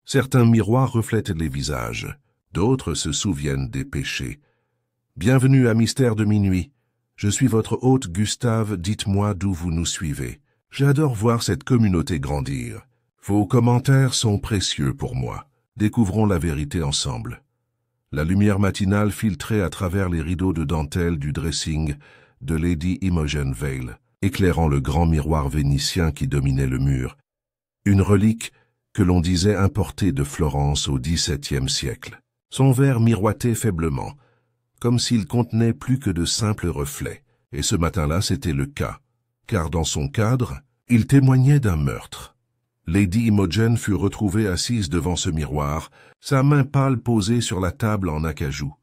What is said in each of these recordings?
Certains miroirs reflètent les visages, d'autres se souviennent des péchés. Bienvenue à Mystère de minuit. Je suis votre hôte Gustave, dites-moi d'où vous nous suivez. J'adore voir cette communauté grandir. Vos commentaires sont précieux pour moi. Découvrons la vérité ensemble. La lumière matinale filtrait à travers les rideaux de dentelle du dressing de Lady Imogen Vale, éclairant le grand miroir vénitien qui dominait le mur. Une relique que l'on disait importée de Florence au XVIIe siècle. Son verre miroitait faiblement, comme s'il contenait plus que de simples reflets. Et ce matin-là, c'était le cas, car dans son cadre, il témoignait d'un meurtre. Lady Imogen fut retrouvée assise devant ce miroir, sa main pâle posée sur la table en acajou,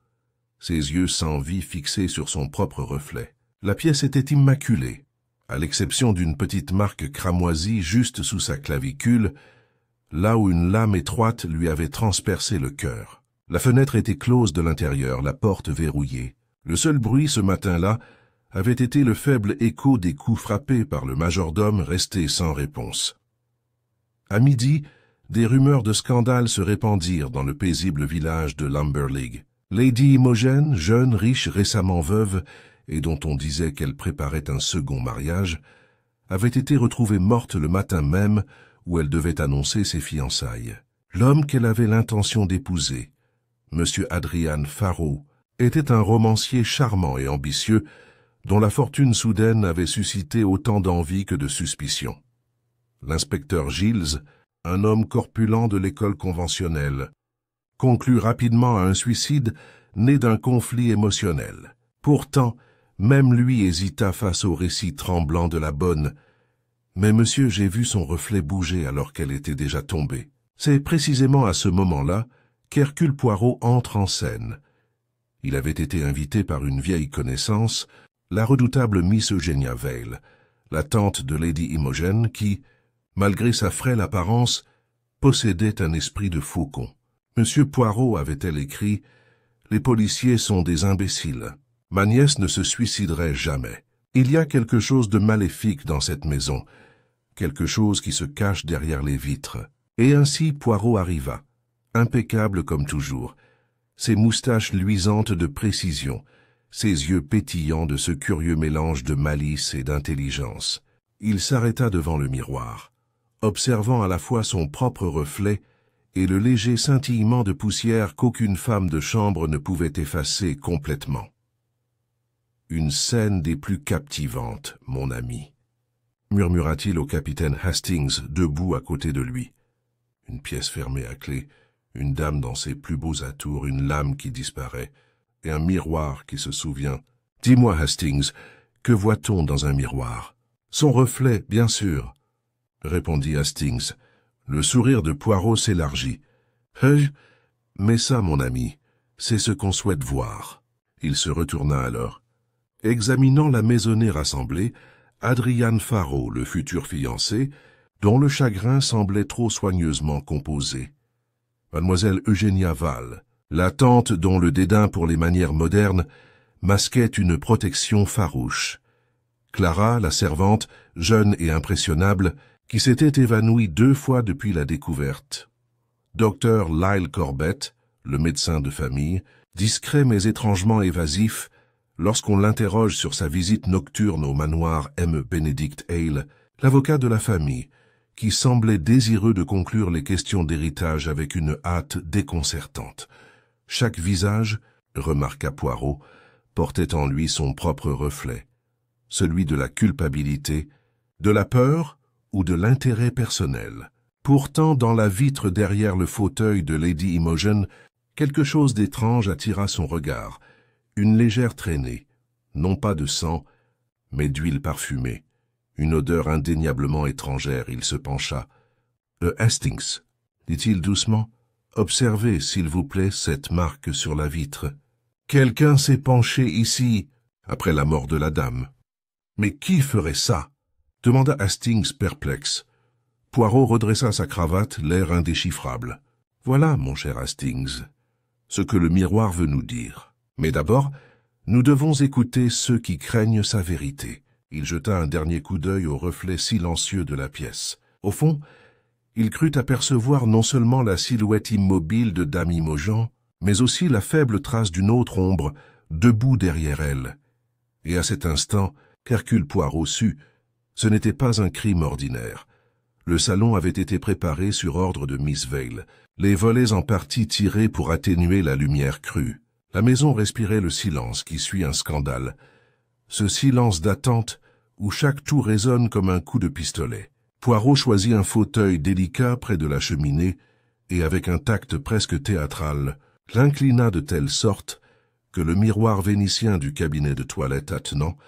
ses yeux sans vie fixés sur son propre reflet. La pièce était immaculée, à l'exception d'une petite marque cramoisie juste sous sa clavicule, là où une lame étroite lui avait transpercé le cœur. La fenêtre était close de l'intérieur, la porte verrouillée. Le seul bruit ce matin-là avait été le faible écho des coups frappés par le majordome resté sans réponse. À midi, des rumeurs de scandale se répandirent dans le paisible village de Lamberlig. Lady Imogen, jeune, riche, récemment veuve, et dont on disait qu'elle préparait un second mariage, avait été retrouvée morte le matin même où elle devait annoncer ses fiançailles. L'homme qu'elle avait l'intention d'épouser, M. Adrian Farrow, était un romancier charmant et ambitieux, dont la fortune soudaine avait suscité autant d'envie que de suspicion. L'inspecteur Giles, un homme corpulent de l'école conventionnelle, conclut rapidement à un suicide né d'un conflit émotionnel. Pourtant, même lui hésita face au récit tremblant de la bonne. « Mais monsieur, j'ai vu son reflet bouger alors qu'elle était déjà tombée. » C'est précisément à ce moment-là qu'Hercule Poirot entre en scène. Il avait été invité par une vieille connaissance, la redoutable Miss Eugenia Vale, la tante de Lady Imogen qui, malgré sa frêle apparence, possédait un esprit de faucon. Monsieur Poirot, avait-elle écrit, « Les policiers sont des imbéciles. Ma nièce ne se suiciderait jamais. Il y a quelque chose de maléfique dans cette maison, quelque chose qui se cache derrière les vitres. » Et ainsi Poirot arriva, impeccable comme toujours, ses moustaches luisantes de précision, ses yeux pétillants de ce curieux mélange de malice et d'intelligence. Il s'arrêta devant le miroir, observant à la fois son propre reflet et le léger scintillement de poussière qu'aucune femme de chambre ne pouvait effacer complètement. Une scène des plus captivantes, mon ami, murmura-t-il au capitaine Hastings, debout à côté de lui. Une pièce fermée à clé, une dame dans ses plus beaux atours, une lame qui disparaît, et un miroir qui se souvient. « Dis-moi, Hastings, que voit-on dans un miroir ?»« Son reflet, bien sûr, » répondit Hastings. Le sourire de Poirot s'élargit. « Mais ça, mon ami, c'est ce qu'on souhaite voir. » Il se retourna alors. Examinant la maisonnée rassemblée, Adrian Farrow, le futur fiancé, dont le chagrin semblait trop soigneusement composé. Mademoiselle Eugenia Vale, la tante dont le dédain pour les manières modernes masquait une protection farouche. Clara, la servante, jeune et impressionnable, qui s'était évanouie 2 fois depuis la découverte. Dr Lyle Corbett, le médecin de famille, discret mais étrangement évasif, lorsqu'on l'interroge sur sa visite nocturne au manoir M. Benedict Hale, l'avocat de la famille, qui semblait désireux de conclure les questions d'héritage avec une hâte déconcertante. Chaque visage, remarqua Poirot, portait en lui son propre reflet, celui de la culpabilité, de la peur ou de l'intérêt personnel. Pourtant, dans la vitre derrière le fauteuil de Lady Imogen, quelque chose d'étrange attira son regard, une légère traînée, non pas de sang, mais d'huile parfumée. Une odeur indéniablement étrangère, il se pencha. « Hastings, dit-il doucement, observez, s'il vous plaît, cette marque sur la vitre. Quelqu'un s'est penché ici, après la mort de la dame. »« Mais qui ferait ça ?» demanda Hastings perplexe. Poirot redressa sa cravate, l'air indéchiffrable. « Voilà, mon cher Hastings, ce que le miroir veut nous dire. Mais d'abord, nous devons écouter ceux qui craignent sa vérité. » Il jeta un dernier coup d'œil au reflet silencieux de la pièce. Au fond, Il crut apercevoir non seulement la silhouette immobile de dame Imogen, mais aussi la faible trace d'une autre ombre, debout derrière elle. Et à cet instant, qu'Hercule Poirot sut, ce n'était pas un crime ordinaire. Le salon avait été préparé sur ordre de Miss Vale, les volets en partie tirés pour atténuer la lumière crue. La maison respirait le silence qui suit un scandale, ce silence d'attente où chaque tour résonne comme un coup de pistolet. Poirot choisit un fauteuil délicat près de la cheminée et, avec un tact presque théâtral, l'inclina de telle sorte que le miroir vénitien du cabinet de toilette attenant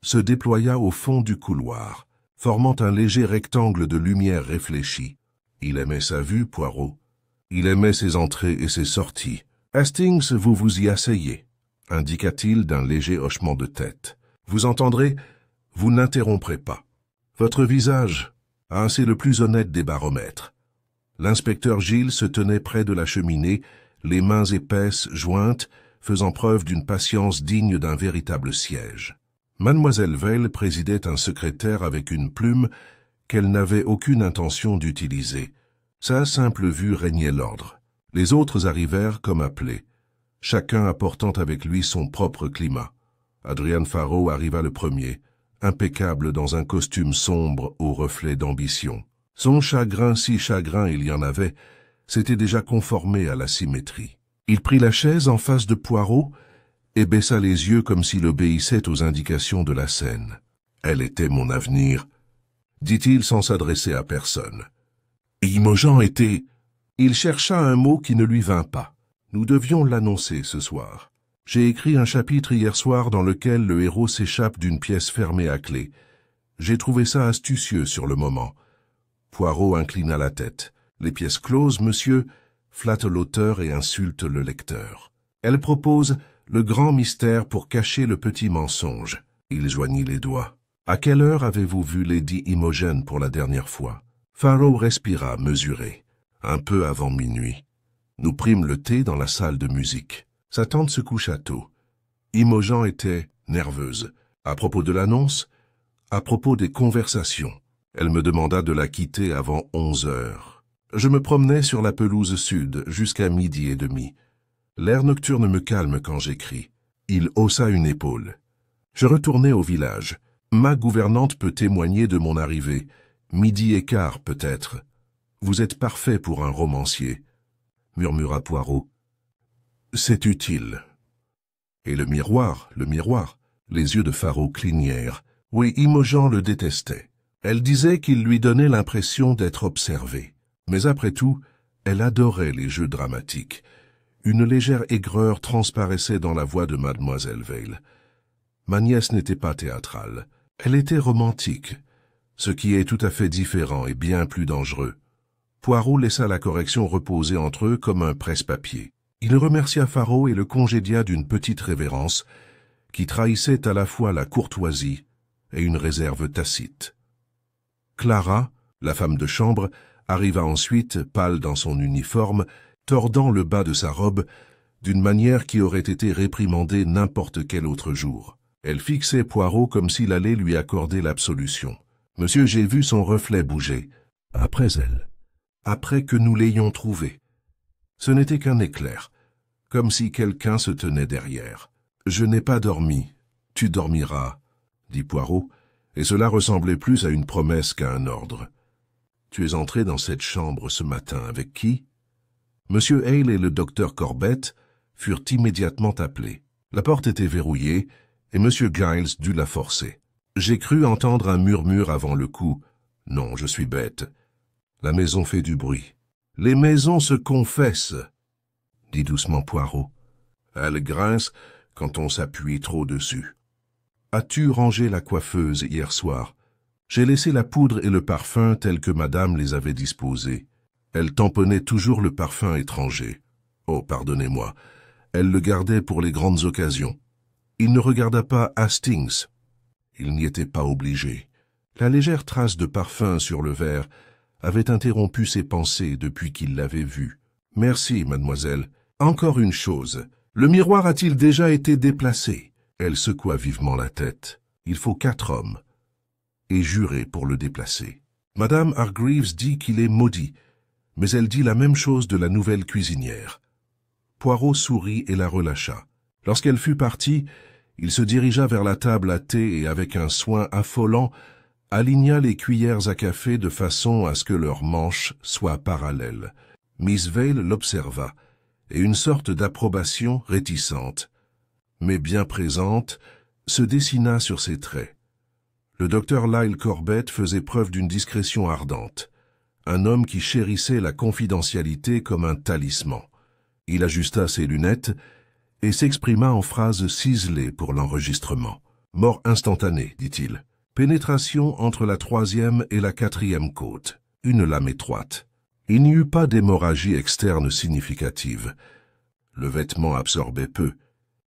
se déploya au fond du couloir, formant un léger rectangle de lumière réfléchie. Il aimait sa vue, Poirot. Il aimait ses entrées et ses sorties. « Hastings, vous vous y asseyez », indiqua-t-il d'un léger hochement de tête. « Vous entendrez, vous n'interromprez pas. Votre visage, c'est le plus honnête des baromètres. » L'inspecteur Gilles se tenait près de la cheminée, les mains épaisses, jointes, faisant preuve d'une patience digne d'un véritable siège. Mademoiselle Vale présidait un secrétaire avec une plume qu'elle n'avait aucune intention d'utiliser. Sa simple vue régnait l'ordre. Les autres arrivèrent comme appelés, chacun apportant avec lui son propre climat. Adrian Farrow arriva le premier, impeccable dans un costume sombre aux reflets d'ambition. Son chagrin, si chagrin il y en avait, s'était déjà conformé à la symétrie. Il prit la chaise en face de Poirot et baissa les yeux comme s'il obéissait aux indications de la scène. « Elle était mon avenir », dit-il sans s'adresser à personne. « Imogen était... » Il chercha un mot qui ne lui vint pas. Nous devions l'annoncer ce soir. J'ai écrit un chapitre hier soir dans lequel le héros s'échappe d'une pièce fermée à clé. J'ai trouvé ça astucieux sur le moment. Poirot inclina la tête. Les pièces closes, monsieur, flattent l'auteur et insultent le lecteur. Elle propose le grand mystère pour cacher le petit mensonge. Il joignit les doigts. À quelle heure avez-vous vu Lady Imogen pour la dernière fois? Farrow respira, mesuré. Un peu avant minuit. Nous prîmes le thé dans la salle de musique. Sa tante se coucha tôt. Imogen était nerveuse. À propos de l'annonce, à propos des conversations. Elle me demanda de la quitter avant 11 heures. Je me promenais sur la pelouse sud jusqu'à 12h30. L'air nocturne me calme quand j'écris. Il haussa une épaule. Je retournai au village. Ma gouvernante peut témoigner de mon arrivée. 12h15 peut-être. Vous êtes parfait pour un romancier, murmura Poirot. C'est utile. Et le miroir, les yeux de Farrow clignèrent. Oui, Imogen le détestait. Elle disait qu'il lui donnait l'impression d'être observée. Mais après tout, elle adorait les jeux dramatiques. Une légère aigreur transparaissait dans la voix de mademoiselle Vale. Ma nièce n'était pas théâtrale. Elle était romantique, ce qui est tout à fait différent et bien plus dangereux. Poirot laissa la correction reposer entre eux comme un presse-papier. Il remercia Farrow et le congédia d'une petite révérence qui trahissait à la fois la courtoisie et une réserve tacite. Clara, la femme de chambre, arriva ensuite, pâle dans son uniforme, tordant le bas de sa robe d'une manière qui aurait été réprimandée n'importe quel autre jour. Elle fixait Poirot comme s'il allait lui accorder l'absolution. « Monsieur, j'ai vu son reflet bouger. » Après elle. Après que nous l'ayons trouvé. Ce n'était qu'un éclair, comme si quelqu'un se tenait derrière. « Je n'ai pas dormi. Tu dormiras, » dit Poirot, et cela ressemblait plus à une promesse qu'à un ordre. « Tu es entré dans cette chambre ce matin avec qui ?» Monsieur Hale et le docteur Corbett furent immédiatement appelés. La porte était verrouillée, et Monsieur Giles dut la forcer. J'ai cru entendre un murmure avant le coup. Non, je suis bête. La maison fait du bruit. Les maisons se confessent, dit doucement Poirot. Elles grincent quand on s'appuie trop dessus. As-tu rangé la coiffeuse hier soir? J'ai laissé la poudre et le parfum tels que madame les avait disposés. Elle tamponnait toujours le parfum étranger. Oh, pardonnez-moi. Elle le gardait pour les grandes occasions. Il ne regarda pas Hastings. Il n'y était pas obligé. La légère trace de parfum sur le verre avait interrompu ses pensées depuis qu'il l'avait vue. « Merci, mademoiselle. Encore une chose. Le miroir a-t-il déjà été déplacé ?» Elle secoua vivement la tête. « Il faut 4 hommes. Et jurer pour le déplacer. » Madame Hargreaves dit qu'il est maudit, mais elle dit la même chose de la nouvelle cuisinière. Poirot sourit et la relâcha. Lorsqu'elle fut partie, il se dirigea vers la table à thé et avec un soin affolant, aligna les cuillères à café de façon à ce que leurs manches soient parallèles. Miss Vale l'observa, et une sorte d'approbation réticente, mais bien présente, se dessina sur ses traits. Le docteur Lyle Corbett faisait preuve d'une discrétion ardente, un homme qui chérissait la confidentialité comme un talisman. Il ajusta ses lunettes et s'exprima en phrases ciselées pour l'enregistrement. « Mort instantanée, dit-il. Pénétration entre la 3e et la 4e côte. Une lame étroite. Il n'y eut pas d'hémorragie externe significative. Le vêtement absorbait peu.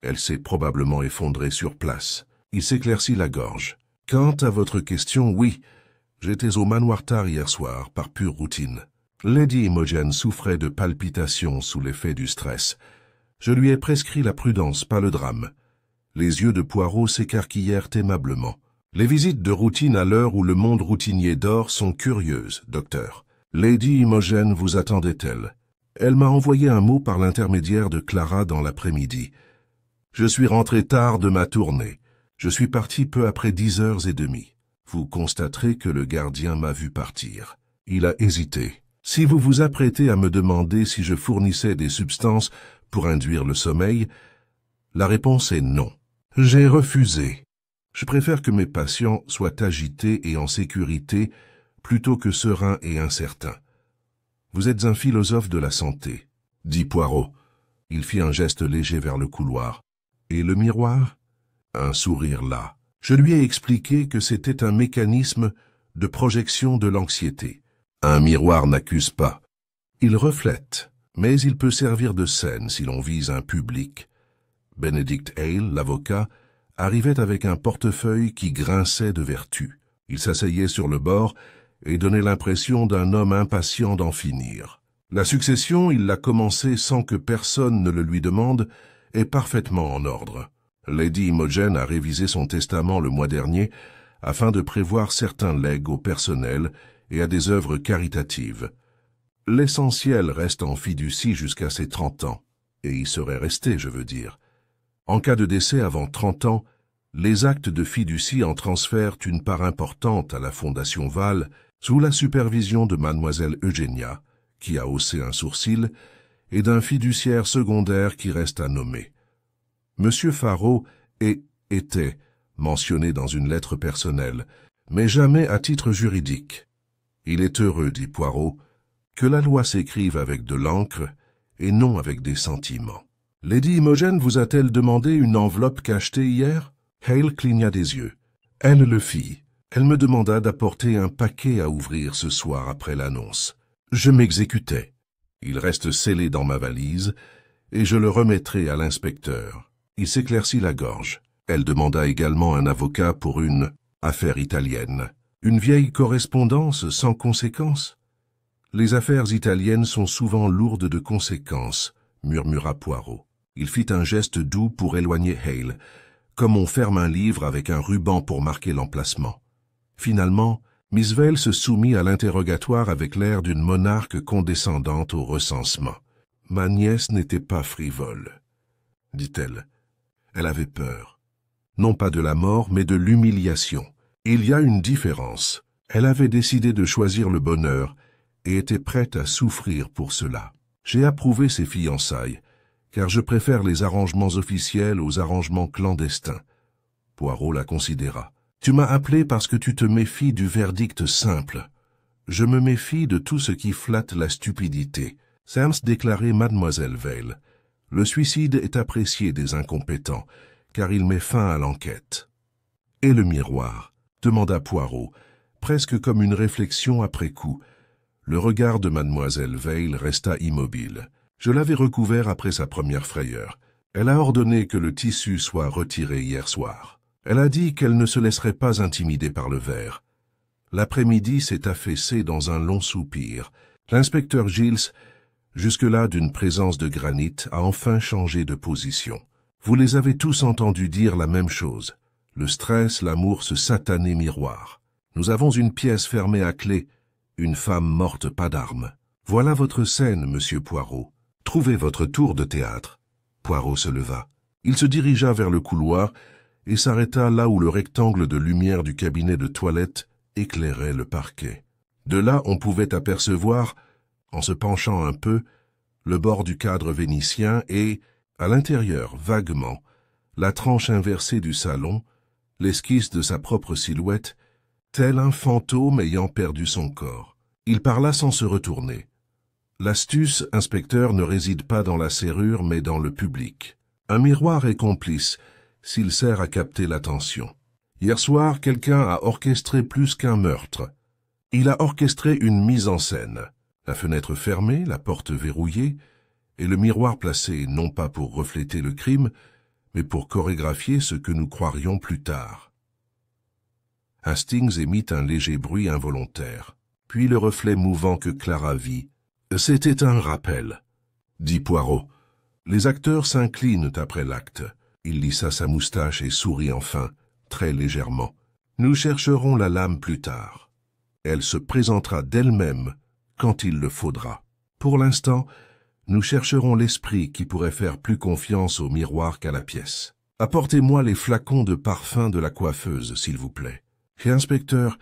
Elle s'est probablement effondrée sur place. Il s'éclaircit la gorge. Quant à votre question, oui, j'étais au manoir tard hier soir, par pure routine. Lady Imogen souffrait de palpitations sous l'effet du stress. Je lui ai prescrit la prudence, pas le drame. » Les yeux de Poirot s'écarquillèrent aimablement. « Les visites de routine à l'heure où le monde routinier dort sont curieuses, docteur. Lady Imogen vous attendait-elle? Elle m'a envoyé un mot par l'intermédiaire de Clara dans l'après-midi. Je suis rentré tard de ma tournée. Je suis parti peu après 10h30. Vous constaterez que le gardien m'a vu partir. Il a hésité. Si vous vous apprêtez à me demander si je fournissais des substances pour induire le sommeil, la réponse est non. J'ai refusé. Je préfère que mes patients soient agités et en sécurité plutôt que sereins et incertains. Vous êtes un philosophe de la santé, dit Poirot. Il fit un geste léger vers le couloir. Et le miroir? Un sourire là. Je lui ai expliqué que c'était un mécanisme de projection de l'anxiété. Un miroir n'accuse pas. Il reflète, mais il peut servir de scène si l'on vise un public. Benedict Hale, l'avocat, arrivait avec un portefeuille qui grinçait de vertu. Il s'asseyait sur le bord et donnait l'impression d'un homme impatient d'en finir. La succession, il l'a commencée sans que personne ne le lui demande, est parfaitement en ordre. Lady Imogen a révisé son testament le mois dernier afin de prévoir certains legs au personnel et à des œuvres caritatives. L'essentiel reste en fiducie jusqu'à ses 30 ans, et y serait resté, je veux dire. En cas de décès avant 30 ans, les actes de fiducie en transfèrent une part importante à la Fondation Val sous la supervision de mademoiselle Eugénia, qui a haussé un sourcil, et d'un fiduciaire secondaire qui reste à nommer. Monsieur Farraut était mentionné dans une lettre personnelle, mais jamais à titre juridique. Il est heureux, dit Poirot, que la loi s'écrive avec de l'encre et non avec des sentiments. Lady Imogen vous a-t-elle demandé une enveloppe cachetée hier? Hale cligna des yeux. Elle le fit. Elle me demanda d'apporter un paquet à ouvrir ce soir après l'annonce. Je m'exécutais. Il reste scellé dans ma valise et je le remettrai à l'inspecteur. Il s'éclaircit la gorge. Elle demanda également un avocat pour une affaire italienne. Une vieille correspondance sans conséquences? Les affaires italiennes sont souvent lourdes de conséquences, murmura Poirot. Il fit un geste doux pour éloigner Hale, comme on ferme un livre avec un ruban pour marquer l'emplacement. Finalement, Miss Vale se soumit à l'interrogatoire avec l'air d'une monarque condescendante au recensement. « Ma nièce n'était pas frivole, » dit-elle. Elle avait peur. Non pas de la mort, mais de l'humiliation. Il y a une différence. Elle avait décidé de choisir le bonheur et était prête à souffrir pour cela. J'ai approuvé ses fiançailles, car je préfère les arrangements officiels aux arrangements clandestins. Poirot la considéra. Tu m'as appelé parce que tu te méfies du verdict simple. Je me méfie de tout ce qui flatte la stupidité. Sams déclarait mademoiselle Vale. Le suicide est apprécié des incompétents, car il met fin à l'enquête. Et le miroir? Demanda Poirot, presque comme une réflexion après coup. Le regard de mademoiselle Vale resta immobile. Je l'avais recouvert après sa première frayeur. Elle a ordonné que le tissu soit retiré hier soir. Elle a dit qu'elle ne se laisserait pas intimider par le verre. L'après-midi s'est affaissé dans un long soupir. L'inspecteur Giles, jusque-là d'une présence de granit, a enfin changé de position. Vous les avez tous entendus dire la même chose. Le stress, l'amour, ce satané miroir. Nous avons une pièce fermée à clé, une femme morte pas d'armes. Voilà votre scène, monsieur Poirot. Trouvez votre tour de théâtre. » Poirot se leva. Il se dirigea vers le couloir et s'arrêta là où le rectangle de lumière du cabinet de toilette éclairait le parquet. De là, on pouvait apercevoir, en se penchant un peu, le bord du cadre vénitien et, à l'intérieur, vaguement, la tranche inversée du salon, l'esquisse de sa propre silhouette, tel un fantôme ayant perdu son corps. Il parla sans se retourner. L'astuce, inspecteur, ne réside pas dans la serrure, mais dans le public. Un miroir est complice, s'il sert à capter l'attention. Hier soir, quelqu'un a orchestré plus qu'un meurtre. Il a orchestré une mise en scène. La fenêtre fermée, la porte verrouillée, et le miroir placé non pas pour refléter le crime, mais pour chorégraphier ce que nous croirions plus tard. Hastings émit un léger bruit involontaire, puis le reflet mouvant que Clara vit. « C'était un rappel, » dit Poirot. Les acteurs s'inclinent après l'acte. Il lissa sa moustache et sourit enfin, très légèrement. « Nous chercherons la lame plus tard. Elle se présentera d'elle-même quand il le faudra. Pour l'instant, nous chercherons l'esprit qui pourrait faire plus confiance au miroir qu'à la pièce. Apportez-moi les flacons de parfum de la coiffeuse, s'il vous plaît. Et inspecteur,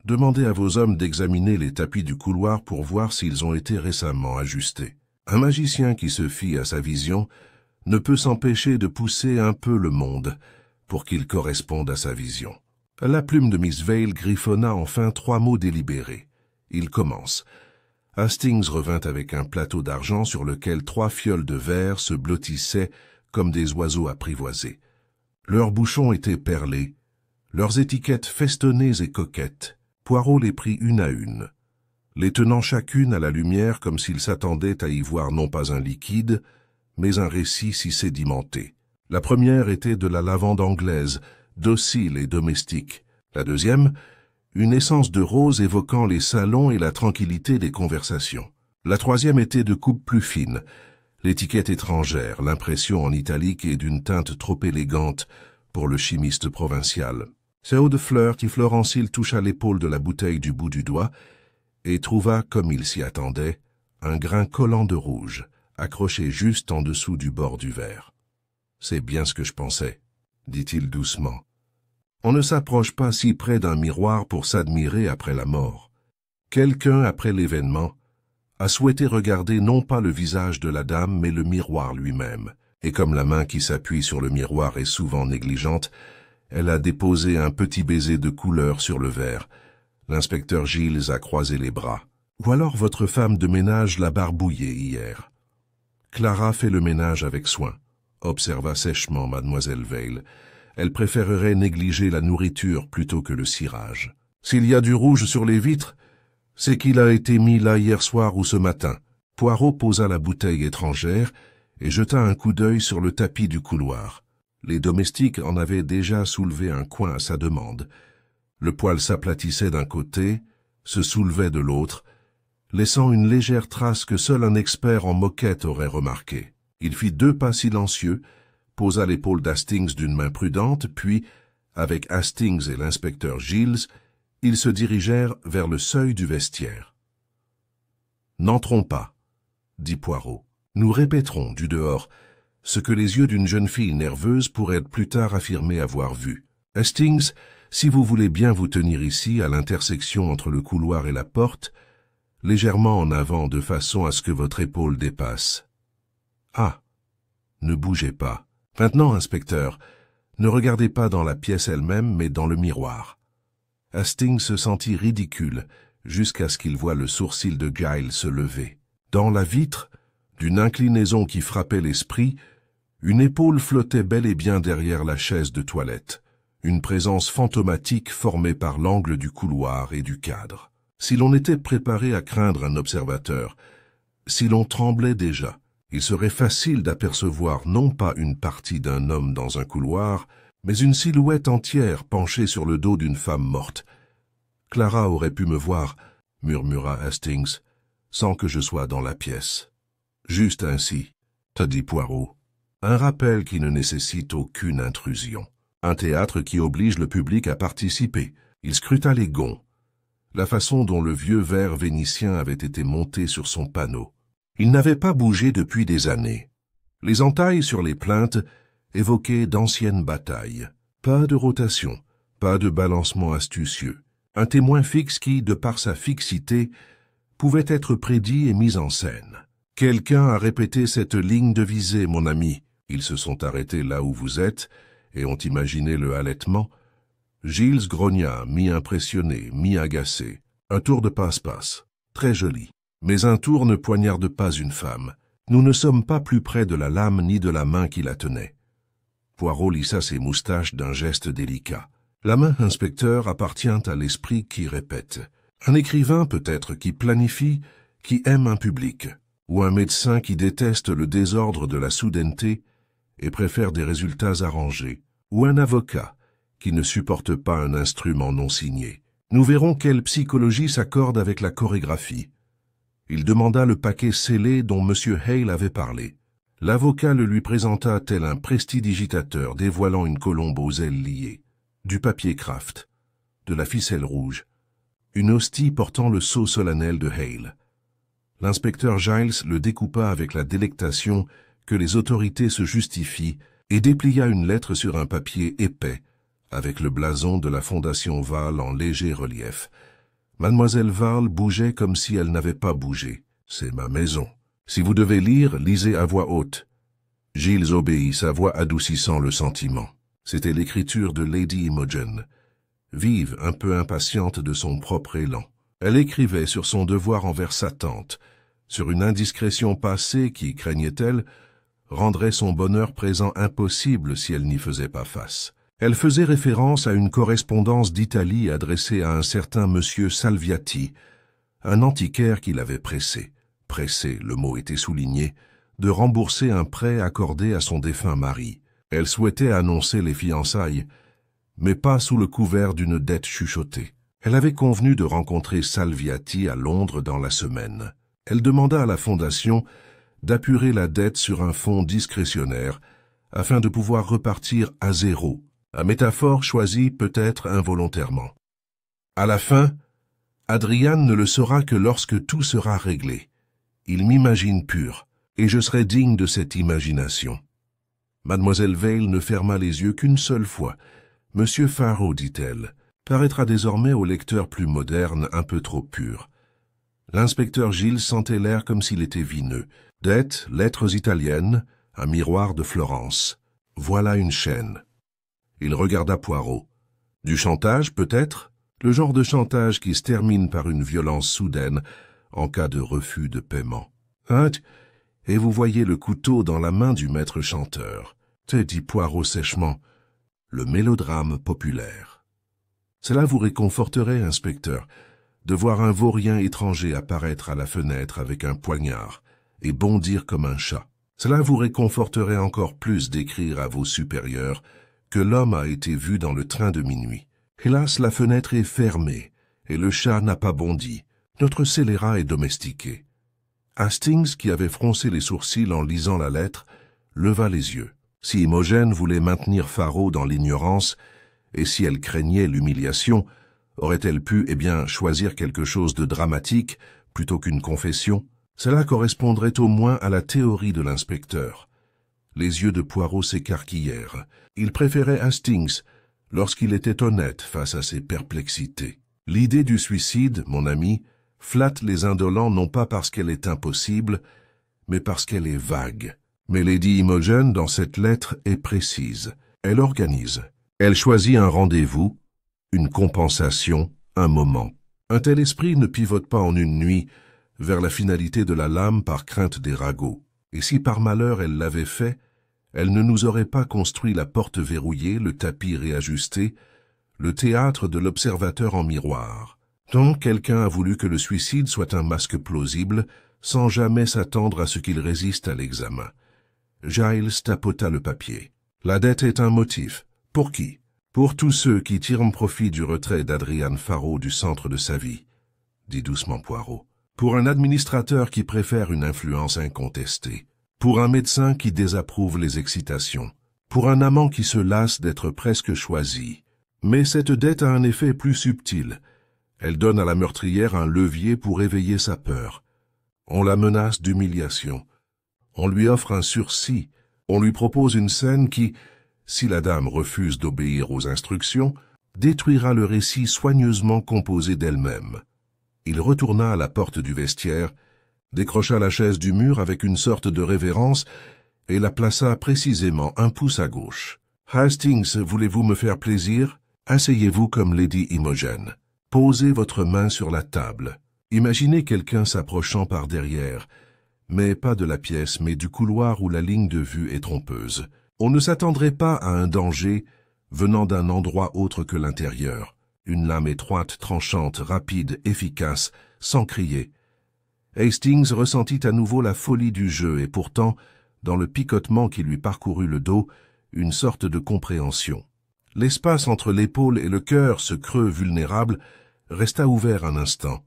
demandez à vos hommes d'examiner les tapis du couloir pour voir s'ils ont été récemment ajustés. Un magicien qui se fie à sa vision ne peut s'empêcher de pousser un peu le monde pour qu'il corresponde à sa vision. » La plume de Miss Vale griffonna enfin 3 mots délibérés. Il commence. Hastings revint avec un plateau d'argent sur lequel 3 fioles de verre se blottissaient comme des oiseaux apprivoisés. Leurs bouchons étaient perlés, leurs étiquettes festonnées et coquettes. Poirot les prit une à une, les tenant chacune à la lumière comme s'il s'attendait à y voir non pas un liquide, mais un récit si sédimenté. La première était de la lavande anglaise, docile et domestique. La deuxième, une essence de rose évoquant les salons et la tranquillité des conversations. La troisième était de coupe plus fine, l'étiquette étrangère, l'impression en italique et d'une teinte trop élégante pour le chimiste provincial. C'est eau de fleur qui Florencille toucha l'épaule de la bouteille du bout du doigt et trouva, comme il s'y attendait, un grain collant de rouge, accroché juste en dessous du bord du verre. « C'est bien ce que je pensais, » dit-il doucement. « On ne s'approche pas si près d'un miroir pour s'admirer après la mort. Quelqu'un, après l'événement, a souhaité regarder non pas le visage de la dame, mais le miroir lui-même, et comme la main qui s'appuie sur le miroir est souvent négligente, elle a déposé un petit baiser de couleur sur le verre. L'inspecteur Giles a croisé les bras. Ou alors votre femme de ménage l'a barbouillé hier. » « Clara fait le ménage avec soin, » observa sèchement mademoiselle Vale. « Elle préférerait négliger la nourriture plutôt que le cirage. S'il y a du rouge sur les vitres, c'est qu'il a été mis là hier soir ou ce matin. » Poirot posa la bouteille étrangère et jeta un coup d'œil sur le tapis du couloir. Les domestiques en avaient déjà soulevé un coin à sa demande. Le poêle s'aplatissait d'un côté, se soulevait de l'autre, laissant une légère trace que seul un expert en moquette aurait remarquée. Il fit 2 pas silencieux, posa l'épaule d'Hastings d'une main prudente, puis, avec Hastings et l'inspecteur Giles, ils se dirigèrent vers le seuil du vestiaire. « N'entrons pas, » dit Poirot. « Nous répéterons du dehors ce que les yeux d'une jeune fille nerveuse pourraient plus tard affirmer avoir vu. Hastings, si vous voulez bien vous tenir ici, à l'intersection entre le couloir et la porte, légèrement en avant de façon à ce que votre épaule dépasse. Ah, ne bougez pas. Maintenant, inspecteur, ne regardez pas dans la pièce elle-même, mais dans le miroir. » Hastings se sentit ridicule jusqu'à ce qu'il voie le sourcil de Giles se lever. Dans la vitre, d'une inclinaison qui frappait l'esprit, une épaule flottait bel et bien derrière la chaise de toilette, une présence fantomatique formée par l'angle du couloir et du cadre. Si l'on était préparé à craindre un observateur, si l'on tremblait déjà, il serait facile d'apercevoir non pas une partie d'un homme dans un couloir, mais une silhouette entière penchée sur le dos d'une femme morte. « Clara aurait pu me voir, » murmura Hastings, « sans que je sois dans la pièce. »« Juste ainsi, » t'a dit Poirot. « Un rappel qui ne nécessite aucune intrusion. Un théâtre qui oblige le public à participer. Il scruta les gonds, la façon dont le vieux verre vénitien avait été monté sur son panneau. Il n'avait pas bougé depuis des années. Les entailles sur les plinthes évoquaient d'anciennes batailles. Pas de rotation, pas de balancement astucieux. Un témoin fixe qui, de par sa fixité, pouvait être prédit et mis en scène. Quelqu'un a répété cette ligne de visée, mon ami. Ils se sont arrêtés là où vous êtes et ont imaginé le halètement. Giles grogna, mi-impressionné, mi-agacé. Un tour de passe-passe. Très joli. Mais un tour ne poignarde pas une femme. Nous ne sommes pas plus près de la lame ni de la main qui la tenait. Poirot lissa ses moustaches d'un geste délicat. La main, inspecteur, appartient à l'esprit qui répète. Un écrivain peut-être qui planifie, qui aime un public, ou un médecin qui déteste le désordre de la soudaineté et préfère des résultats arrangés, ou un avocat qui ne supporte pas un instrument non signé. Nous verrons quelle psychologie s'accorde avec la chorégraphie. Il demanda le paquet scellé dont M. Hale avait parlé. L'avocat le lui présenta tel un prestidigitateur dévoilant une colombe aux ailes liées, du papier kraft, de la ficelle rouge, une hostie portant le sceau solennel de Hale. L'inspecteur Giles le découpa avec la délectation que les autorités se justifient et déplia une lettre sur un papier épais, avec le blason de la Fondation Val en léger relief. Mademoiselle Val bougeait comme si elle n'avait pas bougé. C'est ma maison. Si vous devez lire, lisez à voix haute. Giles obéit, sa voix adoucissant le sentiment. C'était l'écriture de Lady Imogen, vive, un peu impatiente de son propre élan. Elle écrivait sur son devoir envers sa tante, sur une indiscrétion passée qui, craignait-elle, rendrait son bonheur présent impossible si elle n'y faisait pas face. Elle faisait référence à une correspondance d'Italie adressée à un certain monsieur Salviati, un antiquaire qui l'avait pressé, le mot était souligné, de rembourser un prêt accordé à son défunt mari. Elle souhaitait annoncer les fiançailles, mais pas sous le couvert d'une dette chuchotée. Elle avait convenu de rencontrer Salviati à Londres dans la semaine. Elle demanda à la Fondation d'apurer la dette sur un fonds discrétionnaire afin de pouvoir repartir à zéro, à métaphore choisie peut-être involontairement. À la fin, Adrian ne le saura que lorsque tout sera réglé. Il m'imagine pur, et je serai digne de cette imagination. Mademoiselle Vale ne ferma les yeux qu'une seule fois. Monsieur Farrow, dit-elle, paraîtra désormais au lecteur plus moderne un peu trop pur. L'inspecteur Giles sentait l'air comme s'il était vineux. Dettes, lettres italiennes, un miroir de Florence. Voilà une chaîne. Il regarda Poirot. Du chantage, peut-être? Le genre de chantage qui se termine par une violence soudaine en cas de refus de paiement. Hein? Et vous voyez le couteau dans la main du maître chanteur. Dit Poirot sèchement. Le mélodrame populaire. Cela vous réconforterait, inspecteur, de voir un vaurien étranger apparaître à la fenêtre avec un poignard et bondir comme un chat. Cela vous réconforterait encore plus d'écrire à vos supérieurs que l'homme a été vu dans le train de minuit. Hélas, la fenêtre est fermée et le chat n'a pas bondi. Notre scélérat est domestiqué. Hastings, qui avait froncé les sourcils en lisant la lettre, leva les yeux. Si Imogen voulait maintenir Farrow dans l'ignorance, et si elle craignait l'humiliation, aurait-elle pu, choisir quelque chose de dramatique plutôt qu'une confession? Cela correspondrait au moins à la théorie de l'inspecteur. Les yeux de Poirot s'écarquillèrent. Il préférait Hastings lorsqu'il était honnête face à ses perplexités. L'idée du suicide, mon ami, flatte les indolents non pas parce qu'elle est impossible, mais parce qu'elle est vague. Mais Lady Imogen, dans cette lettre, est précise. Elle organise. Elle choisit un rendez-vous, une compensation, un moment. Un tel esprit ne pivote pas en une nuit vers la finalité de la lame par crainte des ragots. Et si par malheur elle l'avait fait, elle ne nous aurait pas construit la porte verrouillée, le tapis réajusté, le théâtre de l'observateur en miroir. Donc quelqu'un a voulu que le suicide soit un masque plausible, sans jamais s'attendre à ce qu'il résiste à l'examen. Giles tapota le papier. La dette est un motif. Pour qui? Pour tous ceux qui tirent profit du retrait d'Adrian Farrow du centre de sa vie, dit doucement Poirot. Pour un administrateur qui préfère une influence incontestée. Pour un médecin qui désapprouve les excitations. Pour un amant qui se lasse d'être presque choisi. Mais cette dette a un effet plus subtil. Elle donne à la meurtrière un levier pour éveiller sa peur. On la menace d'humiliation. On lui offre un sursis. On lui propose une scène qui, si la dame refuse d'obéir aux instructions, détruira le récit soigneusement composé d'elle-même. Il retourna à la porte du vestiaire, décrocha la chaise du mur avec une sorte de révérence et la plaça précisément un pouce à gauche. « Hastings, voulez-vous me faire plaisir? Asseyez-vous comme Lady Imogen. Posez votre main sur la table. Imaginez quelqu'un s'approchant par derrière, mais pas de la pièce, mais du couloir où la ligne de vue est trompeuse. On ne s'attendrait pas à un danger venant d'un endroit autre que l'intérieur. Une lame étroite, tranchante, rapide, efficace, sans crier. Hastings ressentit à nouveau la folie du jeu et pourtant, dans le picotement qui lui parcourut le dos, une sorte de compréhension. L'espace entre l'épaule et le cœur, ce creux vulnérable, resta ouvert un instant.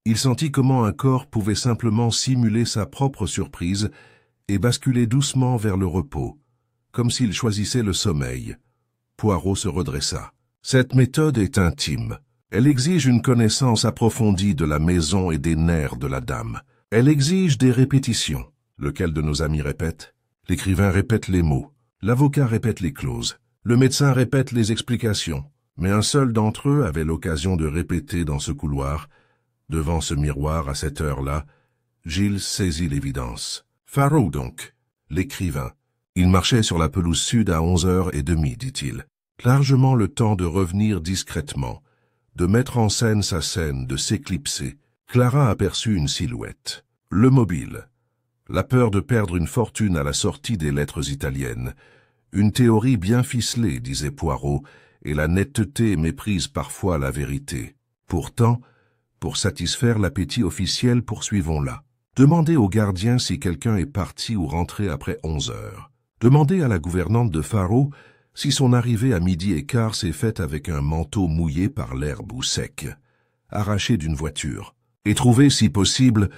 Il sentit comment un corps pouvait simplement simuler sa propre surprise et basculer doucement vers le repos, comme s'il choisissait le sommeil. Poirot se redressa. Cette méthode est intime. Elle exige une connaissance approfondie de la maison et des nerfs de la dame. Elle exige des répétitions. Lequel de nos amis répète? L'écrivain répète les mots. L'avocat répète les clauses. Le médecin répète les explications. Mais un seul d'entre eux avait l'occasion de répéter dans ce couloir. Devant ce miroir, à cette heure-là, Gilles saisit l'évidence. Farrow donc, l'écrivain. Il marchait sur la pelouse sud à 11h30, dit-il. Largement le temps de revenir discrètement, de mettre en scène sa scène, de s'éclipser. Clara aperçut une silhouette. Le mobile. La peur de perdre une fortune à la sortie des lettres italiennes. Une théorie bien ficelée, disait Poirot, et la netteté méprise parfois la vérité. Pourtant, pour satisfaire l'appétit officiel, poursuivons-la. Demandez au gardien si quelqu'un est parti ou rentré après 11 heures. Demandez à la gouvernante de Farrow si son arrivée à 12h15 s'est faite avec un manteau mouillé par l'herbe ou sec, arraché d'une voiture. Et trouvez, si possible,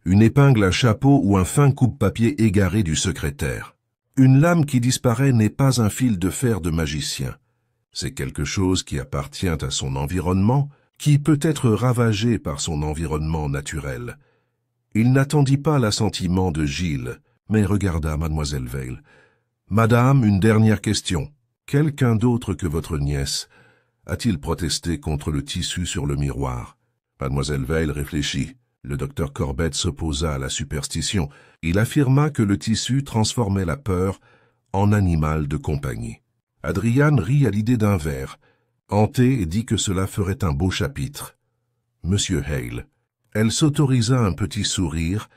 une épingle à chapeau ou un fin coupe-papier égaré du secrétaire. Une lame qui disparaît n'est pas un fil de fer de magicien. C'est quelque chose qui appartient à son environnement, qui peut être ravagé par son environnement naturel. Il n'attendit pas l'assentiment de Gilles, mais regarda mademoiselle Vale. « Madame, une dernière question. Quelqu'un d'autre que votre nièce a-t-il protesté contre le tissu sur le miroir ?» Mademoiselle Vale réfléchit. Le docteur Corbett s'opposa à la superstition. Il affirma que le tissu transformait la peur en animal de compagnie. Adrian rit à l'idée d'un verre, hanté et dit que cela ferait un beau chapitre. Monsieur Hale. Elle s'autorisa un petit sourire,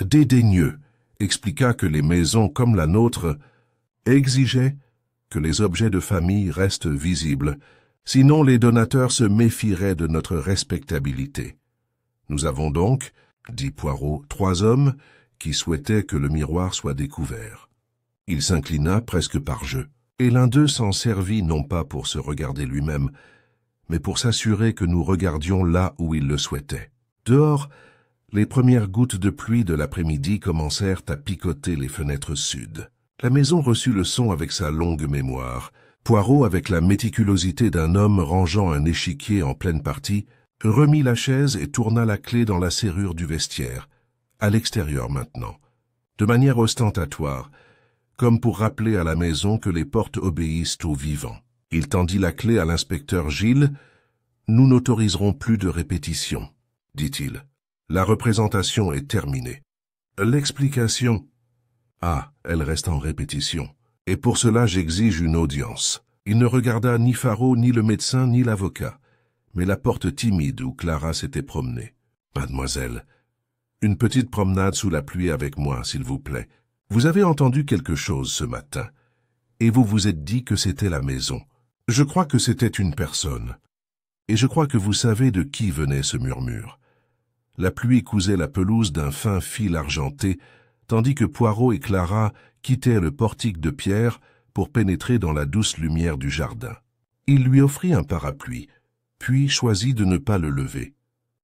dédaigneux, expliqua que les maisons comme la nôtre exigeaient que les objets de famille restent visibles, sinon les donateurs se méfieraient de notre respectabilité. Nous avons donc, dit Poirot, 3 hommes qui souhaitaient que le miroir soit découvert. Il s'inclina presque par jeu, et l'un d'eux s'en servit non pas pour se regarder lui-même, mais pour s'assurer que nous regardions là où il le souhaitait. Dehors, les premières gouttes de pluie de l'après-midi commencèrent à picoter les fenêtres sud. La maison reçut le son avec sa longue mémoire. Poirot, avec la méticulosité d'un homme rangeant un échiquier en pleine partie, remit la chaise et tourna la clé dans la serrure du vestiaire, à l'extérieur maintenant, de manière ostentatoire, comme pour rappeler à la maison que les portes obéissent aux vivants. Il tendit la clé à l'inspecteur Gilles. « Nous n'autoriserons plus de répétition, dit-il. La représentation est terminée. L'explication... Ah, elle reste en répétition. Et pour cela j'exige une audience. » Il ne regarda ni Farrow, ni le médecin, ni l'avocat, mais la porte timide où Clara s'était promenée. « Mademoiselle, une petite promenade sous la pluie avec moi, s'il vous plaît. Vous avez entendu quelque chose ce matin, et vous vous êtes dit que c'était la maison. Je crois que c'était une personne, et je crois que vous savez de qui venait ce murmure. » La pluie cousait la pelouse d'un fin fil argenté, tandis que Poirot et Clara quittaient le portique de pierre pour pénétrer dans la douce lumière du jardin. Il lui offrit un parapluie, puis choisit de ne pas le lever.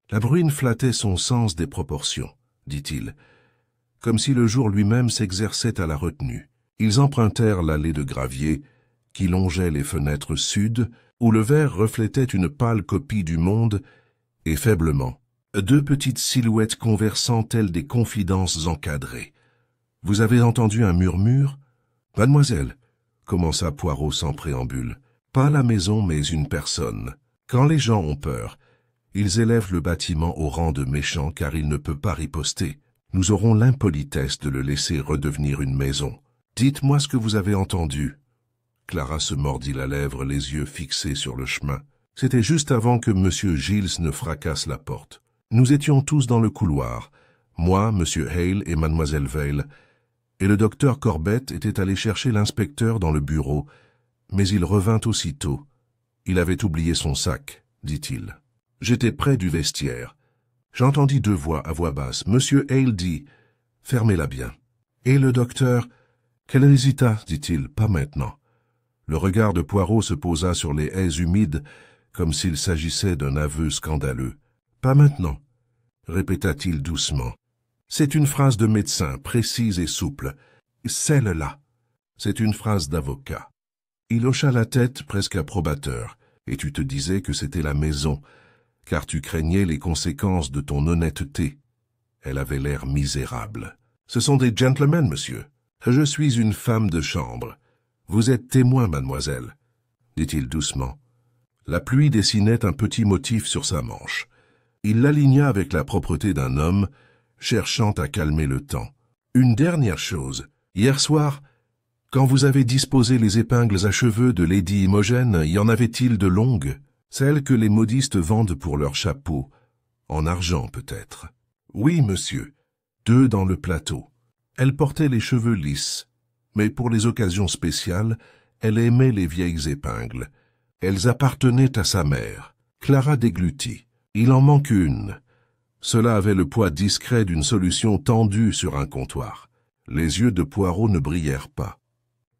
La bruine flattait son sens des proportions, dit-il, comme si le jour lui-même s'exerçait à la retenue. Ils empruntèrent l'allée de gravier qui longeait les fenêtres sud où le verre reflétait une pâle copie du monde, et faiblement, deux petites silhouettes conversant telles des confidences encadrées. « Vous avez entendu un murmure ?»« Mademoiselle, » commença Poirot sans préambule, « pas la maison mais une personne. Quand les gens ont peur, ils élèvent le bâtiment au rang de méchant car il ne peut pas riposter. Nous aurons l'impolitesse de le laisser redevenir une maison. Dites-moi ce que vous avez entendu. » Clara se mordit la lèvre, les yeux fixés sur le chemin. C'était juste avant que M. Giles ne fracasse la porte. Nous étions tous dans le couloir, moi, M. Hale et Mademoiselle Vale, et le docteur Corbett était allé chercher l'inspecteur dans le bureau, mais il revint aussitôt. Il avait oublié son sac, dit-il. J'étais près du vestiaire. J'entendis deux voix à voix basse. M. Hale dit « Fermez-la bien ». Et le docteur « Qu'elle hésita, dit-il, pas maintenant ». Le regard de Poirot se posa sur les haies humides, comme s'il s'agissait d'un aveu scandaleux. « Pas maintenant », répéta-t-il doucement. C'est une phrase de médecin, précise et souple. Celle-là. C'est une phrase d'avocat. Il hocha la tête presque approbateur, et tu te disais que c'était la maison, car tu craignais les conséquences de ton honnêteté. Elle avait l'air misérable. Ce sont des gentlemen, monsieur. Je suis une femme de chambre. Vous êtes témoin, mademoiselle, dit-il doucement. La pluie dessinait un petit motif sur sa manche. Il l'aligna avec la propreté d'un homme, cherchant à calmer le temps. Une dernière chose. Hier soir, quand vous avez disposé les épingles à cheveux de Lady Imogène, y en avait-il de longues, celles que les modistes vendent pour leurs chapeaux, en argent peut-être? Oui, monsieur. 2 dans le plateau. Elle portait les cheveux lisses, mais pour les occasions spéciales, elle aimait les vieilles épingles. Elles appartenaient à sa mère. Clara déglutit. Il en manque une. Cela avait le poids discret d'une solution tendue sur un comptoir. Les yeux de Poirot ne brillèrent pas.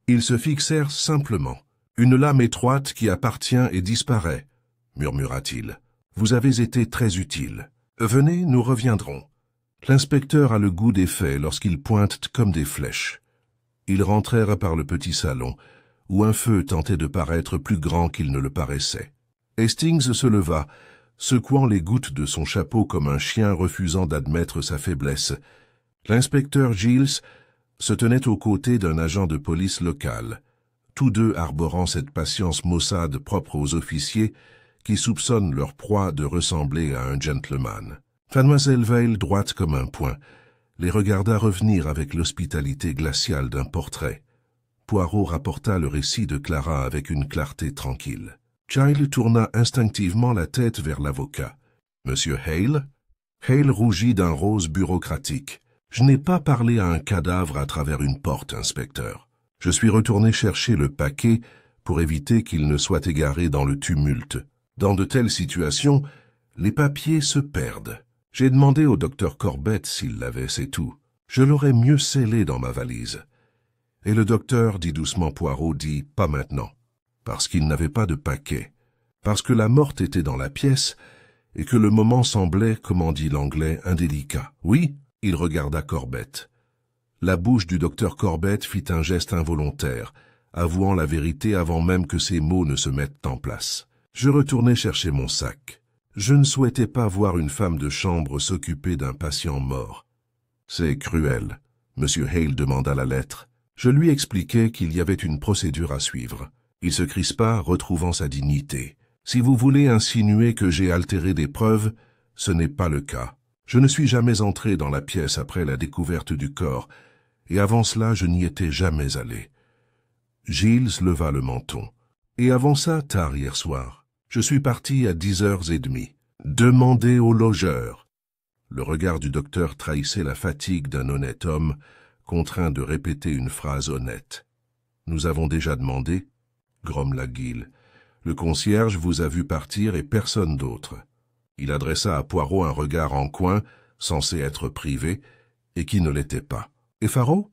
Ils se fixèrent simplement. « Une lame étroite qui appartient et disparaît », murmura-t-il. « Vous avez été très utile. Venez, nous reviendrons. » L'inspecteur a le goût des faits lorsqu'il pointe comme des flèches. Ils rentrèrent par le petit salon, où un feu tentait de paraître plus grand qu'il ne le paraissait. Hastings se leva, secouant les gouttes de son chapeau comme un chien refusant d'admettre sa faiblesse. L'inspecteur Giles se tenait aux côtés d'un agent de police local, tous deux arborant cette patience maussade propre aux officiers qui soupçonnent leur proie de ressembler à un gentleman. Mademoiselle Vale, droite comme un poing, les regarda revenir avec l'hospitalité glaciale d'un portrait. Poirot rapporta le récit de Clara avec une clarté tranquille. Child tourna instinctivement la tête vers l'avocat. « Monsieur Hale ?» Hale rougit d'un rose bureaucratique. « Je n'ai pas parlé à un cadavre à travers une porte, inspecteur. Je suis retourné chercher le paquet pour éviter qu'il ne soit égaré dans le tumulte. Dans de telles situations, les papiers se perdent. J'ai demandé au docteur Corbett s'il l'avait, c'est tout. Je l'aurais mieux scellé dans ma valise. » Et le docteur, dit doucement Poirot, dit « Pas maintenant. » Parce qu'il n'avait pas de paquet, parce que la morte était dans la pièce, et que le moment semblait, comme en dit l'anglais, indélicat. Oui, il regarda Corbett. La bouche du docteur Corbett fit un geste involontaire, avouant la vérité avant même que ses mots ne se mettent en place. Je retournai chercher mon sac. Je ne souhaitais pas voir une femme de chambre s'occuper d'un patient mort. C'est cruel. M. Hale demanda la lettre. Je lui expliquai qu'il y avait une procédure à suivre. Il se crispa, retrouvant sa dignité. « Si vous voulez insinuer que j'ai altéré des preuves, ce n'est pas le cas. Je ne suis jamais entré dans la pièce après la découverte du corps, et avant cela je n'y étais jamais allé. » Giles leva le menton. « Et avant ça, tard hier soir. Je suis parti à 10h30. Demandez au logeur. » Le regard du docteur trahissait la fatigue d'un honnête homme, contraint de répéter une phrase honnête. « Nous avons déjà demandé ?» grommela Giles. « Le concierge vous a vu partir et personne d'autre. » Il adressa à Poirot un regard en coin, censé être privé, et qui ne l'était pas. « Et Faro ?»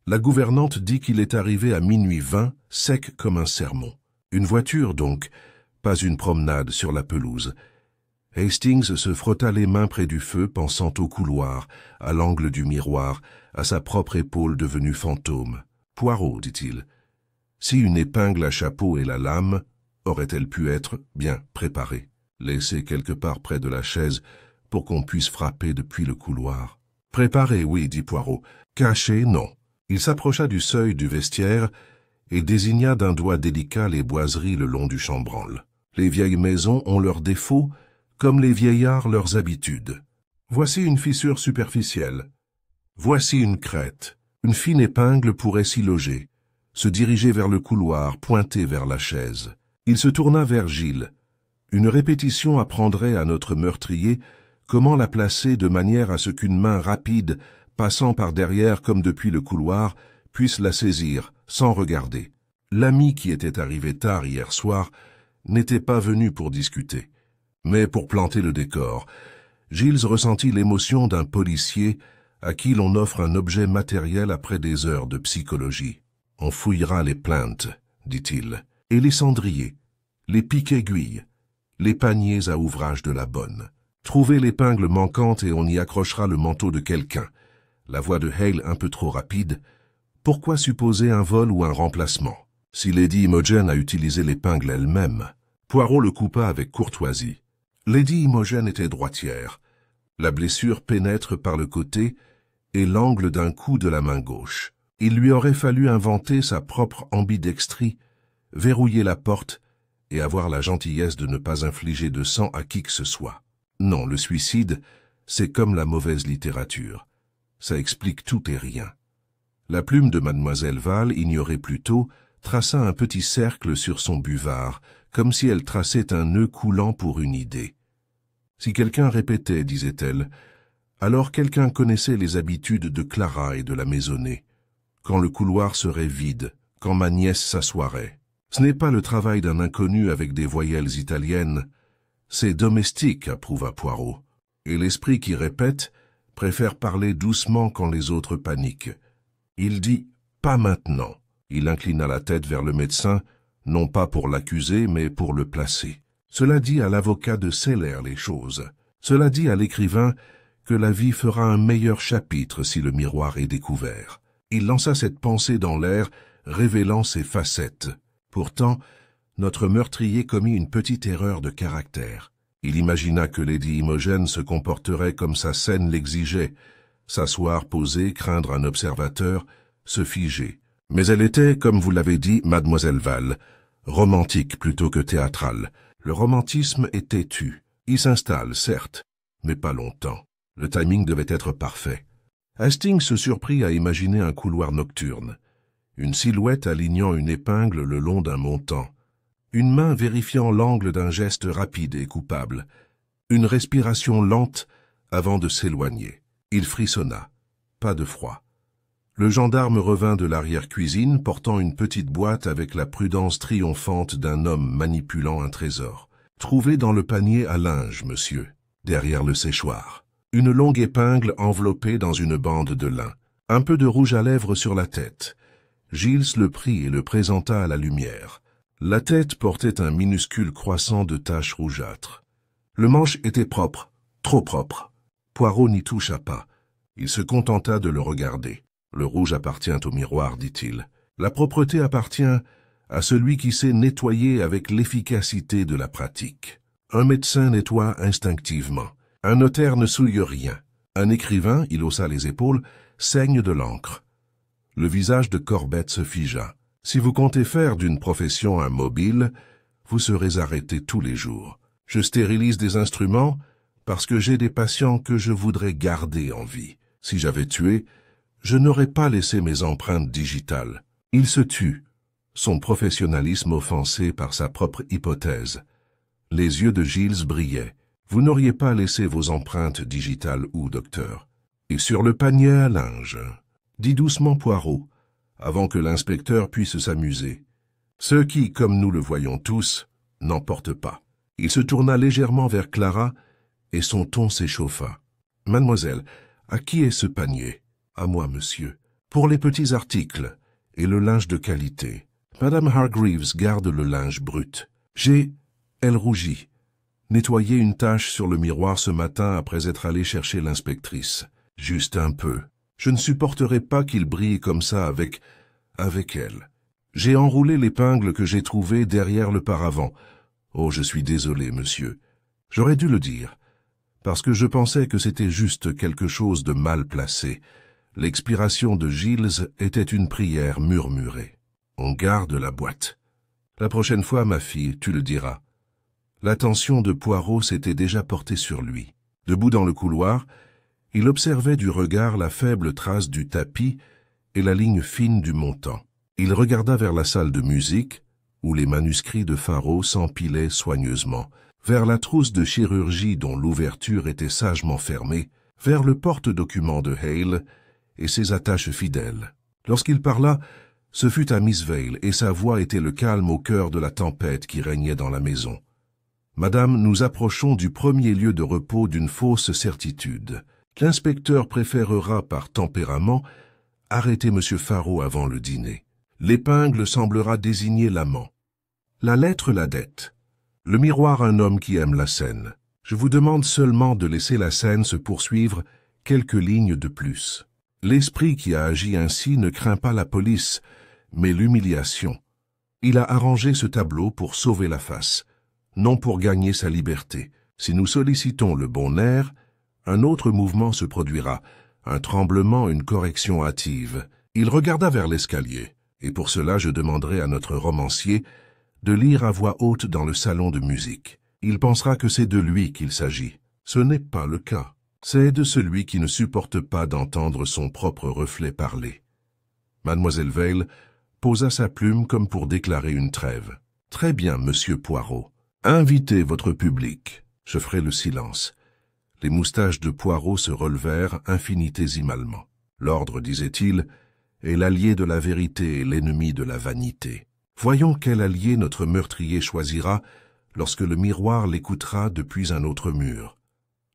La gouvernante dit qu'il est arrivé à 00h20, sec comme un sermon. Une voiture donc, pas une promenade sur la pelouse. Hastings se frotta les mains près du feu, pensant au couloir, à l'angle du miroir, à sa propre épaule devenue fantôme. « Poirot, dit-il. Si une épingle à chapeau est la lame, Aurait-elle pu être bien préparée, laissée quelque part près de la chaise pour qu'on puisse frapper depuis le couloir? Préparée, oui, dit Poirot. Cachée, non. Il s'approcha du seuil du vestiaire et désigna d'un doigt délicat les boiseries le long du chambranle. Les vieilles maisons ont leurs défauts, comme les vieillards leurs habitudes. Voici une fissure superficielle. Voici une crête. Une fine épingle pourrait s'y loger, se diriger vers le couloir, pointer vers la chaise. Il se tourna vers Gilles. Une répétition apprendrait à notre meurtrier comment la placer de manière à ce qu'une main rapide, passant par derrière comme depuis le couloir, puisse la saisir, sans regarder. L'ami qui était arrivé tard hier soir n'était pas venu pour discuter, mais pour planter le décor. Gilles ressentit l'émotion d'un policier à qui l'on offre un objet matériel après des heures de psychologie. « On fouillera les plaintes, » dit-il, « et les cendriers, les pics-aiguilles, les paniers à ouvrage de la bonne. Trouvez l'épingle manquante et on y accrochera le manteau de quelqu'un. » La voix de Hale un peu trop rapide. « Pourquoi supposer un vol ou un remplacement? Si Lady Imogen a utilisé l'épingle elle-même. » Poirot le coupa avec courtoisie. Lady Imogen était droitière. La blessure pénètre par le côté et l'angle d'un coup de la main gauche. Il lui aurait fallu inventer sa propre ambidextrie, verrouiller la porte et avoir la gentillesse de ne pas infliger de sang à qui que ce soit. Non, le suicide, c'est comme la mauvaise littérature. Ça explique tout et rien. La plume de mademoiselle Val, ignorée plus tôt, traça un petit cercle sur son buvard, comme si elle traçait un nœud coulant pour une idée. Si quelqu'un répétait, disait-elle, alors quelqu'un connaissait les habitudes de Clara et de la maisonnée. Quand le couloir serait vide, quand ma nièce s'assoirait. Ce n'est pas le travail d'un inconnu avec des voyelles italiennes, c'est domestique, approuva Poirot. Et l'esprit qui répète préfère parler doucement quand les autres paniquent. Il dit « pas maintenant ». Il inclina la tête vers le médecin, non pas pour l'accuser, mais pour le placer. Cela dit à l'avocat de sceller les choses. Cela dit à l'écrivain que la vie fera un meilleur chapitre si le miroir est découvert. Il lança cette pensée dans l'air, révélant ses facettes. Pourtant, notre meurtrier commit une petite erreur de caractère. Il imagina que Lady Imogen se comporterait comme sa scène l'exigeait, s'asseoir posée, craindre un observateur, se figer. Mais elle était, comme vous l'avez dit, mademoiselle Val, romantique plutôt que théâtrale. Le romantisme est têtu. Il s'installe, certes, mais pas longtemps. Le timing devait être parfait. Hastings se surprit à imaginer un couloir nocturne, une silhouette alignant une épingle le long d'un montant, une main vérifiant l'angle d'un geste rapide et coupable, une respiration lente avant de s'éloigner. Il frissonna. Pas de froid. Le gendarme revint de l'arrière-cuisine portant une petite boîte avec la prudence triomphante d'un homme manipulant un trésor. « Trouvé dans le panier à linge, monsieur, derrière le séchoir. Une longue épingle enveloppée dans une bande de lin. Un peu de rouge à lèvres sur la tête. » Gilles le prit et le présenta à la lumière. La tête portait un minuscule croissant de taches rougeâtres. Le manche était propre, trop propre. Poirot n'y toucha pas. Il se contenta de le regarder. « Le rouge appartient au miroir, dit-il. La propreté appartient à celui qui sait nettoyer avec l'efficacité de la pratique. Un médecin nettoie instinctivement. Un notaire ne souille rien. Un écrivain, il haussa les épaules, saigne de l'encre. » Le visage de Corbett se figea. « Si vous comptez faire d'une profession un mobile, vous serez arrêté tous les jours. Je stérilise des instruments parce que j'ai des patients que je voudrais garder en vie. Si j'avais tué, je n'aurais pas laissé mes empreintes digitales. » Il se tut, son professionnalisme offensé par sa propre hypothèse. Les yeux de Gilles brillaient. « Vous n'auriez pas laissé vos empreintes digitales où, docteur? » « Et sur le panier à linge, » dit doucement Poirot, avant que l'inspecteur puisse s'amuser. « Ceux qui, comme nous le voyons tous, n'en portent pas. » Il se tourna légèrement vers Clara et son ton s'échauffa. « Mademoiselle, à qui est ce panier? »« À moi, monsieur. Pour les petits articles et le linge de qualité. Madame Hargreaves garde le linge brut. J'ai... » Elle rougit. « Nettoyé une tache sur le miroir ce matin après être allé chercher l'inspectrice. Juste un peu. Je ne supporterai pas qu'il brille comme ça avec elle. » J'ai enroulé l'épingle que j'ai trouvée derrière le paravent. Oh, je suis désolé, monsieur. J'aurais dû le dire, parce que je pensais que c'était juste quelque chose de mal placé. L'expiration de Giles était une prière murmurée. On garde la boîte. La prochaine fois, ma fille, tu le diras. L'attention de Poirot s'était déjà portée sur lui. Debout dans le couloir, il observait du regard la faible trace du tapis et la ligne fine du montant. Il regarda vers la salle de musique, où les manuscrits de Farraut s'empilaient soigneusement, vers la trousse de chirurgie dont l'ouverture était sagement fermée, vers le porte-document de Hale et ses attaches fidèles. Lorsqu'il parla, ce fut à Miss Vale, et sa voix était le calme au cœur de la tempête qui régnait dans la maison. « Madame, nous approchons du premier lieu de repos d'une fausse certitude. L'inspecteur préférera, par tempérament, arrêter M. Farraut avant le dîner. L'épingle semblera désigner l'amant. La lettre la dette. Le miroir un homme qui aime la scène. Je vous demande seulement de laisser la scène se poursuivre quelques lignes de plus. L'esprit qui a agi ainsi ne craint pas la police, mais l'humiliation. Il a arrangé ce tableau pour sauver la face, non pour gagner sa liberté. Si nous sollicitons le bon air, un autre mouvement se produira, un tremblement, une correction hâtive. Il regarda vers l'escalier, et pour cela je demanderai à notre romancier de lire à voix haute dans le salon de musique. Il pensera que c'est de lui qu'il s'agit. Ce n'est pas le cas. C'est de celui qui ne supporte pas d'entendre son propre reflet parler. Mademoiselle Vale posa sa plume comme pour déclarer une trêve. « Très bien, monsieur Poirot. Invitez votre public. » Je ferai le silence. Les moustaches de Poirot se relevèrent infinitésimalement. L'ordre, disait-il, est l'allié de la vérité et l'ennemi de la vanité. Voyons quel allié notre meurtrier choisira lorsque le miroir l'écoutera depuis un autre mur.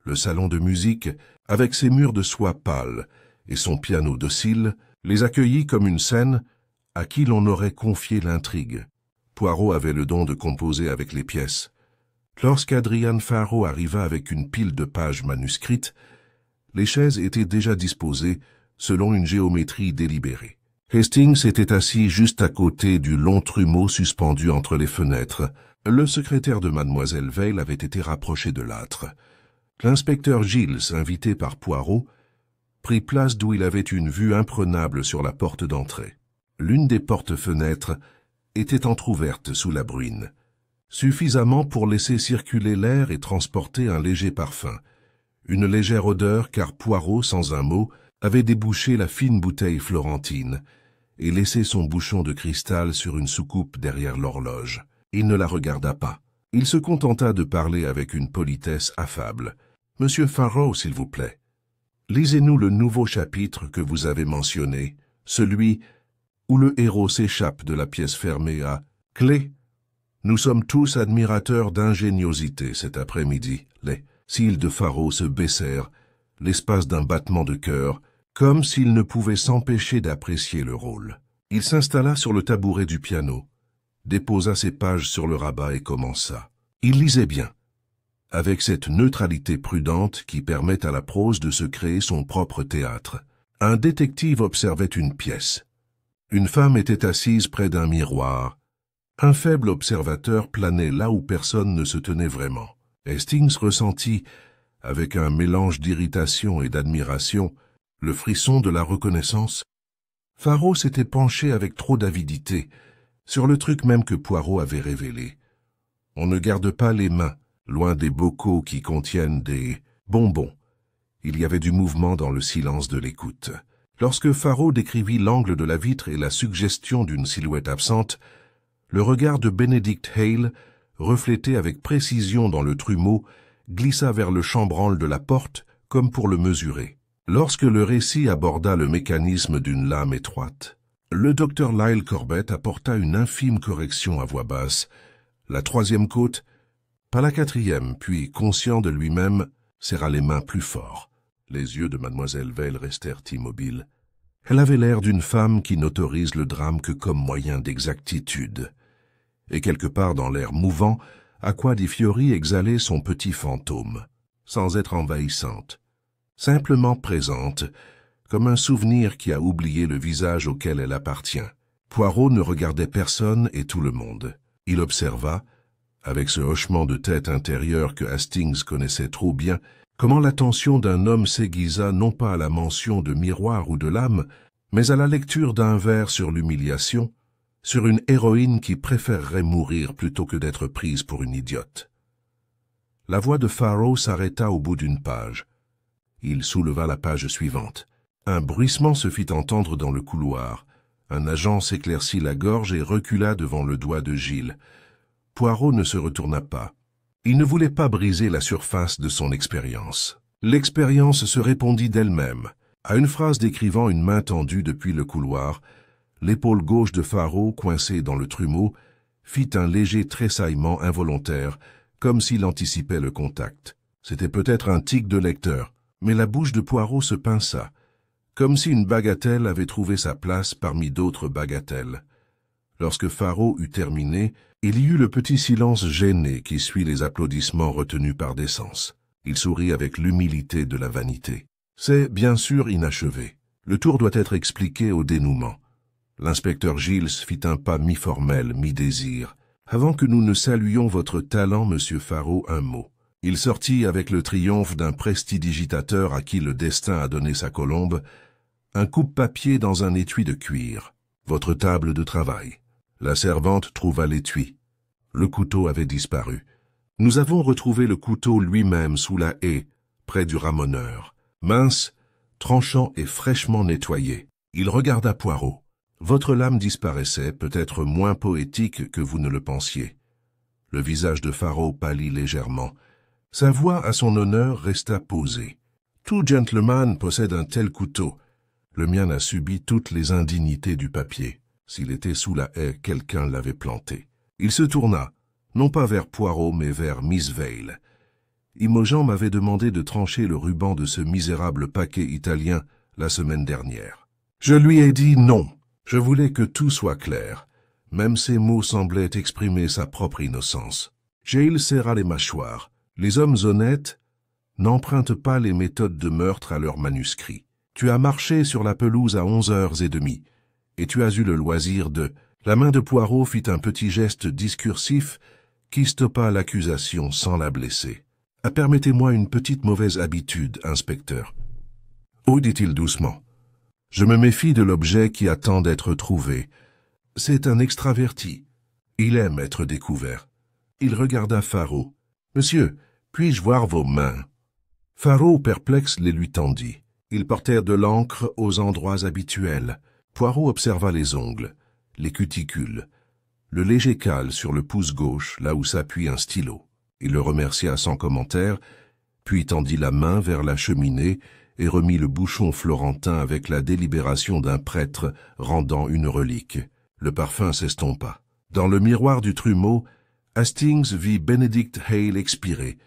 Le salon de musique, avec ses murs de soie pâle et son piano docile, les accueillit comme une scène à qui l'on aurait confié l'intrigue. Poirot avait le don de composer avec les pièces. Lorsqu'Adrian Farraut arriva avec une pile de pages manuscrites, les chaises étaient déjà disposées selon une géométrie délibérée. Hastings était assis juste à côté du long trumeau suspendu entre les fenêtres. Le secrétaire de Mademoiselle Vale avait été rapproché de l'âtre. L'inspecteur Giles, invité par Poirot, prit place d'où il avait une vue imprenable sur la porte d'entrée. L'une des portes-fenêtres était entr'ouverte sous la bruine, suffisamment pour laisser circuler l'air et transporter un léger parfum, une légère odeur car Poirot, sans un mot, avait débouché la fine bouteille florentine et laissé son bouchon de cristal sur une soucoupe derrière l'horloge. Il ne la regarda pas. Il se contenta de parler avec une politesse affable. « Monsieur Farraut, s'il vous plaît, lisez-nous le nouveau chapitre que vous avez mentionné, celui où le héros s'échappe de la pièce fermée à clé. Nous sommes tous admirateurs d'ingéniosité cet après-midi. » Les cils de Farraut se baissèrent, l'espace d'un battement de cœur, comme s'il ne pouvait s'empêcher d'apprécier le rôle. Il s'installa sur le tabouret du piano, déposa ses pages sur le rabat et commença. Il lisait bien, avec cette neutralité prudente qui permet à la prose de se créer son propre théâtre. Un détective observait une pièce. Une femme était assise près d'un miroir. Un faible observateur planait là où personne ne se tenait vraiment. Hastings ressentit, avec un mélange d'irritation et d'admiration, le frisson de la reconnaissance. Farraut s'était penché avec trop d'avidité sur le truc même que Poirot avait révélé. On ne garde pas les mains loin des bocaux qui contiennent des bonbons. Il y avait du mouvement dans le silence de l'écoute. Lorsque Farraut décrivit l'angle de la vitre et la suggestion d'une silhouette absente, le regard de Benedict Hale, reflété avec précision dans le trumeau, glissa vers le chambranle de la porte comme pour le mesurer. Lorsque le récit aborda le mécanisme d'une lame étroite, le docteur Lyle Corbett apporta une infime correction à voix basse. La troisième côte, pas la quatrième, puis, conscient de lui-même, serra les mains plus fort. Les yeux de Mademoiselle Vale restèrent immobiles. Elle avait l'air d'une femme qui n'autorise le drame que comme moyen d'exactitude. Et quelque part dans l'air mouvant, Acqua di Fiori exhalait son petit fantôme, sans être envahissante, simplement présente, comme un souvenir qui a oublié le visage auquel elle appartient. Poirot ne regardait personne et tout le monde. Il observa, avec ce hochement de tête intérieur que Hastings connaissait trop bien, comment l'attention d'un homme s'aiguisa non pas à la mention de miroir ou de lame, mais à la lecture d'un vers sur l'humiliation, sur une héroïne qui préférerait mourir plutôt que d'être prise pour une idiote. La voix de Farrow s'arrêta au bout d'une page. Il souleva la page suivante. Un bruissement se fit entendre dans le couloir. Un agent s'éclaircit la gorge et recula devant le doigt de Gilles. Poirot ne se retourna pas. Il ne voulait pas briser la surface de son expérience. L'expérience se répondit d'elle-même. À une phrase décrivant une main tendue depuis le couloir, l'épaule gauche de Farrow, coincée dans le trumeau, fit un léger tressaillement involontaire, comme s'il anticipait le contact. C'était peut-être un tic de lecteur, mais la bouche de Poirot se pinça, comme si une bagatelle avait trouvé sa place parmi d'autres bagatelles. Lorsque Farrow eut terminé, il y eut le petit silence gêné qui suit les applaudissements retenus par décence. Il sourit avec l'humilité de la vanité. C'est bien sûr inachevé. Le tour doit être expliqué au dénouement. L'inspecteur Giles fit un pas mi-formel, mi-désir. Avant que nous ne saluions votre talent, monsieur Farrow, un mot. Il sortit avec le triomphe d'un prestidigitateur à qui le destin a donné sa colombe, un coupe-papier dans un étui de cuir. Votre table de travail. La servante trouva l'étui. Le couteau avait disparu. Nous avons retrouvé le couteau lui-même sous la haie, près du ramoneur. Mince, tranchant et fraîchement nettoyé. Il regarda Poirot. Votre lame disparaissait, peut-être moins poétique que vous ne le pensiez. Le visage de Farrow pâlit légèrement. Sa voix, à son honneur, resta posée. Tout gentleman possède un tel couteau. Le mien a subi toutes les indignités du papier. S'il était sous la haie, quelqu'un l'avait planté. Il se tourna, non pas vers Poirot, mais vers Miss Vale. Imogen m'avait demandé de trancher le ruban de ce misérable paquet italien la semaine dernière. Je lui ai dit non. Je voulais que tout soit clair. Même ces mots semblaient exprimer sa propre innocence. Giles serra les mâchoires. Les hommes honnêtes n'empruntent pas les méthodes de meurtre à leurs manuscrits. Tu as marché sur la pelouse à 11h30, et tu as eu le loisir de... La main de Poirot fit un petit geste discursif qui stoppa l'accusation sans la blesser. « Permettez-moi une petite mauvaise habitude, inspecteur. »« Oh, dit-il doucement. Je me méfie de l'objet qui attend d'être trouvé. C'est un extraverti. Il aime être découvert. » Il regarda Farrow. « Monsieur, puis-je voir vos mains ?» Farrow, perplexe, les lui tendit. Ils portèrent de l'encre aux endroits habituels. Poirot observa les ongles, les cuticules, le léger cale sur le pouce gauche, là où s'appuie un stylo. Il le remercia sans commentaire, puis tendit la main vers la cheminée et remit le bouchon florentin avec la délibération d'un prêtre rendant une relique. Le parfum s'estompa. Dans le miroir du trumeau, Hastings vit Benedict Hale expirer,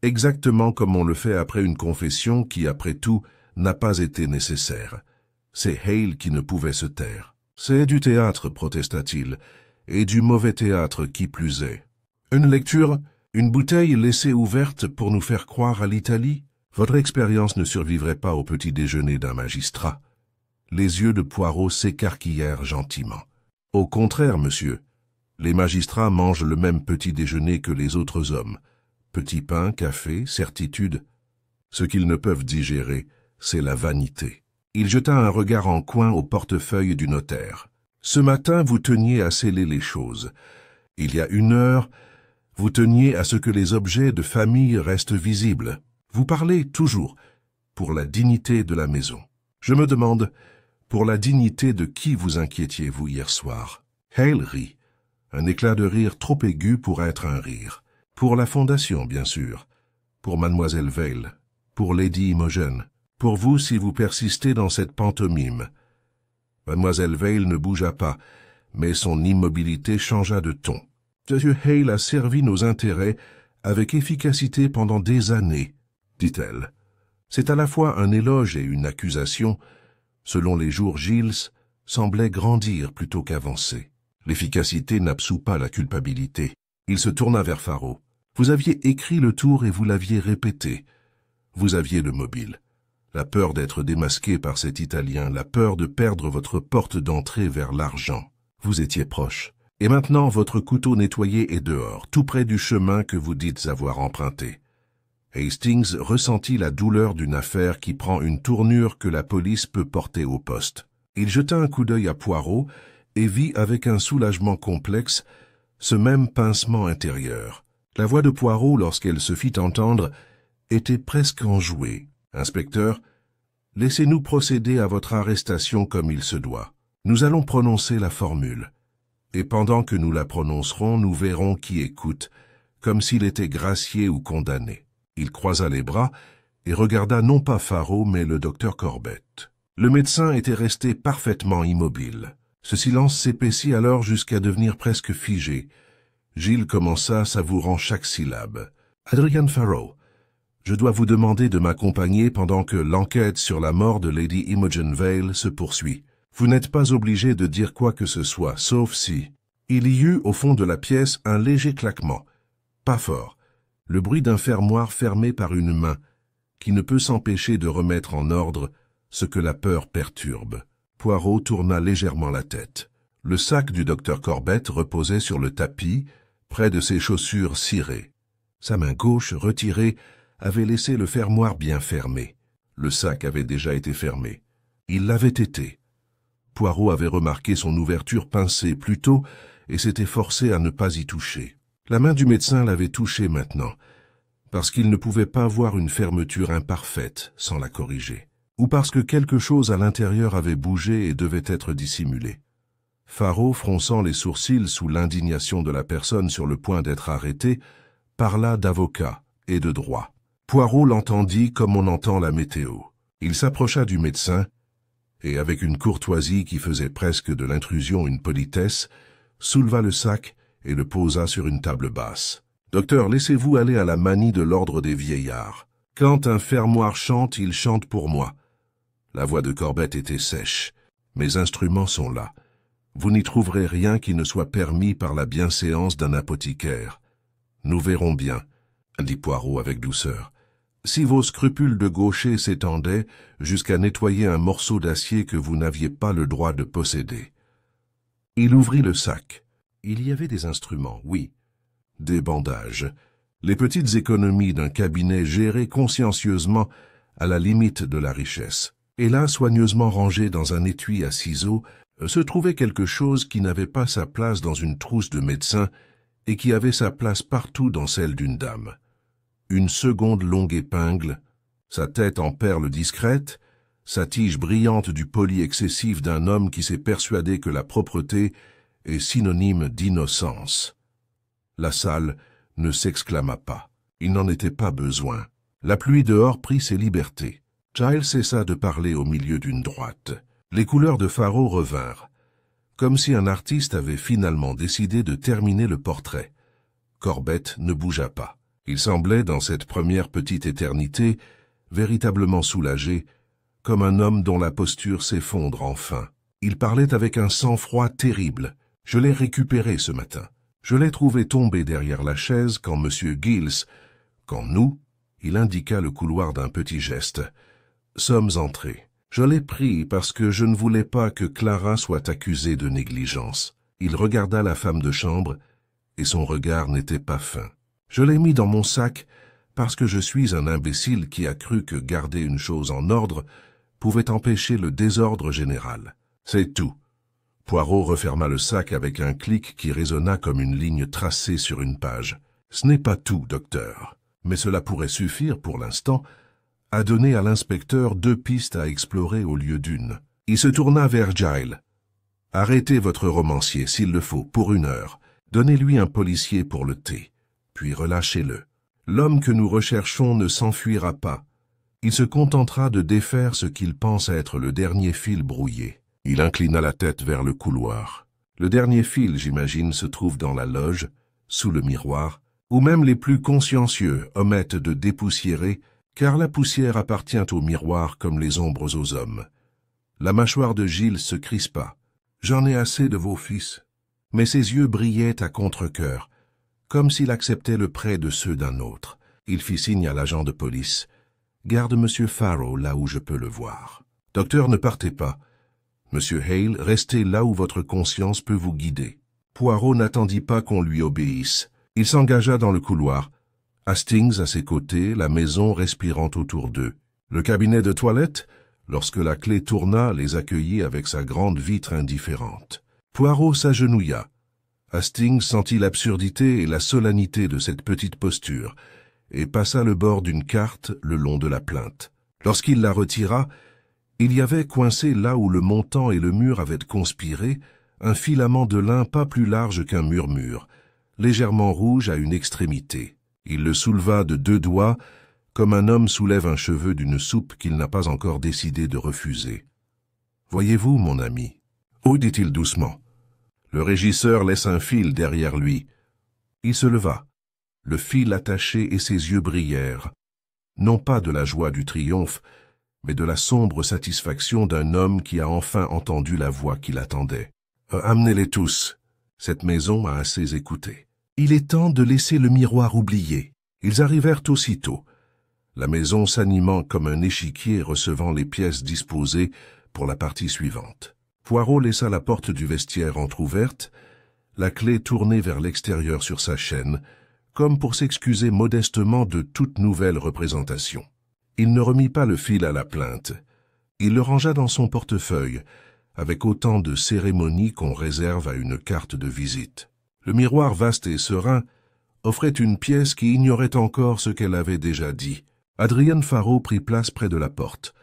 exactement comme on le fait après une confession qui, après tout, n'a pas été nécessaire. C'est Hale qui ne pouvait se taire. « C'est du théâtre, protesta-t-il, et du mauvais théâtre qui plus est. Une lecture, une bouteille laissée ouverte pour nous faire croire à l'Italie? Votre expérience ne survivrait pas au petit déjeuner d'un magistrat. » Les yeux de Poirot s'écarquillèrent gentiment. « Au contraire, monsieur, les magistrats mangent le même petit déjeuner que les autres hommes. Petit pain, café, certitude. Ce qu'ils ne peuvent digérer, c'est la vanité. » Il jeta un regard en coin au portefeuille du notaire. « Ce matin, vous teniez à sceller les choses. Il y a 1 heure, vous teniez à ce que les objets de famille restent visibles. Vous parlez toujours pour la dignité de la maison. Je me demande, pour la dignité de qui vous inquiétiez-vous hier soir ?» Hale rit, un éclat de rire trop aigu pour être un rire. « Pour la fondation, bien sûr. Pour mademoiselle Vale. Pour Lady Imogen. Pour vous si vous persistez dans cette pantomime. » Mademoiselle Vale ne bougea pas, mais son immobilité changea de ton. « Monsieur Hale a servi nos intérêts avec efficacité pendant des années, dit-elle. C'est à la fois un éloge et une accusation. Selon les jours, Giles semblait grandir plutôt qu'avancer. L'efficacité n'absout pas la culpabilité. Il se tourna vers Farrow. « Vous aviez écrit le tour et vous l'aviez répété. Vous aviez le mobile. La peur d'être démasqué par cet Italien, la peur de perdre votre porte d'entrée vers l'argent. Vous étiez proche. Et maintenant, votre couteau nettoyé est dehors, tout près du chemin que vous dites avoir emprunté. Hastings ressentit la douleur d'une affaire qui prend une tournure que la police peut porter au poste. Il jeta un coup d'œil à Poirot et vit avec un soulagement complexe ce même pincement intérieur. La voix de Poirot, lorsqu'elle se fit entendre, était presque enjouée. « Inspecteur, laissez-nous procéder à votre arrestation comme il se doit. Nous allons prononcer la formule. Et pendant que nous la prononcerons, nous verrons qui écoute, comme s'il était gracié ou condamné. » Il croisa les bras et regarda non pas Faro, mais le docteur Corbett. Le médecin était resté parfaitement immobile. Ce silence s'épaissit alors jusqu'à devenir presque figé. Giles commença, savourant chaque syllabe. « Adrian Faro, je dois vous demander de m'accompagner pendant que l'enquête sur la mort de Lady Imogen Vale se poursuit. Vous n'êtes pas obligé de dire quoi que ce soit, sauf si... » Il y eut au fond de la pièce un léger claquement. Pas fort. Le bruit d'un fermoir fermé par une main, qui ne peut s'empêcher de remettre en ordre ce que la peur perturbe. Poirot tourna légèrement la tête. Le sac du docteur Corbett reposait sur le tapis, près de ses chaussures cirées. Sa main gauche, retirée, avait laissé le fermoir bien fermé. Le sac avait déjà été fermé. Il l'avait été. Poirot avait remarqué son ouverture pincée plus tôt et s'était forcé à ne pas y toucher. La main du médecin l'avait touché maintenant, parce qu'il ne pouvait pas voir une fermeture imparfaite sans la corriger, ou parce que quelque chose à l'intérieur avait bougé et devait être dissimulé. Faro, fronçant les sourcils sous l'indignation de la personne sur le point d'être arrêtée, parla d'avocat et de droit. Poirot l'entendit comme on entend la météo. Il s'approcha du médecin, et avec une courtoisie qui faisait presque de l'intrusion une politesse, souleva le sac et le posa sur une table basse. « Docteur, laissez-vous aller à la manie de l'ordre des vieillards. Quand un fermoir chante, il chante pour moi. » La voix de Corbett était sèche. « Mes instruments sont là. Vous n'y trouverez rien qui ne soit permis par la bienséance d'un apothicaire. Nous verrons bien, » dit Poirot avec douceur. « Si vos scrupules de gaucher s'étendaient jusqu'à nettoyer un morceau d'acier que vous n'aviez pas le droit de posséder. » Il ouvrit le sac. Il y avait des instruments, oui. Des bandages. Les petites économies d'un cabinet géré consciencieusement à la limite de la richesse. Et là, soigneusement rangé dans un étui à ciseaux, se trouvait quelque chose qui n'avait pas sa place dans une trousse de médecin et qui avait sa place partout dans celle d'une dame. Une seconde longue épingle, sa tête en perles discrètes, sa tige brillante du poli excessif d'un homme qui s'est persuadé que la propreté est synonyme d'innocence. La salle ne s'exclama pas. Il n'en était pas besoin. La pluie dehors prit ses libertés. Giles cessa de parler au milieu d'une droite. Les couleurs de Faro revinrent, comme si un artiste avait finalement décidé de terminer le portrait. Corbett ne bougea pas. Il semblait, dans cette première petite éternité, véritablement soulagé, comme un homme dont la posture s'effondre enfin. Il parlait avec un sang-froid terrible. Je l'ai récupéré ce matin. Je l'ai trouvé tombé derrière la chaise quand M. Giles, quand nous, il indiqua le couloir d'un petit geste, sommes entrés. Je l'ai pris parce que je ne voulais pas que Clara soit accusée de négligence. Il regarda la femme de chambre, et son regard n'était pas fin. Je l'ai mis dans mon sac parce que je suis un imbécile qui a cru que garder une chose en ordre pouvait empêcher le désordre général. C'est tout. Poirot referma le sac avec un clic qui résonna comme une ligne tracée sur une page. Ce n'est pas tout, docteur, mais cela pourrait suffire pour l'instant à donner à l'inspecteur 2 pistes à explorer au lieu d'une. Il se tourna vers Giles. « Arrêtez votre romancier, s'il le faut, pour 1 heure. Donnez-lui un policier pour le thé, puis relâchez-le. L'homme que nous recherchons ne s'enfuira pas. Il se contentera de défaire ce qu'il pense être le dernier fil brouillé. » Il inclina la tête vers le couloir. Le dernier fil, j'imagine, se trouve dans la loge, sous le miroir, où même les plus consciencieux omettent de dépoussiérer, car la poussière appartient au miroir comme les ombres aux hommes. La mâchoire de Giles se crispa. « J'en ai assez de vos fils. » Mais ses yeux brillaient à contre-cœur, comme s'il acceptait le prêt de ceux d'un autre. Il fit signe à l'agent de police. « Garde M. Faro là où je peux le voir. »« Docteur, ne partez pas. Monsieur Hale, restez là où votre conscience peut vous guider. » Poirot n'attendit pas qu'on lui obéisse. Il s'engagea dans le couloir. Hastings à ses côtés, la maison respirant autour d'eux. Le cabinet de toilette, lorsque la clé tourna, les accueillit avec sa grande vitre indifférente. Poirot s'agenouilla. Hastings sentit l'absurdité et la solennité de cette petite posture, et passa le bord d'une carte le long de la plinthe. Lorsqu'il la retira, il y avait coincé là où le montant et le mur avaient conspiré, un filament de lin pas plus large qu'un murmure, légèrement rouge à une extrémité. Il le souleva de 2 doigts, comme un homme soulève un cheveu d'une soupe qu'il n'a pas encore décidé de refuser. « Voyez-vous, mon ami ?» « Oh, dit-il doucement. » Le régisseur laisse un fil derrière lui. Il se leva, le fil attaché et ses yeux brillèrent, non pas de la joie du triomphe, mais de la sombre satisfaction d'un homme qui a enfin entendu la voix qu'il attendait. « Amenez-les tous. Cette maison a assez écouté. Il est temps de laisser le miroir oublié. » Ils arrivèrent aussitôt, la maison s'animant comme un échiquier recevant les pièces disposées pour la partie suivante. Poirot laissa la porte du vestiaire entr'ouverte, la clé tournée vers l'extérieur sur sa chaîne, comme pour s'excuser modestement de toute nouvelle représentation. Il ne remit pas le fil à la plinthe. Il le rangea dans son portefeuille, avec autant de cérémonie qu'on réserve à une carte de visite. Le miroir vaste et serein offrait une pièce qui ignorait encore ce qu'elle avait déjà dit. Adrian Faro prit place près de la porte,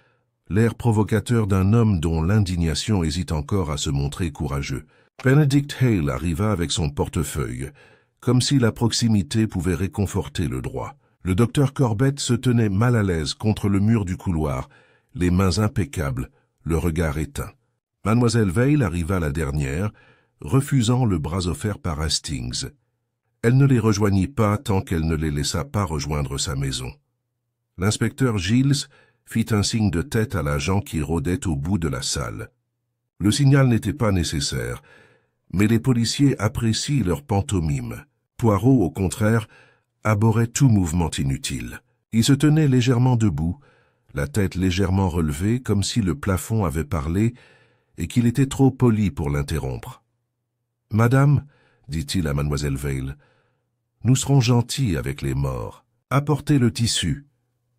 l'air provocateur d'un homme dont l'indignation hésite encore à se montrer courageux. Benedict Hale arriva avec son portefeuille, comme si la proximité pouvait réconforter le droit. Le docteur Corbett se tenait mal à l'aise contre le mur du couloir, les mains impeccables, le regard éteint. Mademoiselle Veil arriva la dernière, refusant le bras offert par Hastings. Elle ne les rejoignit pas tant qu'elle ne les laissa pas rejoindre sa maison. L'inspecteur Giles fit un signe de tête à l'agent qui rôdait au bout de la salle. Le signal n'était pas nécessaire, mais les policiers apprécient leur pantomime. Poirot, au contraire, abhorrait tout mouvement inutile. Il se tenait légèrement debout, la tête légèrement relevée, comme si le plafond avait parlé et qu'il était trop poli pour l'interrompre. « Madame, dit-il à mademoiselle Veil, nous serons gentils avec les morts. Apportez le tissu. »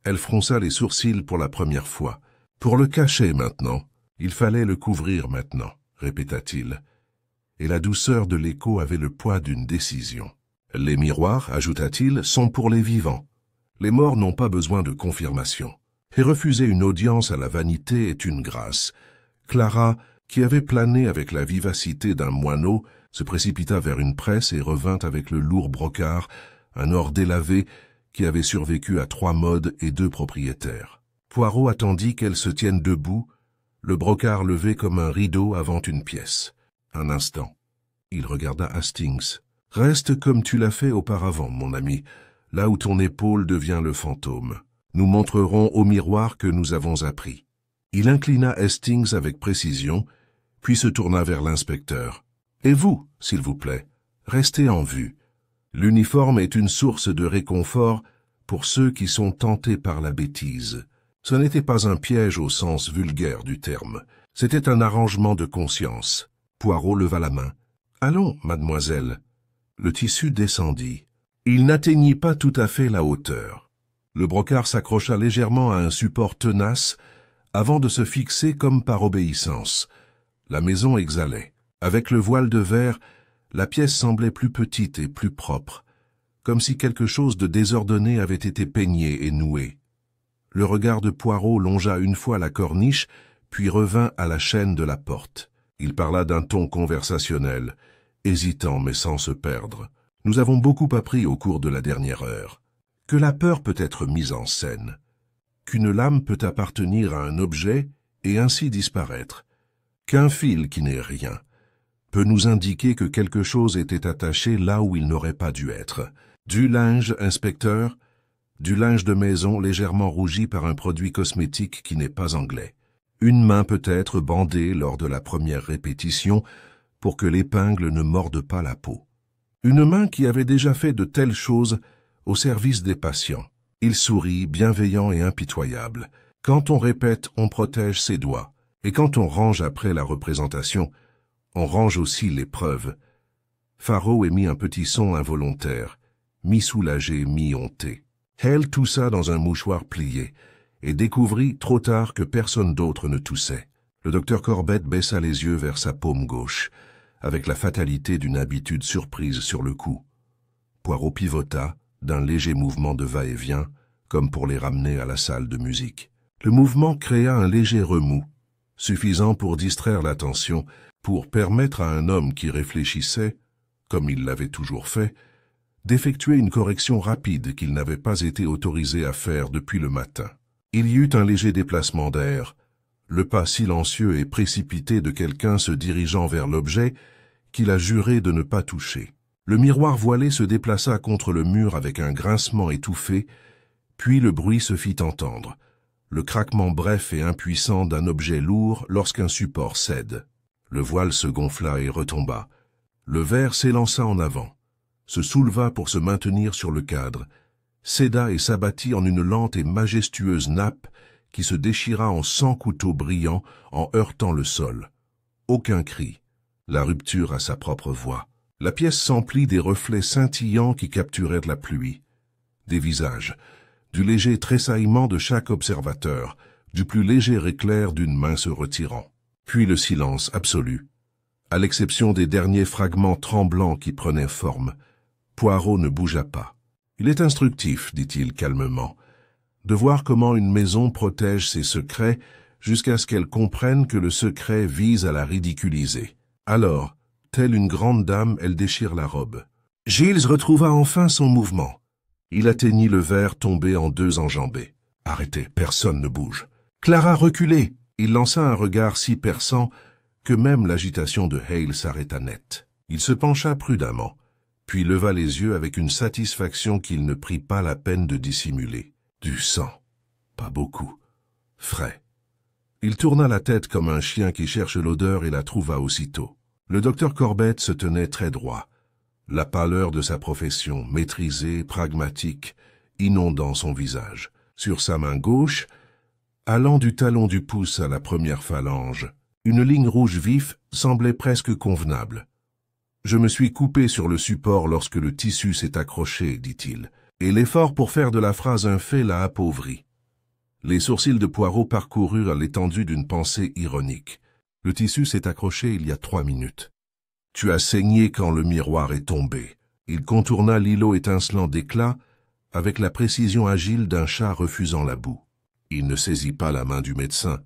Elle fronça les sourcils pour la première fois. « Pour le cacher maintenant. Il fallait le couvrir maintenant, » répéta-t-il. Et la douceur de l'écho avait le poids d'une décision. « Les miroirs, ajouta-t-il, sont pour les vivants. Les morts n'ont pas besoin de confirmation. Et refuser une audience à la vanité est une grâce. » Clara, qui avait plané avec la vivacité d'un moineau, se précipita vers une presse et revint avec le lourd brocart, un or délavé qui avait survécu à 3 modes et 2 propriétaires. Poirot attendit qu'elle se tienne debout, le brocart levé comme un rideau avant une pièce. Un instant. Il regarda Hastings. « Reste comme tu l'as fait auparavant, mon ami, là où ton épaule devient le fantôme. Nous montrerons au miroir que nous avons appris. » Il inclina Hastings avec précision, puis se tourna vers l'inspecteur. « Et vous, s'il vous plaît, restez en vue. L'uniforme est une source de réconfort pour ceux qui sont tentés par la bêtise. Ce n'était pas un piège au sens vulgaire du terme. C'était un arrangement de conscience. » Poirot leva la main. « Allons, mademoiselle. » Le tissu descendit. Il n'atteignit pas tout à fait la hauteur. Le brocart s'accrocha légèrement à un support tenace avant de se fixer comme par obéissance. La maison exhalait. Avec le voile de verre, la pièce semblait plus petite et plus propre, comme si quelque chose de désordonné avait été peigné et noué. Le regard de Poirot longea une fois la corniche, puis revint à la chaîne de la porte. Il parla d'un ton conversationnel, hésitant mais sans se perdre. « Nous avons beaucoup appris au cours de la dernière heure. Que la peur peut être mise en scène, qu'une lame peut appartenir à un objet et ainsi disparaître, qu'un fil qui n'est rien peut nous indiquer que quelque chose était attaché là où il n'aurait pas dû être. Du linge, inspecteur, du linge de maison légèrement rougi par un produit cosmétique qui n'est pas anglais. Une main peut-être bandée lors de la première répétition pour que l'épingle ne morde pas la peau. Une main qui avait déjà fait de telles choses au service des patients. Il sourit, bienveillant et impitoyable. Quand on répète, on protège ses doigts. Et quand on range après la représentation, on range aussi les preuves. Faro émit un petit son involontaire, mi-soulagé, mi-honté. Hale toussa dans un mouchoir plié et découvrit trop tard que personne d'autre ne toussait. Le docteur Corbett baissa les yeux vers sa paume gauche, avec la fatalité d'une habitude surprise sur le coup. Poirot pivota d'un léger mouvement de va-et-vient, comme pour les ramener à la salle de musique. Le mouvement créa un léger remous, suffisant pour distraire l'attention, pour permettre à un homme qui réfléchissait, comme il l'avait toujours fait, d'effectuer une correction rapide qu'il n'avait pas été autorisé à faire depuis le matin. Il y eut un léger déplacement d'air, le pas silencieux et précipité de quelqu'un se dirigeant vers l'objet qu'il a juré de ne pas toucher. Le miroir voilé se déplaça contre le mur avec un grincement étouffé, puis le bruit se fit entendre, le craquement bref et impuissant d'un objet lourd lorsqu'un support cède. Le voile se gonfla et retomba. Le verre s'élança en avant, se souleva pour se maintenir sur le cadre, céda et s'abattit en une lente et majestueuse nappe qui se déchira en 100 couteaux brillants en heurtant le sol. Aucun cri, la rupture à sa propre voix. La pièce s'emplit des reflets scintillants qui capturèrent la pluie, des visages, du léger tressaillement de chaque observateur, du plus léger éclair d'une main se retirant. Puis le silence absolu, à l'exception des derniers fragments tremblants qui prenaient forme. Poirot ne bougea pas. « Il est instructif, dit-il calmement, de voir comment une maison protège ses secrets jusqu'à ce qu'elle comprenne que le secret vise à la ridiculiser. Alors, telle une grande dame, elle déchire la robe. » Giles retrouva enfin son mouvement. Il atteignit le verre tombé en 2 enjambées. « Arrêtez, personne ne bouge. »« Clara, reculez !» Il lança un regard si perçant que même l'agitation de Hale s'arrêta net. Il se pencha prudemment, puis leva les yeux avec une satisfaction qu'il ne prit pas la peine de dissimuler. Du sang. Pas beaucoup. Frais. Il tourna la tête comme un chien qui cherche l'odeur et la trouva aussitôt. Le docteur Corbett se tenait très droit, la pâleur de sa profession, maîtrisée, pragmatique, inondant son visage. Sur sa main gauche, allant du talon du pouce à la première phalange, une ligne rouge vif semblait presque convenable. « Je me suis coupé sur le support lorsque le tissu s'est accroché, dit-il, et l'effort pour faire de la phrase un fait l'a appauvri. » Les sourcils de Poirot parcoururent l'étendue d'une pensée ironique. « Le tissu s'est accroché il y a 3 minutes. Tu as saigné quand le miroir est tombé. » Il contourna l'îlot étincelant d'éclat avec la précision agile d'un chat refusant la boue. Il ne saisit pas la main du médecin.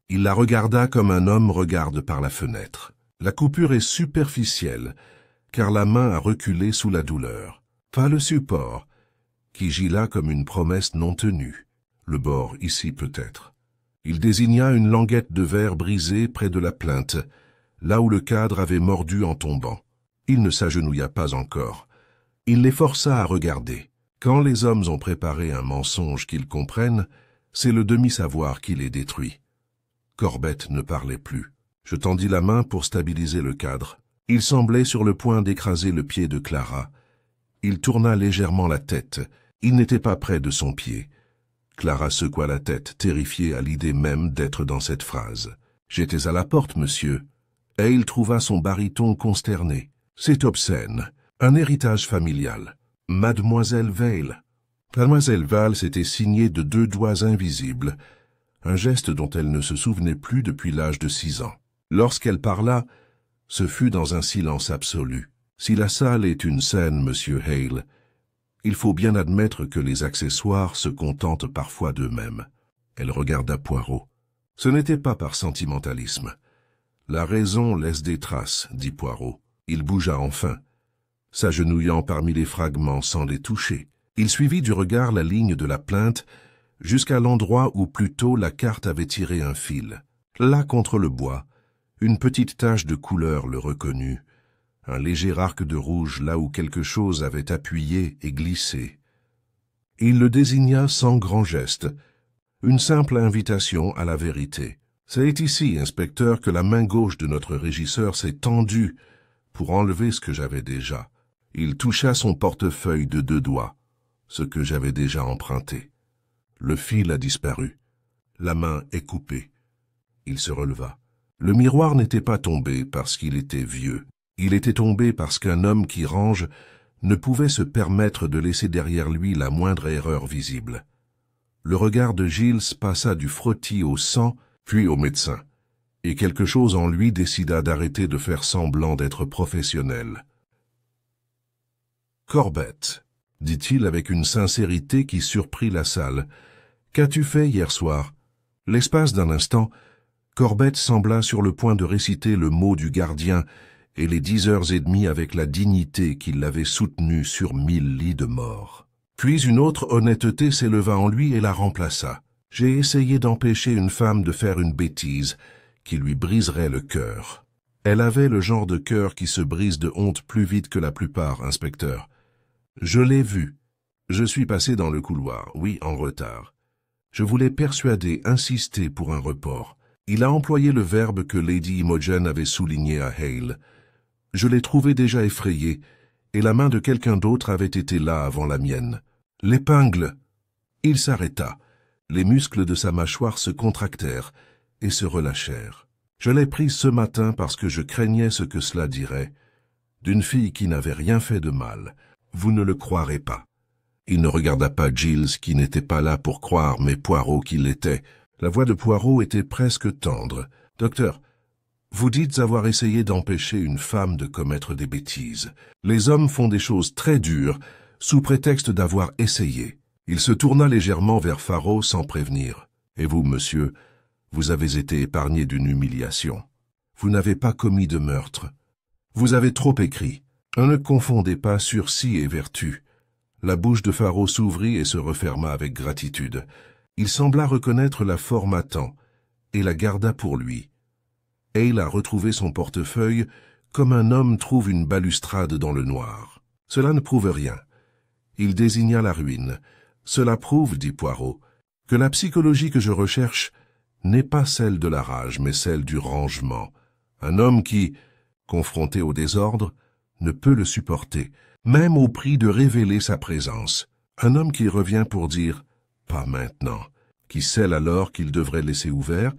Il la regarda comme un homme regarde par la fenêtre. La coupure est superficielle, car la main a reculé sous la douleur. Pas le support, qui gît là comme une promesse non tenue. Le bord, ici peut-être. Il désigna une languette de verre brisée près de la plinthe, là où le cadre avait mordu en tombant. Il ne s'agenouilla pas encore. Il les força à regarder. Quand les hommes ont préparé un mensonge qu'ils comprennent, c'est le demi-savoir qui les détruit. Corbett ne parlait plus. Je tendis la main pour stabiliser le cadre. Il semblait sur le point d'écraser le pied de Clara. Il tourna légèrement la tête. Il n'était pas près de son pied. Clara secoua la tête, terrifiée à l'idée même d'être dans cette phrase. « J'étais à la porte, monsieur. » Et il trouva son baryton consterné. « C'est obscène. Un héritage familial. Mademoiselle Vale. » Mademoiselle Vale s'était signée de 2 doigts invisibles, un geste dont elle ne se souvenait plus depuis l'âge de 6 ans. Lorsqu'elle parla, ce fut dans un silence absolu. Si la salle est une scène, monsieur Hale, il faut bien admettre que les accessoires se contentent parfois d'eux-mêmes. Elle regarda Poirot. Ce n'était pas par sentimentalisme. La raison laisse des traces, dit Poirot. Il bougea enfin, s'agenouillant parmi les fragments sans les toucher. Il suivit du regard la ligne de la plinthe jusqu'à l'endroit où plus tôt la carte avait tiré un fil. Là, contre le bois, une petite tache de couleur le reconnut, un léger arc de rouge là où quelque chose avait appuyé et glissé. Il le désigna sans grand geste, une simple invitation à la vérité. « C'est ici, inspecteur, que la main gauche de notre régisseur s'est tendue pour enlever ce que j'avais déjà. » Il toucha son portefeuille de 2 doigts, ce que j'avais déjà emprunté. Le fil a disparu. La main est coupée. Il se releva. Le miroir n'était pas tombé parce qu'il était vieux. Il était tombé parce qu'un homme qui range ne pouvait se permettre de laisser derrière lui la moindre erreur visible. Le regard de Giles passa du frottis au sang, puis au médecin, et quelque chose en lui décida d'arrêter de faire semblant d'être professionnel. « Corbett, » dit-il avec une sincérité qui surprit la salle, « qu'as-tu fait hier soir ?» L'espace d'un instant, Corbett sembla sur le point de réciter le mot du gardien et les 10h30 avec la dignité qui l'avait soutenu sur 1000 lits de mort. Puis une autre honnêteté s'éleva en lui et la remplaça. « J'ai essayé d'empêcher une femme de faire une bêtise qui lui briserait le cœur. » Elle avait le genre de cœur qui se brise de honte plus vite que la plupart, inspecteur. Je l'ai vu. Je suis passé dans le couloir, oui, en retard. Je voulais persuader, insister pour un report. Il a employé le verbe que Lady Imogen avait souligné à Hale. Je l'ai trouvé déjà effrayé, et la main de quelqu'un d'autre avait été là avant la mienne. L'épingle! Il s'arrêta. Les muscles de sa mâchoire se contractèrent et se relâchèrent. Je l'ai prise ce matin parce que je craignais ce que cela dirait. D'une fille qui n'avait rien fait de mal. Vous ne le croirez pas. Il ne regarda pas Giles qui n'était pas là pour croire, mais Poirot qui l'était. La voix de Poirot était presque tendre. « Docteur, vous dites avoir essayé d'empêcher une femme de commettre des bêtises. Les hommes font des choses très dures, sous prétexte d'avoir essayé. » Il se tourna légèrement vers Faro sans prévenir. « Et vous, monsieur, vous avez été épargné d'une humiliation. Vous n'avez pas commis de meurtre. Vous avez trop écrit. Ne confondez pas sursis et vertu. » La bouche de Faro s'ouvrit et se referma avec gratitude. Il sembla reconnaître la forme à temps, et la garda pour lui. Hale a retrouvé son portefeuille comme un homme trouve une balustrade dans le noir. Cela ne prouve rien. Il désigna la ruine. Cela prouve, dit Poirot, que la psychologie que je recherche n'est pas celle de la rage, mais celle du rangement. Un homme qui, confronté au désordre, ne peut le supporter, même au prix de révéler sa présence. Un homme qui revient pour dire « pas maintenant », qui scelle alors qu'il devrait laisser ouvert,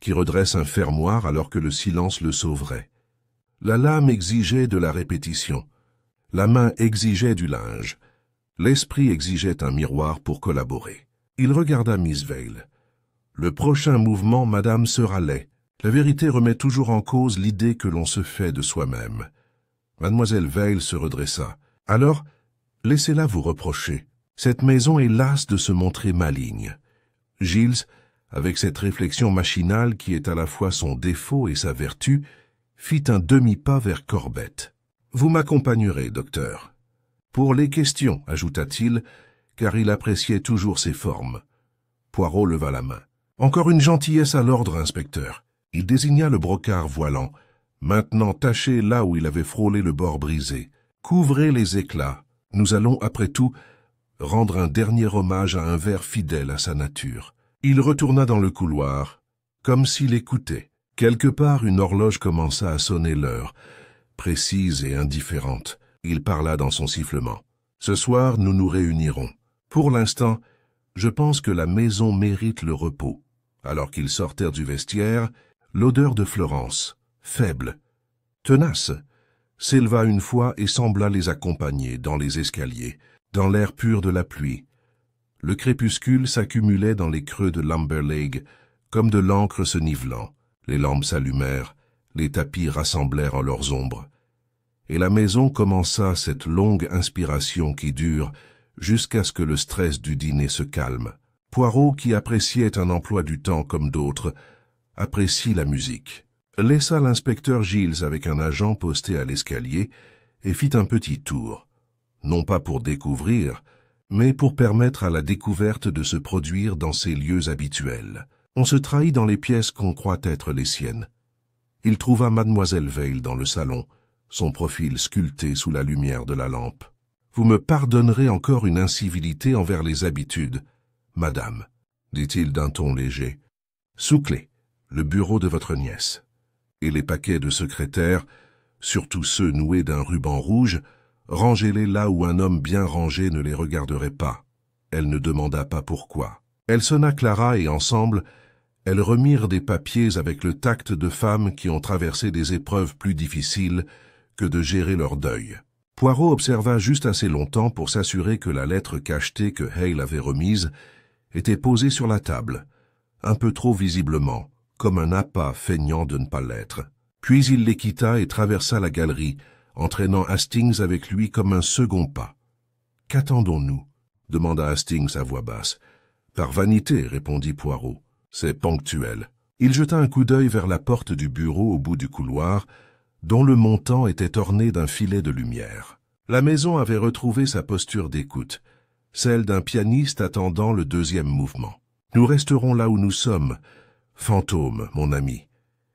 qui redresse un fermoir alors que le silence le sauverait. La lame exigeait de la répétition. La main exigeait du linge. L'esprit exigeait un miroir pour collaborer. Il regarda Miss Vale. Le prochain mouvement, madame, sera laid. La vérité remet toujours en cause l'idée que l'on se fait de soi-même. Mademoiselle Vale se redressa. Alors, laissez-la vous reprocher. Cette maison est lasse de se montrer maligne. Giles, avec cette réflexion machinale qui est à la fois son défaut et sa vertu, fit un demi-pas vers Corbett. « Vous m'accompagnerez, docteur. » Pour les questions, ajouta-t-il, car il appréciait toujours ses formes. Poirot leva la main. « Encore une gentillesse à l'ordre, inspecteur. » Il désigna le brocart voilant, maintenant taché là où il avait frôlé le bord brisé. « Couvrez les éclats. Nous allons, après tout, rendre un dernier hommage à un ver fidèle à sa nature. » Il retourna dans le couloir, comme s'il écoutait. Quelque part, une horloge commença à sonner l'heure, précise et indifférente. Il parla dans son sifflement. « Ce soir, nous nous réunirons. Pour l'instant, je pense que la maison mérite le repos. » Alors qu'ils sortèrent du vestiaire, l'odeur de Florence, faible, tenace, s'éleva une fois et sembla les accompagner dans les escaliers, dans l'air pur de la pluie. Le crépuscule s'accumulait dans les creux de l'Amberlake comme de l'encre se nivelant. Les lampes s'allumèrent, les tapis rassemblèrent en leurs ombres. Et la maison commença cette longue inspiration qui dure jusqu'à ce que le stress du dîner se calme. Poirot, qui appréciait un emploi du temps comme d'autres, apprécie la musique. Laissa l'inspecteur Giles avec un agent posté à l'escalier et fit un petit tour, non pas pour découvrir, mais pour permettre à la découverte de se produire dans ses lieux habituels. On se trahit dans les pièces qu'on croit être les siennes. Il trouva mademoiselle Vale dans le salon, son profil sculpté sous la lumière de la lampe. « Vous me pardonnerez encore une incivilité envers les habitudes, madame, » dit-il d'un ton léger. « Sous clé, le bureau de votre nièce. » Et les paquets de secrétaires, surtout ceux noués d'un ruban rouge, rangez-les là où un homme bien rangé ne les regarderait pas. Elle ne demanda pas pourquoi. Elle sonna Clara et ensemble, Elles remirent des papiers avec le tact de femmes qui ont traversé des épreuves plus difficiles que de gérer leur deuil. Poirot observa juste assez longtemps pour s'assurer que la lettre cachetée que Hale avait remise était posée sur la table, un peu trop visiblement, comme un appât feignant de ne pas l'être. Puis il les quitta et traversa la galerie, entraînant Hastings avec lui comme un second pas. « Qu'attendons-nous » demanda Hastings à voix basse. « Par vanité, répondit Poirot. C'est ponctuel. » Il jeta un coup d'œil vers la porte du bureau au bout du couloir, dont le montant était orné d'un filet de lumière. La maison avait retrouvé sa posture d'écoute, celle d'un pianiste attendant le deuxième mouvement. « Nous resterons là où nous sommes, fantôme, mon ami,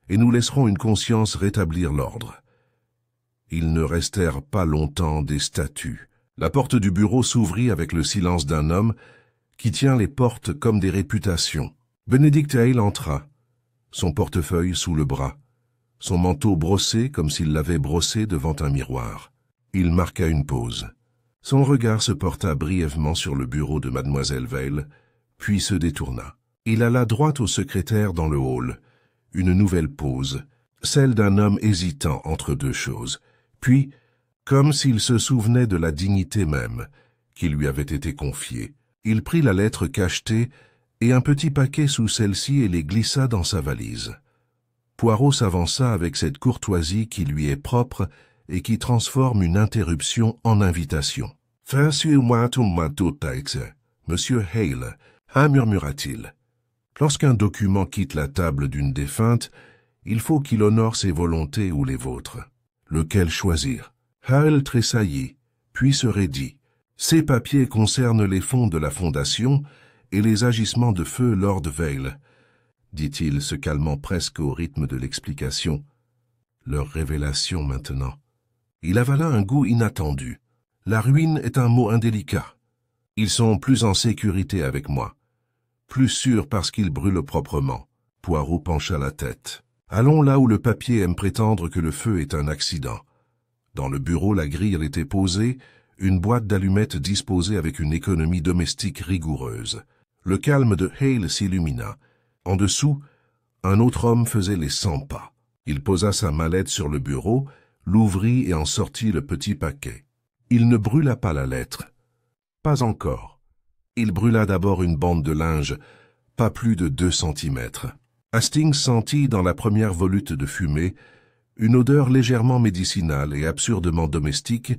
et nous laisserons une conscience rétablir l'ordre. » Ils ne restèrent pas longtemps des statues. La porte du bureau s'ouvrit avec le silence d'un homme qui tient les portes comme des réputations. Benedict Hale entra, son portefeuille sous le bras, son manteau brossé comme s'il l'avait brossé devant un miroir. Il marqua une pause. Son regard se porta brièvement sur le bureau de Mademoiselle Vale, puis se détourna. Il alla droit au secrétaire dans le hall. Une nouvelle pause, celle d'un homme hésitant entre deux choses. Puis, comme s'il se souvenait de la dignité même qui lui avait été confiée, il prit la lettre cachetée et un petit paquet sous celle-ci et les glissa dans sa valise. Poirot s'avança avec cette courtoisie qui lui est propre et qui transforme une interruption en invitation. « Fais-moi tout tête, Monsieur Hale, hein, murmura-t-il. Lorsqu'un document quitte la table d'une défunte, il faut qu'il honore ses volontés ou les vôtres. Lequel choisir ?» Hale tressaillit, puis se raidit. Ces papiers concernent les fonds de la Fondation et les agissements de feu Lord Vale, dit-il, se calmant presque au rythme de l'explication. Leur révélation maintenant. Il avala un goût inattendu. La ruine est un mot indélicat. Ils sont plus en sécurité avec moi. Plus sûrs parce qu'ils brûlent proprement. Poirot pencha la tête. Allons là où le papier aime prétendre que le feu est un accident. Dans le bureau, la grille était posée, une boîte d'allumettes disposée avec une économie domestique rigoureuse. Le calme de Hale s'illumina. En dessous, un autre homme faisait les 100 pas. Il posa sa mallette sur le bureau, l'ouvrit et en sortit le petit paquet. Il ne brûla pas la lettre. Pas encore. Il brûla d'abord une bande de linge, pas plus de 2 centimètres. Hastings sentit dans la première volute de fumée une odeur légèrement médicinale et absurdement domestique,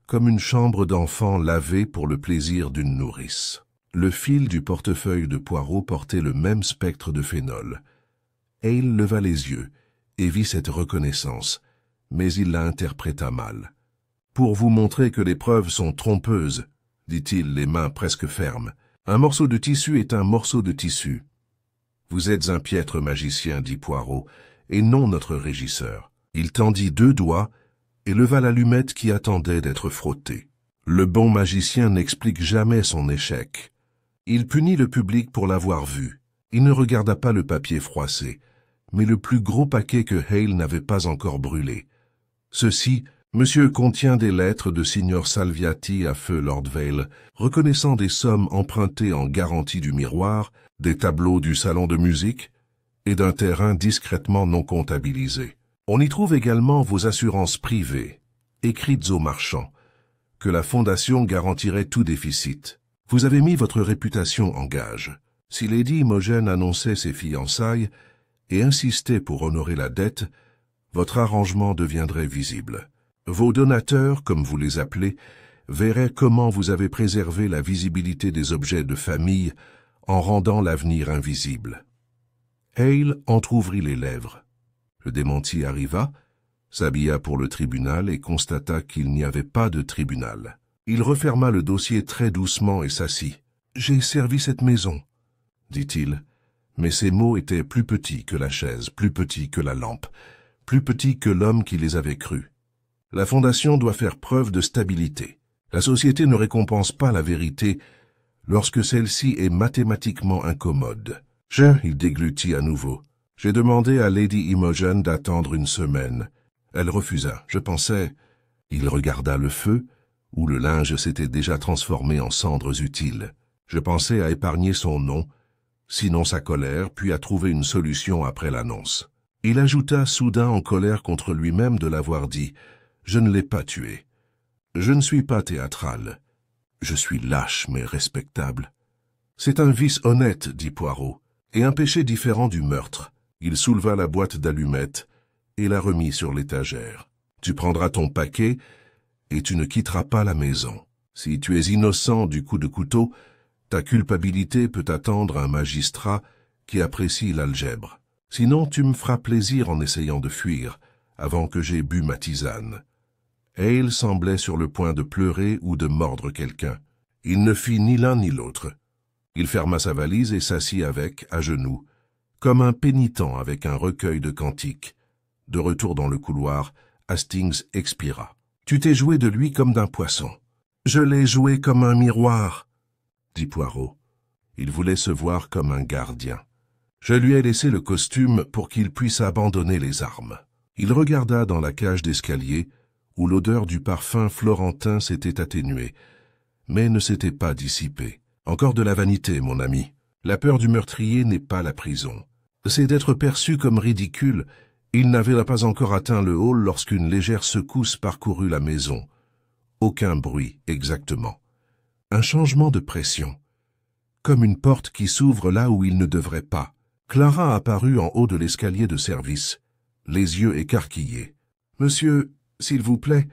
comme une chambre d'enfant lavée pour le plaisir d'une nourrice. Le fil du portefeuille de Poirot portait le même spectre de phénol. Hale leva les yeux et vit cette reconnaissance, mais il la interpréta mal. « Pour vous montrer que les preuves sont trompeuses, » dit-il, les mains presque fermes. « Un morceau de tissu est un morceau de tissu. »« Vous êtes un piètre magicien, » dit Poirot, « et non notre régisseur. » Il tendit 2 doigts et leva l'allumette qui attendait d'être frottée. Le bon magicien n'explique jamais son échec. Il punit le public pour l'avoir vu. Il ne regarda pas le papier froissé, mais le plus gros paquet que Hale n'avait pas encore brûlé. Ceci, monsieur, contient des lettres de Signor Salviati à feu Lord Vale, reconnaissant des sommes empruntées en garantie du miroir, des tableaux du salon de musique et d'un terrain discrètement non comptabilisé. On y trouve également vos assurances privées, écrites aux marchands, que la Fondation garantirait tout déficit. Vous avez mis votre réputation en gage. Si Lady Imogen annonçait ses fiançailles et insistait pour honorer la dette, votre arrangement deviendrait visible. Vos donateurs, comme vous les appelez, verraient comment vous avez préservé la visibilité des objets de famille en rendant l'avenir invisible. Hale entr'ouvrit les lèvres. Le démenti arriva, s'habilla pour le tribunal et constata qu'il n'y avait pas de tribunal. Il referma le dossier très doucement et s'assit. « J'ai servi cette maison, » dit-il, mais ses mots étaient plus petits que la chaise, plus petits que la lampe, plus petits que l'homme qui les avait crus. La Fondation doit faire preuve de stabilité. La société ne récompense pas la vérité lorsque celle-ci est mathématiquement incommode. Il déglutit à nouveau. J'ai demandé à Lady Imogen d'attendre 1 semaine. Elle refusa. Je pensais... Il regarda le feu, où le linge s'était déjà transformé en cendres utiles. Je pensais à épargner son nom sinon sa colère, puis a trouvé une solution après l'annonce. Il ajouta soudain en colère contre lui-même de l'avoir dit « Je ne l'ai pas tué. Je ne suis pas théâtral. Je suis lâche mais respectable. » « C'est un vice honnête, dit Poirot, et un péché différent du meurtre. » Il souleva la boîte d'allumettes et la remit sur l'étagère. « Tu prendras ton paquet et tu ne quitteras pas la maison. Si tu es innocent du coup de couteau, ta culpabilité peut attendre un magistrat qui apprécie l'algèbre. Sinon, tu me feras plaisir en essayant de fuir, avant que j'aie bu ma tisane. » Hale semblait sur le point de pleurer ou de mordre quelqu'un. Il ne fit ni l'un ni l'autre. Il ferma sa valise et s'assit avec, à genoux, comme un pénitent avec un recueil de cantiques. De retour dans le couloir, Hastings expira. « Tu t'es joué de lui comme d'un poisson. »« Je l'ai joué comme un miroir, » dit Poirot. Il voulait se voir comme un gardien. « Je lui ai laissé le costume pour qu'il puisse abandonner les armes. » Il regarda dans la cage d'escalier, où l'odeur du parfum florentin s'était atténuée, mais ne s'était pas dissipée. Encore de la vanité, mon ami. La peur du meurtrier n'est pas la prison. C'est d'être perçu comme ridicule. Il n'avait pas encore atteint le hall lorsqu'une légère secousse parcourut la maison. Aucun bruit, exactement. Un changement de pression. Comme une porte qui s'ouvre là où il ne devrait pas. Clara apparut en haut de l'escalier de service, les yeux écarquillés. « Monsieur, s'il vous plaît,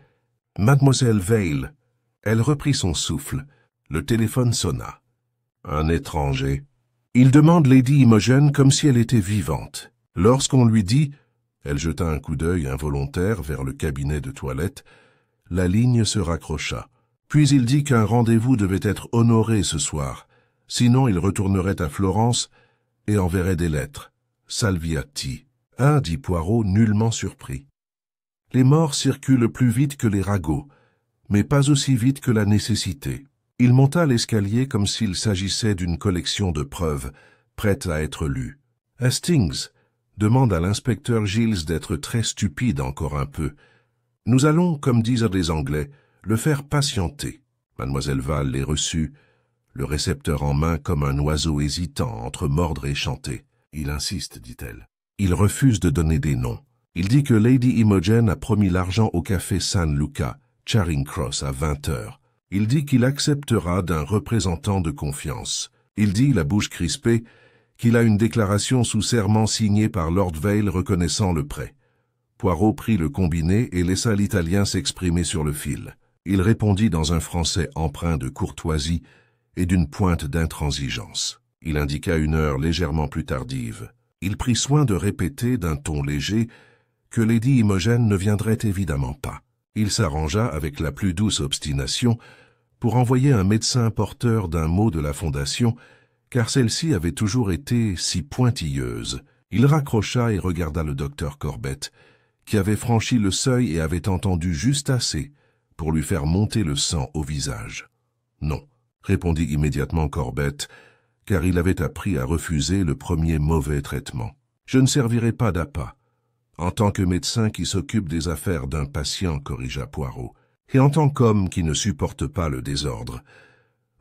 Mademoiselle Vale. » Elle reprit son souffle. Le téléphone sonna. Un étranger. Il demande Lady Imogen comme si elle était vivante. Lorsqu'on lui dit, elle jeta un coup d'œil involontaire vers le cabinet de toilette, la ligne se raccrocha. Puis il dit qu'un rendez-vous devait être honoré ce soir, sinon il retournerait à Florence et enverrait des lettres. Salviati. Ah, dit Poirot, nullement surpris. Les morts circulent plus vite que les ragots, mais pas aussi vite que la nécessité. Il monta l'escalier comme s'il s'agissait d'une collection de preuves, prête à être lue. « Hastings, demande à l'inspecteur Giles d'être très stupide encore un peu. Nous allons, comme disent les Anglais, le faire patienter. » Mademoiselle Val les reçut, le récepteur en main comme un oiseau hésitant entre mordre et chanter. « Il insiste, dit-elle. Il refuse de donner des noms. Il dit que Lady Imogen a promis l'argent au café San Luca, Charing Cross, à 20 heures. Il dit qu'il acceptera d'un représentant de confiance. Il dit, la bouche crispée, qu'il a une déclaration sous serment signée par Lord Vale reconnaissant le prêt. Poirot prit le combiné et laissa l'Italien s'exprimer sur le fil. Il répondit dans un français empreint de courtoisie et d'une pointe d'intransigeance. Il indiqua une heure légèrement plus tardive. Il prit soin de répéter d'un ton léger que Lady Imogen ne viendrait évidemment pas. Il s'arrangea avec la plus douce obstination pour envoyer un médecin porteur d'un mot de la Fondation, car celle-ci avait toujours été si pointilleuse. Il raccrocha et regarda le docteur Corbett, qui avait franchi le seuil et avait entendu juste assez pour lui faire monter le sang au visage. « Non », répondit immédiatement Corbett, car il avait appris à refuser le premier mauvais traitement. « Je ne servirai pas d'appât. En tant que médecin qui s'occupe des affaires d'un patient, corrigea Poirot, et en tant qu'homme qui ne supporte pas le désordre.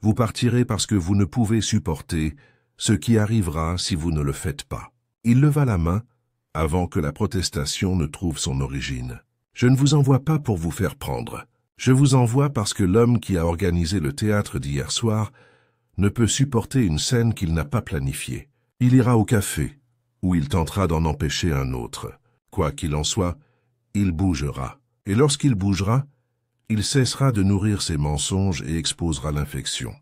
Vous partirez parce que vous ne pouvez supporter ce qui arrivera si vous ne le faites pas. » Il leva la main avant que la protestation ne trouve son origine. « Je ne vous envoie pas pour vous faire prendre. Je vous envoie parce que l'homme qui a organisé le théâtre d'hier soir ne peut supporter une scène qu'il n'a pas planifiée. Il ira au café, où il tentera d'en empêcher un autre. Quoi qu'il en soit, il bougera. Et lorsqu'il bougera, il cessera de nourrir ses mensonges et exposera l'infection.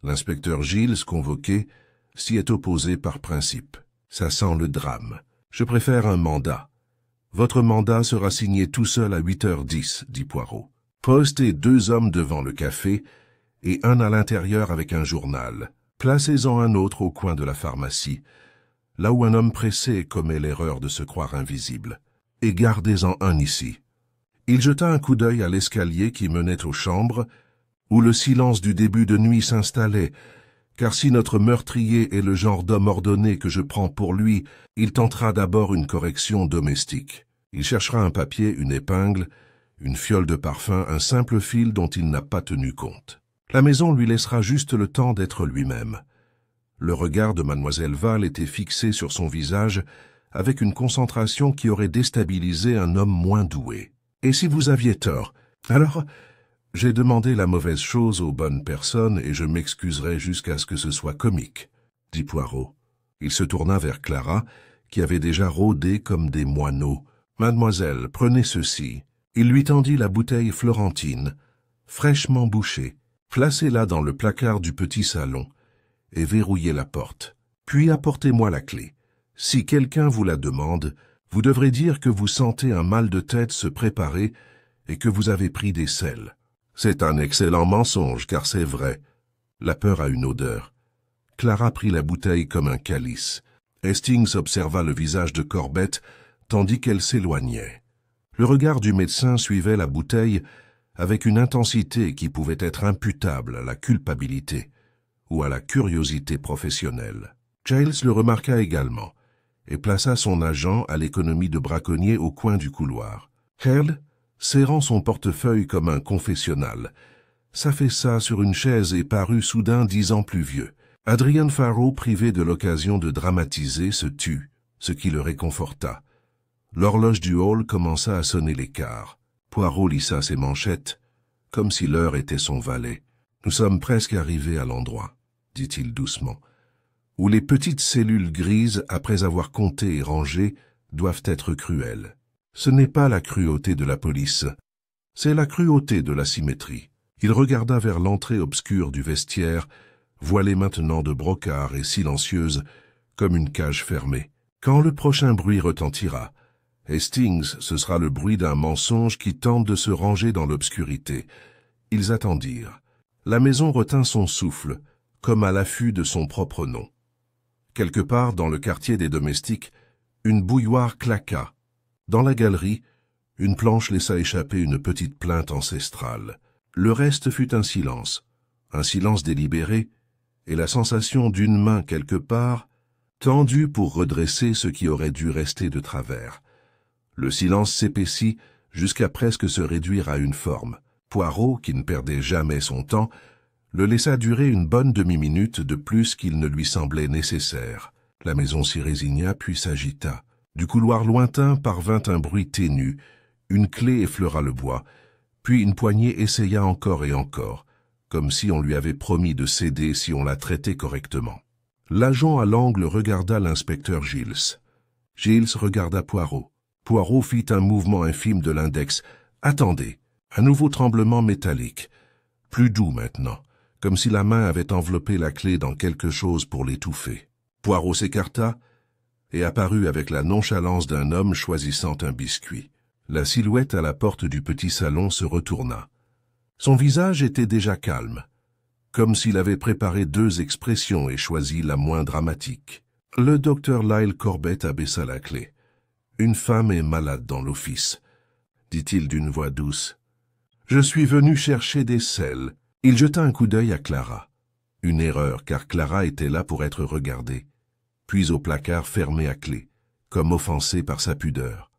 L'inspecteur Giles, convoqué, s'y est opposé par principe. Ça sent le drame. Je préfère un mandat. Votre mandat sera signé tout seul à 8h10, dit Poirot. Postez 2 hommes devant le café et un à l'intérieur avec un journal. Placez-en un autre au coin de la pharmacie, là où un homme pressé commet l'erreur de se croire invisible. Et gardez-en un ici. Il jeta un coup d'œil à l'escalier qui menait aux chambres, où le silence du début de nuit s'installait, car si notre meurtrier est le genre d'homme ordonné que je prends pour lui, il tentera d'abord une correction domestique. Il cherchera un papier, une épingle, une fiole de parfum, un simple fil dont il n'a pas tenu compte. La maison lui laissera juste le temps d'être lui-même. Le regard de mademoiselle Val était fixé sur son visage avec une concentration qui aurait déstabilisé un homme moins doué. « Et si vous aviez tort? Alors, j'ai demandé la mauvaise chose aux bonnes personnes et je m'excuserai jusqu'à ce que ce soit comique, » dit Poirot. Il se tourna vers Clara, qui avait déjà rôdé comme des moineaux. « Mademoiselle, prenez ceci. » Il lui tendit la bouteille Florentine, fraîchement bouchée. « Placez-la dans le placard du petit salon et verrouillez la porte. Puis apportez-moi la clé. Si quelqu'un vous la demande, vous devrez dire que vous sentez un mal de tête se préparer et que vous avez pris des sels. C'est un excellent mensonge, car c'est vrai. La peur a une odeur. » Clara prit la bouteille comme un calice. Hastings observa le visage de Corbett tandis qu'elle s'éloignait. Le regard du médecin suivait la bouteille avec une intensité qui pouvait être imputable à la culpabilité ou à la curiosité professionnelle. Giles le remarqua également et plaça son agent à l'économie de braconnier au coin du couloir. Hale, serrant son portefeuille comme un confessionnal, s'affaissa sur une chaise et parut soudain 10 ans plus vieux. Adrian Farrow, privé de l'occasion de dramatiser, se tut, ce qui le réconforta. L'horloge du hall commença à sonner les quarts. Poirot lissa ses manchettes, comme si l'heure était son valet. « Nous sommes presque arrivés à l'endroit, » dit-il doucement, « où les petites cellules grises, après avoir compté et rangé, doivent être cruelles. Ce n'est pas la cruauté de la police, c'est la cruauté de la symétrie. » Il regarda vers l'entrée obscure du vestiaire, voilée maintenant de brocart et silencieuse, comme une cage fermée. Quand le prochain bruit retentira, Hastings, ce sera le bruit d'un mensonge qui tente de se ranger dans l'obscurité. Ils attendirent. La maison retint son souffle, comme à l'affût de son propre nom. Quelque part dans le quartier des domestiques, une bouilloire claqua. Dans la galerie, une planche laissa échapper une petite plainte ancestrale. Le reste fut un silence délibéré, et la sensation d'une main quelque part, tendue pour redresser ce qui aurait dû rester de travers. Le silence s'épaissit jusqu'à presque se réduire à une forme. Poirot, qui ne perdait jamais son temps, le laissa durer une bonne demi-minute de plus qu'il ne lui semblait nécessaire. La maison s'y résigna puis s'agita. Du couloir lointain parvint un bruit ténu, une clé effleura le bois, puis une poignée essaya encore et encore, comme si on lui avait promis de céder si on la traitait correctement. L'agent à l'angle regarda l'inspecteur Giles. Giles regarda Poirot. Poirot fit un mouvement infime de l'index. « Attendez !» Un nouveau tremblement métallique, plus doux maintenant, comme si la main avait enveloppé la clé dans quelque chose pour l'étouffer. Poirot s'écarta et apparut avec la nonchalance d'un homme choisissant un biscuit. La silhouette à la porte du petit salon se retourna. Son visage était déjà calme, comme s'il avait préparé 2 expressions et choisi la moins dramatique. Le docteur Lyle Corbett abaissa la clé. « Une femme est malade dans l'office, » dit-il d'une voix douce. « Je suis venu chercher des sels. » Il jeta un coup d'œil à Clara. Une erreur, car Clara était là pour être regardée, puis au placard fermé à clé, comme offensée par sa pudeur.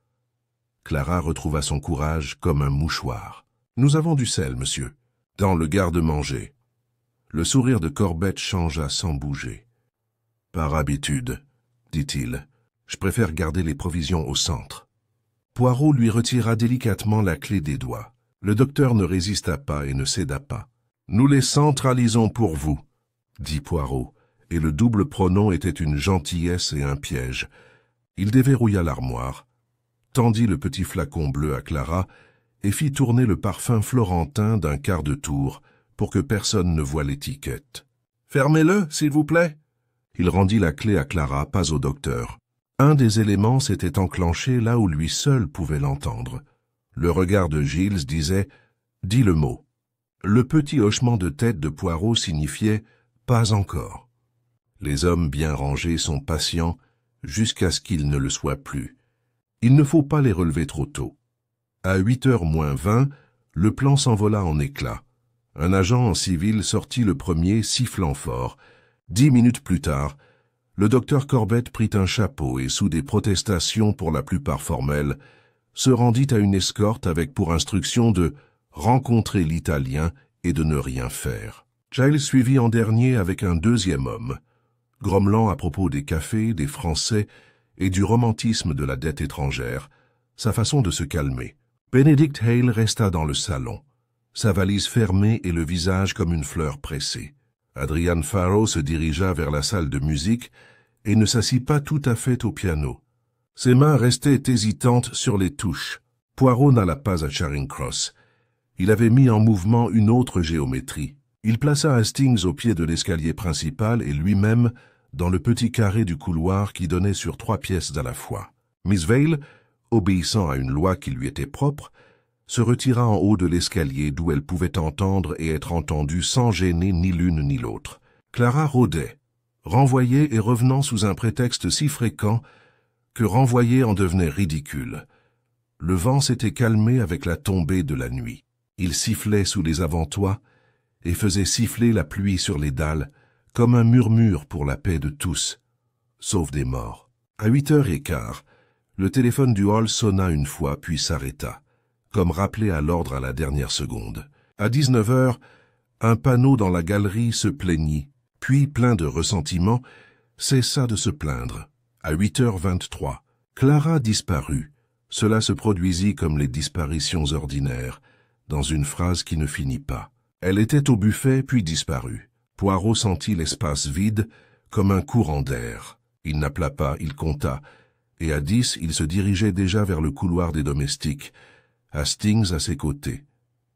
Clara retrouva son courage comme un mouchoir. « Nous avons du sel, monsieur. » « Dans le garde-manger. » Le sourire de Corbett changea sans bouger. « Par habitude, » dit-il. « Je préfère garder les provisions au centre. » Poirot lui retira délicatement la clé des doigts. Le docteur ne résista pas et ne céda pas. « Nous les centralisons pour vous, » dit Poirot, et le double pronom était une gentillesse et un piège. Il déverrouilla l'armoire, tendit le petit flacon bleu à Clara et fit tourner le parfum florentin d'un quart de tour pour que personne ne voie l'étiquette. « Fermez-le, s'il vous plaît. » Il rendit la clé à Clara, pas au docteur. Un des éléments s'était enclenché là où lui seul pouvait l'entendre. Le regard de Giles disait « Dis le mot ». Le petit hochement de tête de Poirot signifiait « Pas encore ». Les hommes bien rangés sont patients jusqu'à ce qu'ils ne le soient plus. Il ne faut pas les relever trop tôt. À 8h moins 20, le plan s'envola en éclats. Un agent en civil sortit le premier, sifflant fort. 10 minutes plus tard, le docteur Corbett prit un chapeau et, sous des protestations pour la plupart formelles, se rendit à une escorte avec pour instruction de rencontrer l'Italien et de ne rien faire. Giles suivit en dernier avec un 2e homme. grommelant à propos des cafés, des Français et du romantisme de la dette étrangère, sa façon de se calmer. Benedict Hale resta dans le salon, sa valise fermée et le visage comme une fleur pressée. Adrian Farrow se dirigea vers la salle de musique et ne s'assit pas tout à fait au piano. Ses mains restaient hésitantes sur les touches. Poirot n'alla pas à Charing Cross. Il avait mis en mouvement une autre géométrie. Il plaça Hastings au pied de l'escalier principal et lui-même dans le petit carré du couloir qui donnait sur 3 pièces à la fois. Miss Vale, obéissant à une loi qui lui était propre, se retira en haut de l'escalier d'où elle pouvait entendre et être entendue sans gêner ni l'une ni l'autre. Clara rôdait, renvoyait et revenant sous un prétexte si fréquent que renvoyer en devenait ridicule. Le vent s'était calmé avec la tombée de la nuit. Il sifflait sous les avant-toits et faisait siffler la pluie sur les dalles, comme un murmure pour la paix de tous, sauf des morts. À 8h15, le téléphone du hall sonna une fois puis s'arrêta, comme rappelé à l'ordre à la dernière seconde. À 19h, un panneau dans la galerie se plaignit, puis, plein de ressentiment, cessa de se plaindre. À 8h23, Clara disparut. Cela se produisit comme les disparitions ordinaires, dans une phrase qui ne finit pas. Elle était au buffet, puis disparut. Poirot sentit l'espace vide, comme un courant d'air. Il n'appela pas, il compta, et à 10, il se dirigeait déjà vers le couloir des domestiques, Hastings à ses côtés.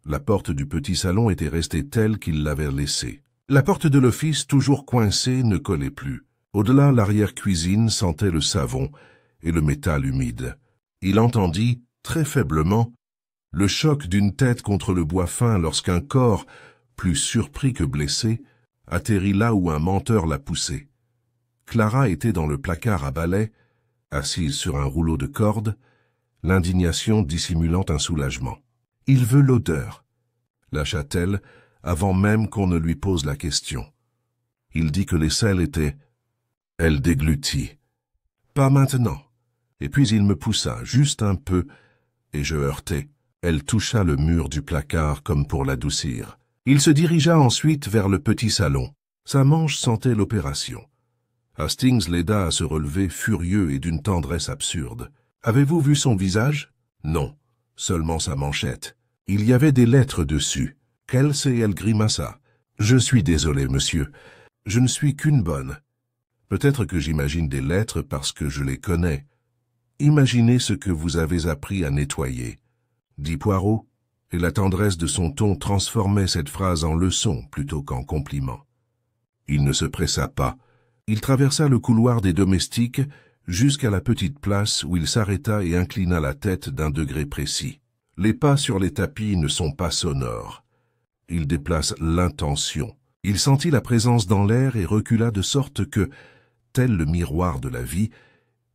La porte du petit salon était restée telle qu'il l'avait laissée. La porte de l'office, toujours coincée, ne collait plus. Au-delà, l'arrière-cuisine sentait le savon et le métal humide. Il entendit, très faiblement, le choc d'une tête contre le bois fin lorsqu'un corps, plus surpris que blessé, atterrit là où un menteur l'a poussé. Clara était dans le placard à balai, assise sur un rouleau de corde, l'indignation dissimulant un soulagement. « Il veut l'odeur », lâcha-t-elle, avant même qu'on ne lui pose la question. Il dit que les sels étaient... Elle déglutit. « Pas maintenant. » Et puis il me poussa, juste un peu, et je heurtai. Elle toucha le mur du placard comme pour l'adoucir. Il se dirigea ensuite vers le petit salon. Sa manche sentait l'opération. Hastings l'aida à se relever furieux et d'une tendresse absurde. « Avez-vous vu son visage ?»« Non, seulement sa manchette. Il y avait des lettres dessus. Kelsey, elle grimaça. « Je suis désolé, monsieur. Je ne suis qu'une bonne. Peut-être que j'imagine des lettres parce que je les connais. Imaginez ce que vous avez appris à nettoyer, » dit Poirot, et la tendresse de son ton transformait cette phrase en leçon plutôt qu'en compliment. Il ne se pressa pas. Il traversa le couloir des domestiques jusqu'à la petite place où il s'arrêta et inclina la tête d'un degré précis. Les pas sur les tapis ne sont pas sonores. Ils déplacent l'intention. Il sentit la présence dans l'air et recula de sorte que, tel le miroir de la vie,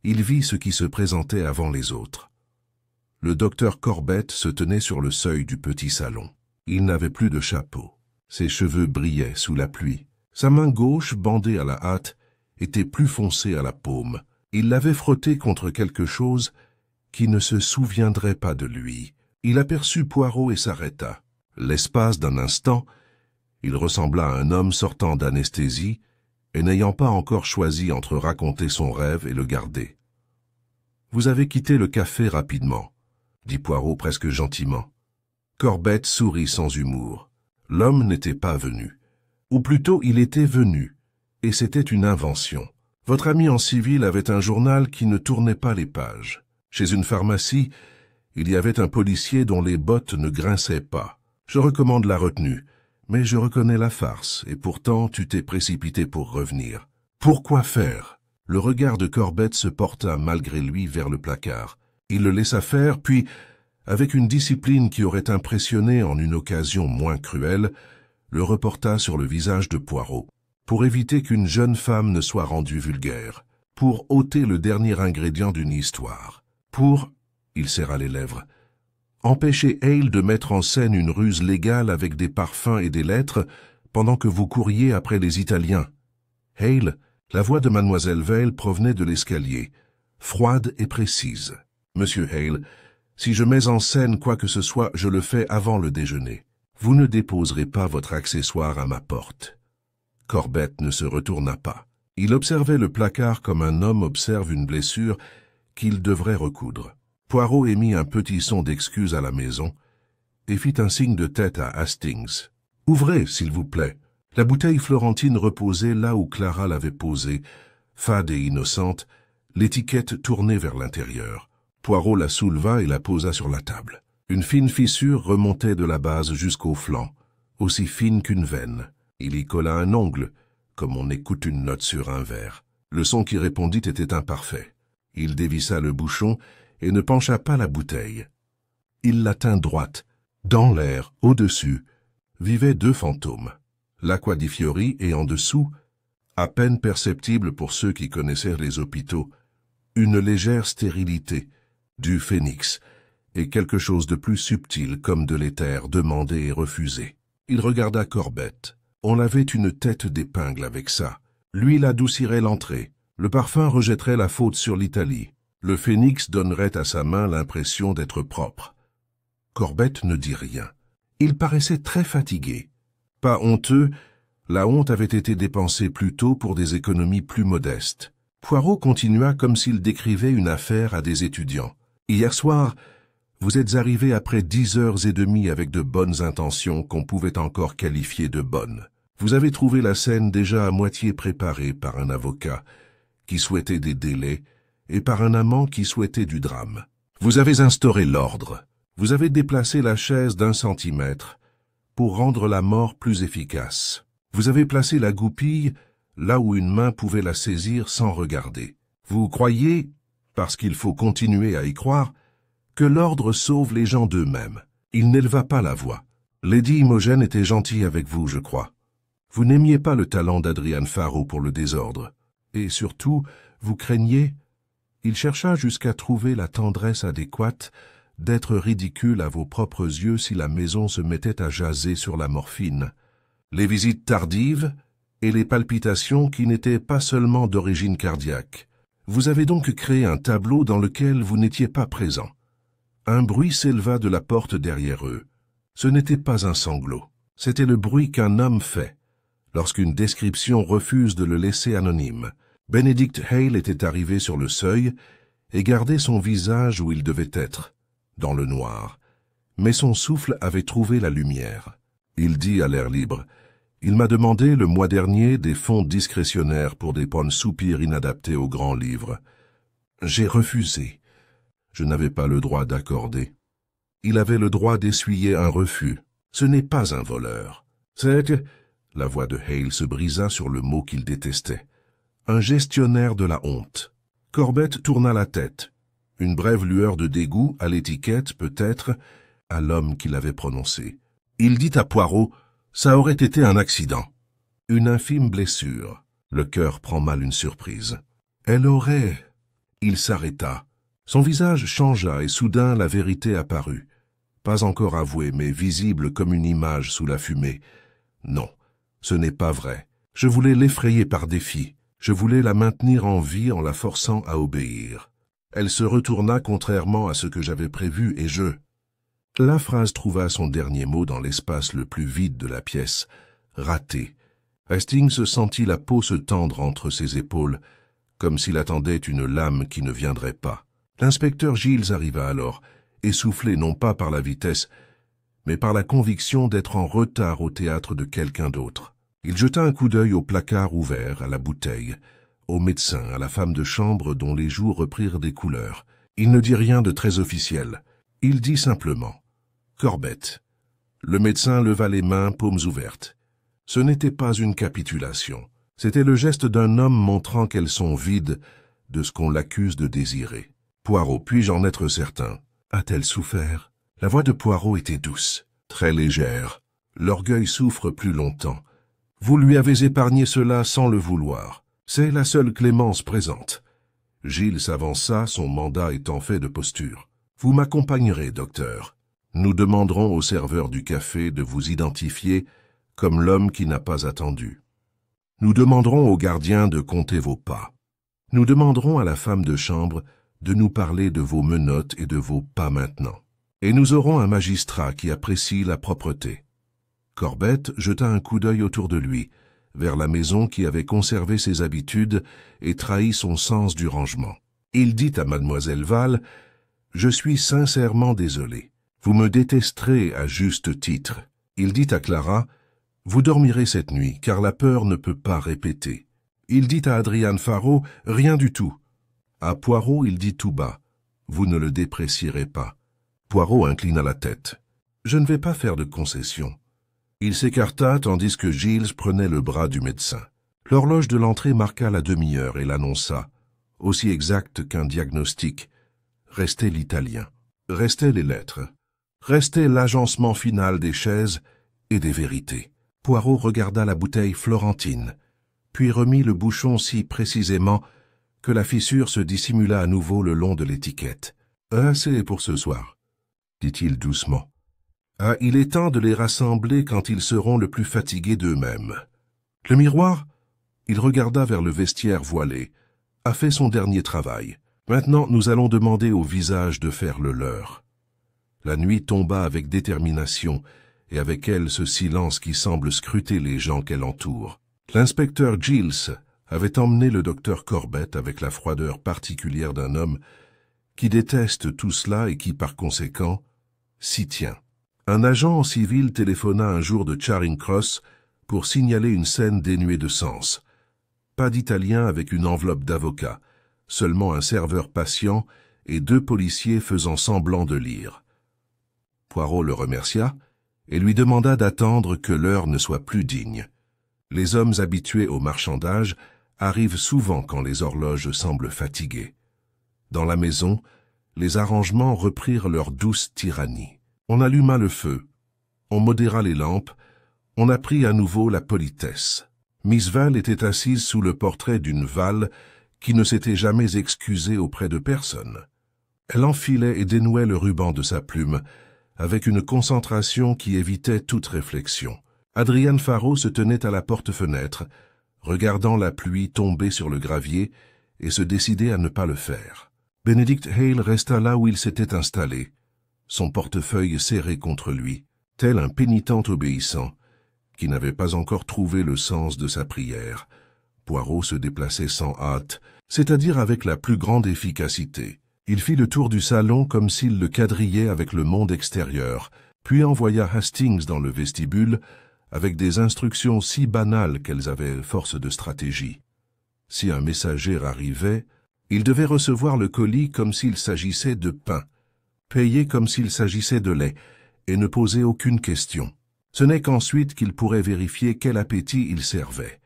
il vit ce qui se présentait avant les autres. Le docteur Corbett se tenait sur le seuil du petit salon. Il n'avait plus de chapeau. Ses cheveux brillaient sous la pluie. Sa main gauche, bandée à la hâte, était plus foncée à la paume. Il l'avait frottée contre quelque chose qui ne se souviendrait pas de lui. Il aperçut Poirot et s'arrêta. L'espace d'un instant, il ressembla à un homme sortant d'anesthésie et n'ayant pas encore choisi entre raconter son rêve et le garder. « Vous avez quitté le café rapidement », dit Poirot presque gentiment. Corbett sourit sans humour. L'homme n'était pas venu. Ou plutôt, il était venu, et c'était une invention. Votre ami en civil avait un journal qui ne tournait pas les pages. Chez une pharmacie, il y avait un policier dont les bottes ne grinçaient pas. Je recommande la retenue, mais je reconnais la farce, et pourtant tu t'es précipité pour revenir. Pourquoi faire? Le regard de Corbett se porta malgré lui vers le placard. Il le laissa faire, puis, avec une discipline qui aurait impressionné en une occasion moins cruelle, le reporta sur le visage de Poirot, pour éviter qu'une jeune femme ne soit rendue vulgaire, pour ôter le dernier ingrédient d'une histoire, pour, il serra les lèvres, empêcher Hale de mettre en scène une ruse légale avec des parfums et des lettres pendant que vous couriez après les Italiens. Hale, la voix de mademoiselle Vale provenait de l'escalier, froide et précise. Monsieur Hale, si je mets en scène quoi que ce soit, je le fais avant le déjeuner. Vous ne déposerez pas votre accessoire à ma porte. Corbett ne se retourna pas. Il observait le placard comme un homme observe une blessure qu'il devrait recoudre. Poirot émit un petit son d'excuse à la maison et fit un signe de tête à Hastings. « Ouvrez, s'il vous plaît. » La bouteille florentine reposait là où Clara l'avait posée, fade et innocente, l'étiquette tournée vers l'intérieur. Poirot la souleva et la posa sur la table. Une fine fissure remontait de la base jusqu'au flanc, aussi fine qu'une veine. Il y colla un ongle, comme on écoute une note sur un verre. Le son qui répondit était imparfait. Il dévissa le bouchon et ne pencha pas la bouteille. Il la tint droite. Dans l'air, au-dessus, vivaient deux fantômes. L'Aqua di Fiori et en dessous, à peine perceptible pour ceux qui connaissaient les hôpitaux, une légère stérilité, du phénix, et quelque chose de plus subtil comme de l'éther demandé et refusé. Il regarda Corbett. On avait une tête d'épingle avec ça. L'huile adoucirait l'entrée. Le parfum rejetterait la faute sur l'Italie. Le phénix donnerait à sa main l'impression d'être propre. Corbett ne dit rien. Il paraissait très fatigué. Pas honteux, la honte avait été dépensée plus tôt pour des économies plus modestes. Poirot continua comme s'il décrivait une affaire à des étudiants. « Hier soir, vous êtes arrivé après 10h30 avec de bonnes intentions qu'on pouvait encore qualifier de bonnes. Vous avez trouvé la scène déjà à moitié préparée par un avocat qui souhaitait des délais et par un amant qui souhaitait du drame. Vous avez instauré l'ordre. Vous avez déplacé la chaise d'1 centimètre pour rendre la mort plus efficace. Vous avez placé la goupille là où une main pouvait la saisir sans regarder. Vous croyez, parce qu'il faut continuer à y croire, que l'ordre sauve les gens d'eux-mêmes. Il n'éleva pas la voix. Lady Imogen était gentille avec vous, je crois. Vous n'aimiez pas le talent d'Adrian Faro pour le désordre. Et surtout, vous craignez... Il chercha jusqu'à trouver la tendresse adéquate d'être ridicule à vos propres yeux si la maison se mettait à jaser sur la morphine. Les visites tardives et les palpitations qui n'étaient pas seulement d'origine cardiaque. Vous avez donc créé un tableau dans lequel vous n'étiez pas présent. Un bruit s'éleva de la porte derrière eux. Ce n'était pas un sanglot. C'était le bruit qu'un homme fait lorsqu'une description refuse de le laisser anonyme. Benedict Hale était arrivé sur le seuil et gardait son visage où il devait être, dans le noir. Mais son souffle avait trouvé la lumière. Il dit à l'air libre, « Il m'a demandé le mois dernier des fonds discrétionnaires pour des points-soupirs inadaptés aux grands livres. J'ai refusé. Je n'avais pas le droit d'accorder. Il avait le droit d'essuyer un refus. Ce n'est pas un voleur. C'est que... » La voix de Hale se brisa sur le mot qu'il détestait. Un gestionnaire de la honte. Corbett tourna la tête. Une brève lueur de dégoût, à l'étiquette peut-être, à l'homme qui l'avait prononcé. Il dit à Poirot, « Ça aurait été un accident. » Une infime blessure. Le cœur prend mal une surprise. Elle aurait... Il s'arrêta. Son visage changea et soudain la vérité apparut. Pas encore avouée, mais visible comme une image sous la fumée. Non, ce n'est pas vrai. Je voulais l'effrayer par défi. Je voulais la maintenir en vie en la forçant à obéir. Elle se retourna contrairement à ce que j'avais prévu et je... La phrase trouva son dernier mot dans l'espace le plus vide de la pièce. Raté. Hastings sentit la peau se tendre entre ses épaules, comme s'il attendait une lame qui ne viendrait pas. L'inspecteur Giles arriva alors, essoufflé non pas par la vitesse, mais par la conviction d'être en retard au théâtre de quelqu'un d'autre. Il jeta un coup d'œil au placard ouvert, à la bouteille, au médecin, à la femme de chambre dont les joues reprirent des couleurs. Il ne dit rien de très officiel. Il dit simplement « Corbett ». Le médecin leva les mains, paumes ouvertes. Ce n'était pas une capitulation. C'était le geste d'un homme montrant qu'elles sont vides de ce qu'on l'accuse de désirer. « Poirot, puis-je en être certain? A-t-elle souffert ?» La voix de Poirot était douce, très légère. L'orgueil souffre plus longtemps. Vous lui avez épargné cela sans le vouloir. C'est la seule clémence présente. Gilles s'avança, son mandat étant fait de posture. Vous m'accompagnerez, docteur. Nous demanderons au serveur du café de vous identifier comme l'homme qui n'a pas attendu. Nous demanderons au gardien de compter vos pas. Nous demanderons à la femme de chambre de nous parler de vos menottes et de vos pas maintenant. Et nous aurons un magistrat qui apprécie la propreté. Corbett jeta un coup d'œil autour de lui, vers la maison qui avait conservé ses habitudes et trahi son sens du rangement. Il dit à mademoiselle Val, « Je suis sincèrement désolé. Vous me détesterez à juste titre. » Il dit à Clara, « Vous dormirez cette nuit, car la peur ne peut pas répéter. » Il dit à Adrian Faro, « Rien du tout. » À Poirot, il dit tout bas, « Vous ne le déprécierez pas. » Poirot inclina la tête. « Je ne vais pas faire de concessions. » Il s'écarta tandis que Giles prenait le bras du médecin. L'horloge de l'entrée marqua la demi-heure et l'annonça, aussi exact qu'un diagnostic. Restait l'italien, restaient les lettres, restait l'agencement final des chaises et des vérités. Poirot regarda la bouteille florentine, puis remit le bouchon si précisément que la fissure se dissimula à nouveau le long de l'étiquette. « Assez pour ce soir, » dit-il doucement. « Ah, il est temps de les rassembler quand ils seront le plus fatigués d'eux-mêmes. » Le miroir, il regarda vers le vestiaire voilé, a fait son dernier travail. Maintenant, nous allons demander au visage de faire le leur. La nuit tomba avec détermination, et avec elle ce silence qui semble scruter les gens qu'elle entoure. L'inspecteur Giles avait emmené le docteur Corbett avec la froideur particulière d'un homme qui déteste tout cela et qui, par conséquent, s'y tient. Un agent en civil téléphona un jour de Charing Cross pour signaler une scène dénuée de sens. Pas d'Italien avec une enveloppe d'avocat, seulement un serveur patient et 2 policiers faisant semblant de lire. Poirot le remercia et lui demanda d'attendre que l'heure ne soit plus digne. Les hommes habitués au marchandage arrivent souvent quand les horloges semblent fatiguées. Dans la maison, les arrangements reprirent leur douce tyrannie. On alluma le feu, on modéra les lampes, on apprit à nouveau la politesse. Miss Val était assise sous le portrait d'une Val qui ne s'était jamais excusée auprès de personne. Elle enfilait et dénouait le ruban de sa plume, avec une concentration qui évitait toute réflexion. Adrian Faro se tenait à la porte-fenêtre, regardant la pluie tomber sur le gravier et se décidait à ne pas le faire. Benedict Hale resta là où il s'était installé, son portefeuille serré contre lui, tel un pénitent obéissant, qui n'avait pas encore trouvé le sens de sa prière. Poirot se déplaçait sans hâte, c'est-à-dire avec la plus grande efficacité. Il fit le tour du salon comme s'il le quadrillait avec le monde extérieur, puis envoya Hastings dans le vestibule avec des instructions si banales qu'elles avaient force de stratégie. Si un messager arrivait, il devait recevoir le colis comme s'il s'agissait de pain, payer comme s'il s'agissait de lait, et ne poser aucune question. Ce n'est qu'ensuite qu'il pourrait vérifier quel appétit il servait.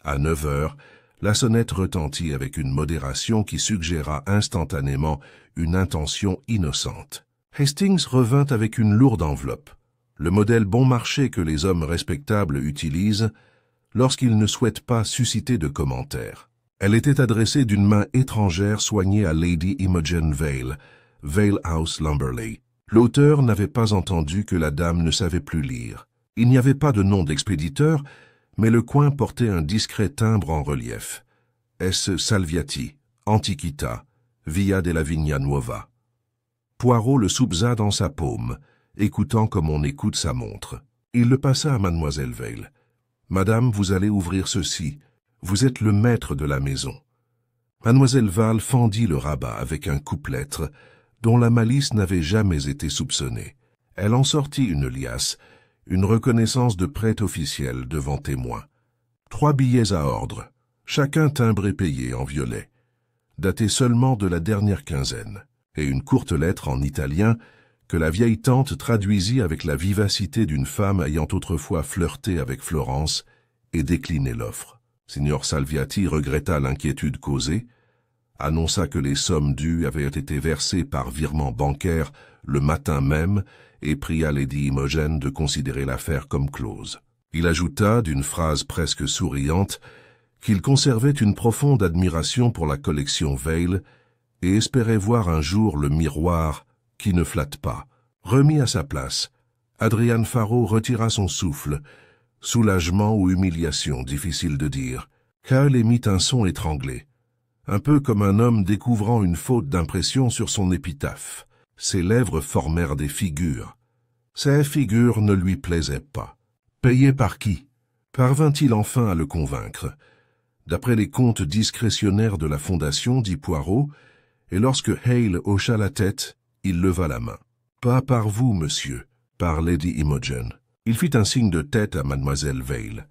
À 9 heures, la sonnette retentit avec une modération qui suggéra instantanément une intention innocente. Hastings revint avec une lourde enveloppe, le modèle bon marché que les hommes respectables utilisent lorsqu'ils ne souhaitent pas susciter de commentaires. Elle était adressée d'une main étrangère soignée à Lady Imogen Vale, Vale House, Lumberley. L'auteur n'avait pas entendu que la dame ne savait plus lire. Il n'y avait pas de nom d'expéditeur, mais le coin portait un discret timbre en relief. S. Salviati, Antiquita, Via della Vigna Nuova. Poirot le soupesa dans sa paume, écoutant comme on écoute sa montre. Il le passa à mademoiselle Vale. « Madame, vous allez ouvrir ceci. Vous êtes le maître de la maison. » Mademoiselle Val fendit le rabat avec un coupe-lettre dont la malice n'avait jamais été soupçonnée. Elle en sortit une liasse, une reconnaissance de prêt officiel devant témoin. 3 billets à ordre, chacun timbré payé en violet, datés seulement de la dernière quinzaine, et une courte lettre en italien que la vieille tante traduisit avec la vivacité d'une femme ayant autrefois flirté avec Florence et décliné l'offre. Signor Salviati regretta l'inquiétude causée, annonça que les sommes dues avaient été versées par virement bancaire le matin même et pria Lady Imogen de considérer l'affaire comme close. Il ajouta, d'une phrase presque souriante, qu'il conservait une profonde admiration pour la collection Vale et espérait voir un jour le miroir qui ne flatte pas. Remis à sa place, Adrian Faro retira son souffle, soulagement ou humiliation, difficile de dire. Kyle émit un son étranglé, un peu comme un homme découvrant une faute d'impression sur son épitaphe. Ses lèvres formèrent des figures. Ces figures ne lui plaisaient pas. Payé par qui? Parvint-il enfin à le convaincre? D'après les comptes discrétionnaires de la Fondation, dit Poirot, et lorsque Hale hocha la tête, il leva la main. Pas par vous, monsieur, par Lady Imogen. Il fit un signe de tête à mademoiselle Vale.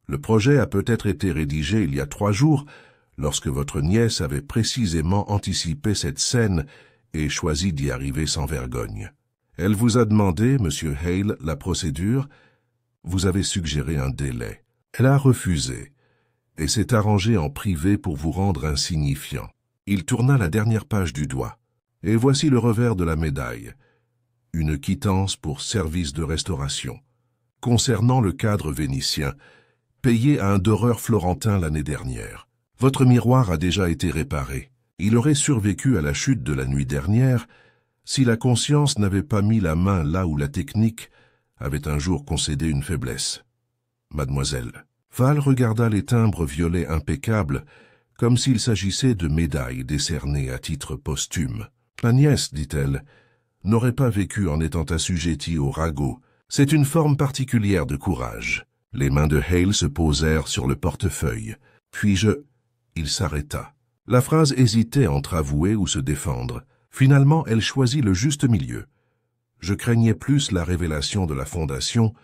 Le projet a peut-être été rédigé il y a 3 jours, lorsque votre nièce avait précisément anticipé cette scène et choisi d'y arriver sans vergogne. Elle vous a demandé, monsieur Hale, la procédure. Vous avez suggéré un délai. Elle a refusé, et s'est arrangée en privé pour vous rendre insignifiant. Il tourna la dernière page du doigt. Et voici le revers de la médaille. Une quittance pour service de restauration. Concernant le cadre vénitien, payé à un doreur florentin l'année dernière. Votre miroir a déjà été réparé. Il aurait survécu à la chute de la nuit dernière si la conscience n'avait pas mis la main là où la technique avait un jour concédé une faiblesse. Mademoiselle. Val regarda les timbres violets impeccables comme s'il s'agissait de médailles décernées à titre posthume. Ma nièce, dit-elle, n'aurait pas vécu en étant assujettie au ragot. C'est une forme particulière de courage. Les mains de Hale se posèrent sur le portefeuille. Puis Il s'arrêta. La phrase hésitait entre avouer ou se défendre. Finalement, elle choisit le juste milieu. Je craignais plus la révélation de la Fondation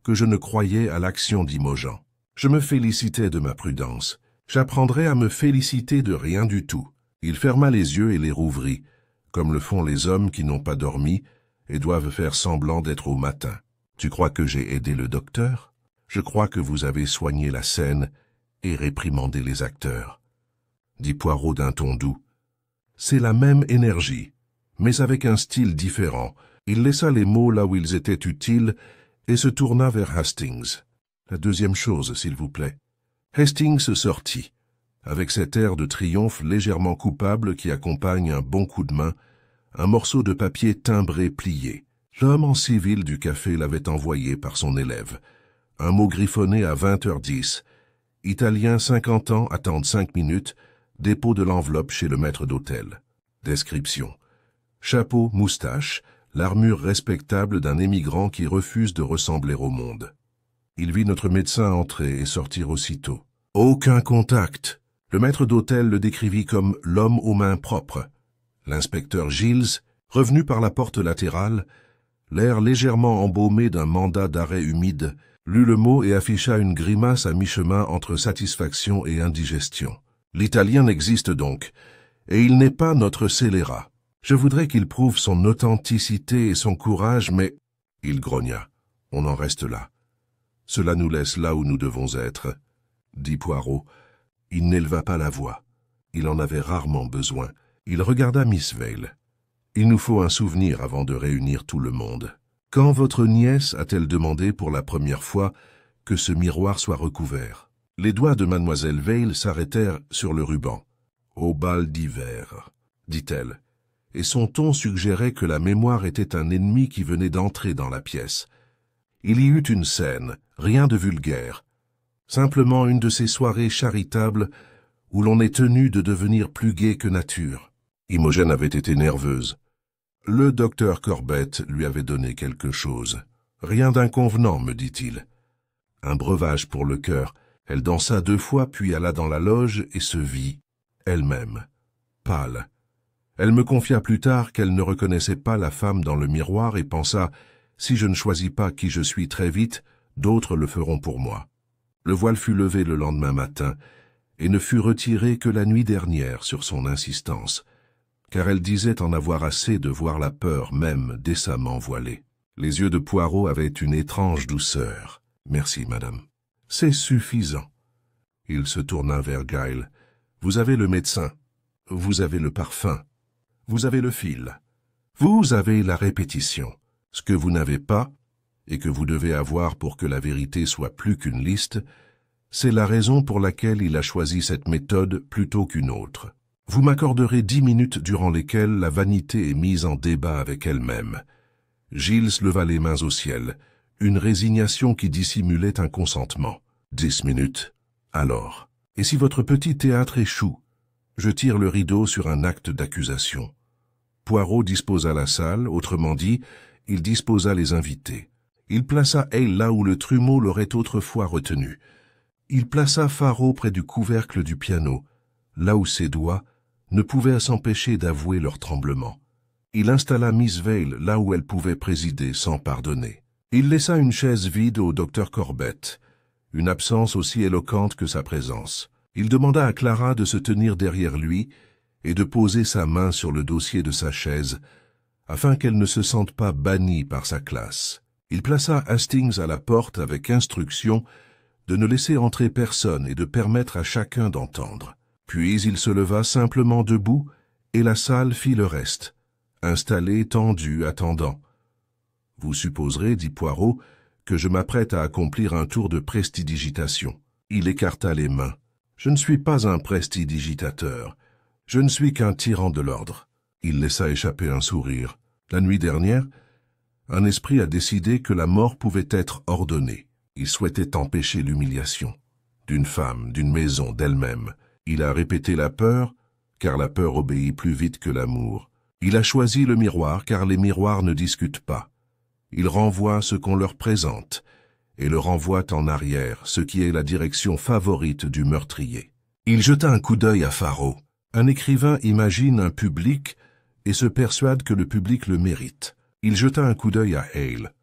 que je ne croyais à l'action d'Imogen. Je me félicitais de ma prudence. J'apprendrais à me féliciter de rien du tout. Il ferma les yeux et les rouvrit, comme le font les hommes qui n'ont pas dormi et doivent faire semblant d'être au matin. Tu crois que j'ai aidé le docteur? Je crois que vous avez soigné la scène et réprimandé les acteurs. Dit Poirot d'un ton doux. C'est la même énergie, mais avec un style différent. Il laissa les mots là où ils étaient utiles et se tourna vers Hastings. La deuxième chose, s'il vous plaît. Hastings sortit, avec cet air de triomphe légèrement coupable qui accompagne un bon coup de main, un morceau de papier timbré plié. L'homme en civil du café l'avait envoyé par son élève. Un mot griffonné à 20h10. Italien 50 ans, attendre 5 minutes, dépôt de l'enveloppe chez le maître d'hôtel. Description. Chapeau, moustache, l'armure respectable d'un émigrant qui refuse de ressembler au monde. Il vit notre médecin entrer et sortir aussitôt. Aucun contact. Le maître d'hôtel le décrivit comme l'homme aux mains propres. L'inspecteur Giles, revenu par la porte latérale, l'air légèrement embaumé d'un mandat d'arrêt humide, lut le mot et afficha une grimace à mi-chemin entre satisfaction et indigestion. L'Italien n'existe donc, et il n'est pas notre scélérat. Je voudrais qu'il prouve son authenticité et son courage, mais... Il grogna. On en reste là. Cela nous laisse là où nous devons être, dit Poirot. Il n'éleva pas la voix. Il en avait rarement besoin. Il regarda Miss Vale. Il nous faut un souvenir avant de réunir tout le monde. Quand votre nièce a-t-elle demandé pour la première fois que ce miroir soit recouvert? Les doigts de mademoiselle Vale s'arrêtèrent sur le ruban. Au bal d'hiver, dit-elle, et son ton suggérait que la mémoire était un ennemi qui venait d'entrer dans la pièce. Il y eut une scène, rien de vulgaire, simplement une de ces soirées charitables où l'on est tenu de devenir plus gai que nature. Imogen avait été nerveuse. Le docteur Corbett lui avait donné quelque chose. Rien d'inconvenant, me dit-il. Un breuvage pour le cœur. Elle dansa 2 fois, puis alla dans la loge et se vit, elle-même, pâle. Elle me confia plus tard qu'elle ne reconnaissait pas la femme dans le miroir et pensa « Si je ne choisis pas qui je suis très vite, d'autres le feront pour moi. » Le voile fut levé le lendemain matin et ne fut retiré que la nuit dernière sur son insistance, car elle disait en avoir assez de voir la peur même décemment voilée. Les yeux de Poirot avaient une étrange douceur. « Merci, madame. » « C'est suffisant. » Il se tourna vers Guile. « Vous avez le médecin. Vous avez le parfum. Vous avez le fil. Vous avez la répétition. Ce que vous n'avez pas, et que vous devez avoir pour que la vérité soit plus qu'une liste, c'est la raison pour laquelle il a choisi cette méthode plutôt qu'une autre. Vous m'accorderez 10 minutes durant lesquelles la vanité est mise en débat avec elle-même. » Giles leva les mains au ciel, une résignation qui dissimulait un consentement. 10 minutes. Alors, et si votre petit théâtre échoue? Je tire le rideau sur un acte d'accusation. Poirot disposa la salle, autrement dit, il disposa les invités. Il plaça Hale là où le trumeau l'aurait autrefois retenu. Il plaça Faro près du couvercle du piano, là où ses doigts ne pouvaient s'empêcher d'avouer leur tremblement. Il installa Miss Vale là où elle pouvait présider sans pardonner. Il laissa une chaise vide au docteur Corbett, une absence aussi éloquente que sa présence. Il demanda à Clara de se tenir derrière lui et de poser sa main sur le dossier de sa chaise, afin qu'elle ne se sente pas bannie par sa classe. Il plaça Hastings à la porte avec instruction de ne laisser entrer personne et de permettre à chacun d'entendre. Puis il se leva simplement debout et la salle fit le reste, installée, tendue, attendant. « Vous supposerez, dit Poirot, que je m'apprête à accomplir un tour de prestidigitation. » Il écarta les mains. « Je ne suis pas un prestidigitateur. Je ne suis qu'un tyran de l'ordre. » Il laissa échapper un sourire. La nuit dernière, un esprit a décidé que la mort pouvait être ordonnée. Il souhaitait empêcher l'humiliation. D'une femme, d'une maison, d'elle-même. Il a répété la peur, car la peur obéit plus vite que l'amour. Il a choisi le miroir, car les miroirs ne discutent pas. Ils renvoient ce qu'on leur présente, et le renvoient en arrière, ce qui est la direction favorite du meurtrier. Il jeta un coup d'œil à Faro. Un écrivain imagine un public et se persuade que le public le mérite. Il jeta un coup d'œil à Hale.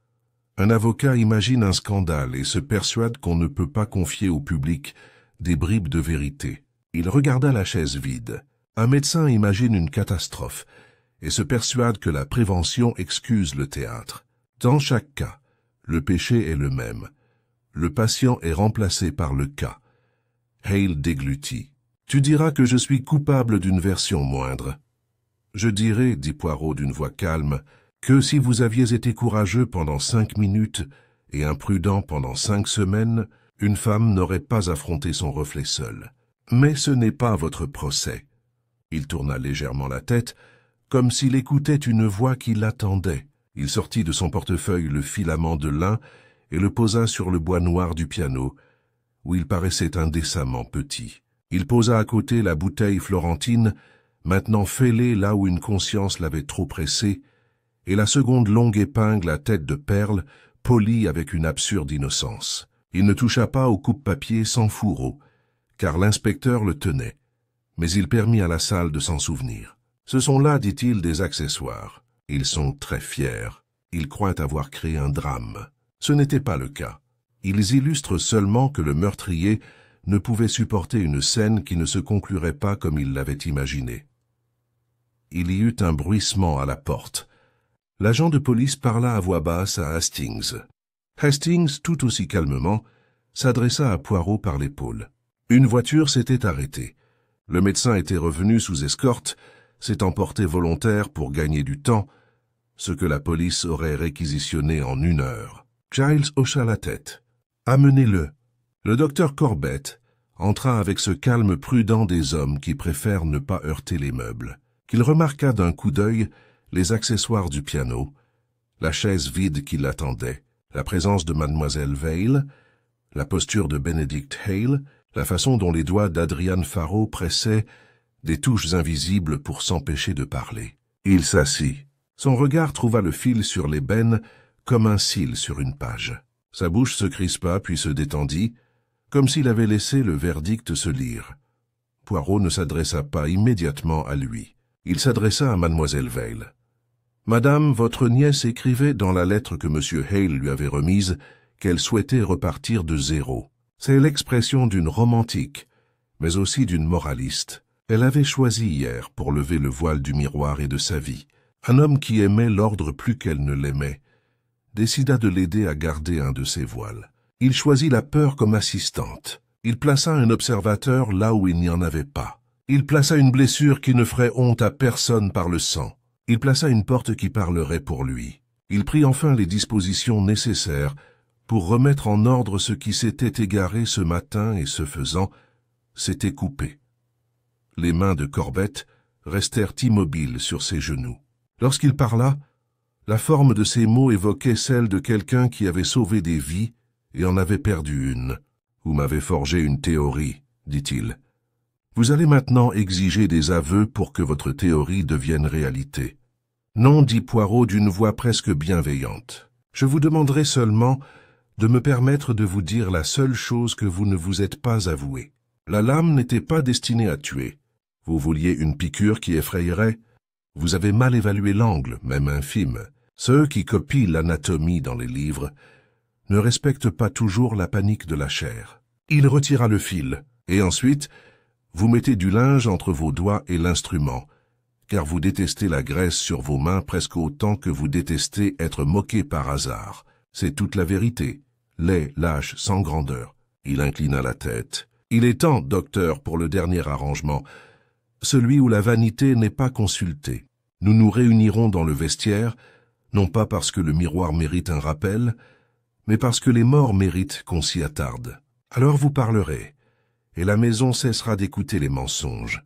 Un avocat imagine un scandale et se persuade qu'on ne peut pas confier au public des bribes de vérité. Il regarda la chaise vide. Un médecin imagine une catastrophe et se persuade que la prévention excuse le théâtre. Dans chaque cas, le péché est le même. Le patient est remplacé par le cas. Hale déglutit. « Tu diras que je suis coupable d'une version moindre. »« Je dirai, dit Poirot d'une voix calme, que si vous aviez été courageux pendant 5 minutes et imprudent pendant 5 semaines, une femme n'aurait pas affronté son reflet seule. Mais ce n'est pas votre procès. » Il tourna légèrement la tête, comme s'il écoutait une voix qui l'attendait. Il sortit de son portefeuille le filament de lin et le posa sur le bois noir du piano, où il paraissait indécemment petit. Il posa à côté la bouteille florentine, maintenant fêlée là où une conscience l'avait trop pressée, et la seconde longue épingle à tête de perle, polie avec une absurde innocence. Il ne toucha pas au coupe-papier sans fourreau, car l'inspecteur le tenait, mais il permit à la salle de s'en souvenir. « Ce sont là, dit-il, des accessoires. Ils sont très fiers. Ils croient avoir créé un drame. » Ce n'était pas le cas. Ils illustrent seulement que le meurtrier ne pouvait supporter une scène qui ne se conclurait pas comme il l'avait imaginé. Il y eut un bruissement à la porte. L'agent de police parla à voix basse à Hastings. Hastings, tout aussi calmement, s'adressa à Poirot par l'épaule. Une voiture s'était arrêtée. Le médecin était revenu sous escorte, s'étant porté volontaire pour gagner du temps, ce que la police aurait réquisitionné en 1 heure. Giles hocha la tête. « Amenez-le. » Le docteur Corbett entra avec ce calme prudent des hommes qui préfèrent ne pas heurter les meubles, qu'il remarqua d'un coup d'œil les accessoires du piano, la chaise vide qui l'attendait, la présence de mademoiselle Vale, la posture de Benedict Hale, la façon dont les doigts d'Adrian Faro pressaient des touches invisibles pour s'empêcher de parler. Il s'assit. Son regard trouva le fil sur l'ébène comme un cil sur une page. Sa bouche se crispa puis se détendit, comme s'il avait laissé le verdict se lire. Poirot ne s'adressa pas immédiatement à lui. Il s'adressa à mademoiselle Vale. « Madame, votre nièce écrivait dans la lettre que M. Hale lui avait remise qu'elle souhaitait repartir de zéro. C'est l'expression d'une romantique, mais aussi d'une moraliste. Elle avait choisi hier pour lever le voile du miroir et de sa vie. Un homme qui aimait l'ordre plus qu'elle ne l'aimait décida de l'aider à garder un de ses voiles. Il choisit la peur comme assistante. Il plaça un observateur là où il n'y en avait pas. Il plaça une blessure qui ne ferait honte à personne par le sang. Il plaça une porte qui parlerait pour lui. Il prit enfin les dispositions nécessaires pour remettre en ordre ce qui s'était égaré ce matin et, ce faisant, s'était coupé. Les mains de Corbett restèrent immobiles sur ses genoux. Lorsqu'il parla, la forme de ses mots évoquait celle de quelqu'un qui avait sauvé des vies et en avait perdu une. « Vous m'avez forgé une théorie, » dit-il. « Vous allez maintenant exiger des aveux pour que votre théorie devienne réalité. »« Non, dit Poirot d'une voix presque bienveillante. Je vous demanderai seulement de me permettre de vous dire la seule chose que vous ne vous êtes pas avouée. La lame n'était pas destinée à tuer. Vous vouliez une piqûre qui effrayerait? Vous avez mal évalué l'angle, même infime. Ceux qui copient l'anatomie dans les livres ne respectent pas toujours la panique de la chair. Il retira le fil, et ensuite, vous mettez du linge entre vos doigts et l'instrument, car vous détestez la graisse sur vos mains presque autant que vous détestez être moqué par hasard. C'est toute la vérité. Laid, lâche, sans grandeur. Il inclina la tête. Il est temps, docteur, pour le dernier arrangement, celui où la vanité n'est pas consultée. Nous nous réunirons dans le vestiaire, non pas parce que le miroir mérite un rappel, mais parce que les morts méritent qu'on s'y attarde. Alors vous parlerez, et la maison cessera d'écouter les mensonges.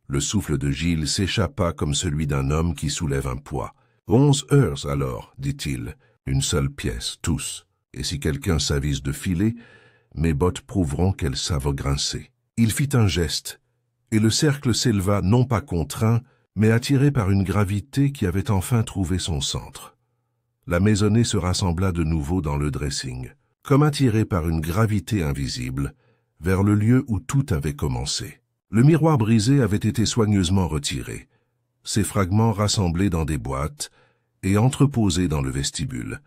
Le souffle de Gilles s'échappa comme celui d'un homme qui soulève un poids. 11 heures alors, dit-il, une seule pièce, tous. Et si quelqu'un s'avise de filer, mes bottes prouveront qu'elles savent grincer. Il fit un geste, et le cercle s'éleva non pas contraint, mais attiré par une gravité qui avait enfin trouvé son centre. La maisonnée se rassembla de nouveau dans le dressing, comme attirée par une gravité invisible, vers le lieu où tout avait commencé. Le miroir brisé avait été soigneusement retiré, ses fragments rassemblés dans des boîtes et entreposés dans le vestibule,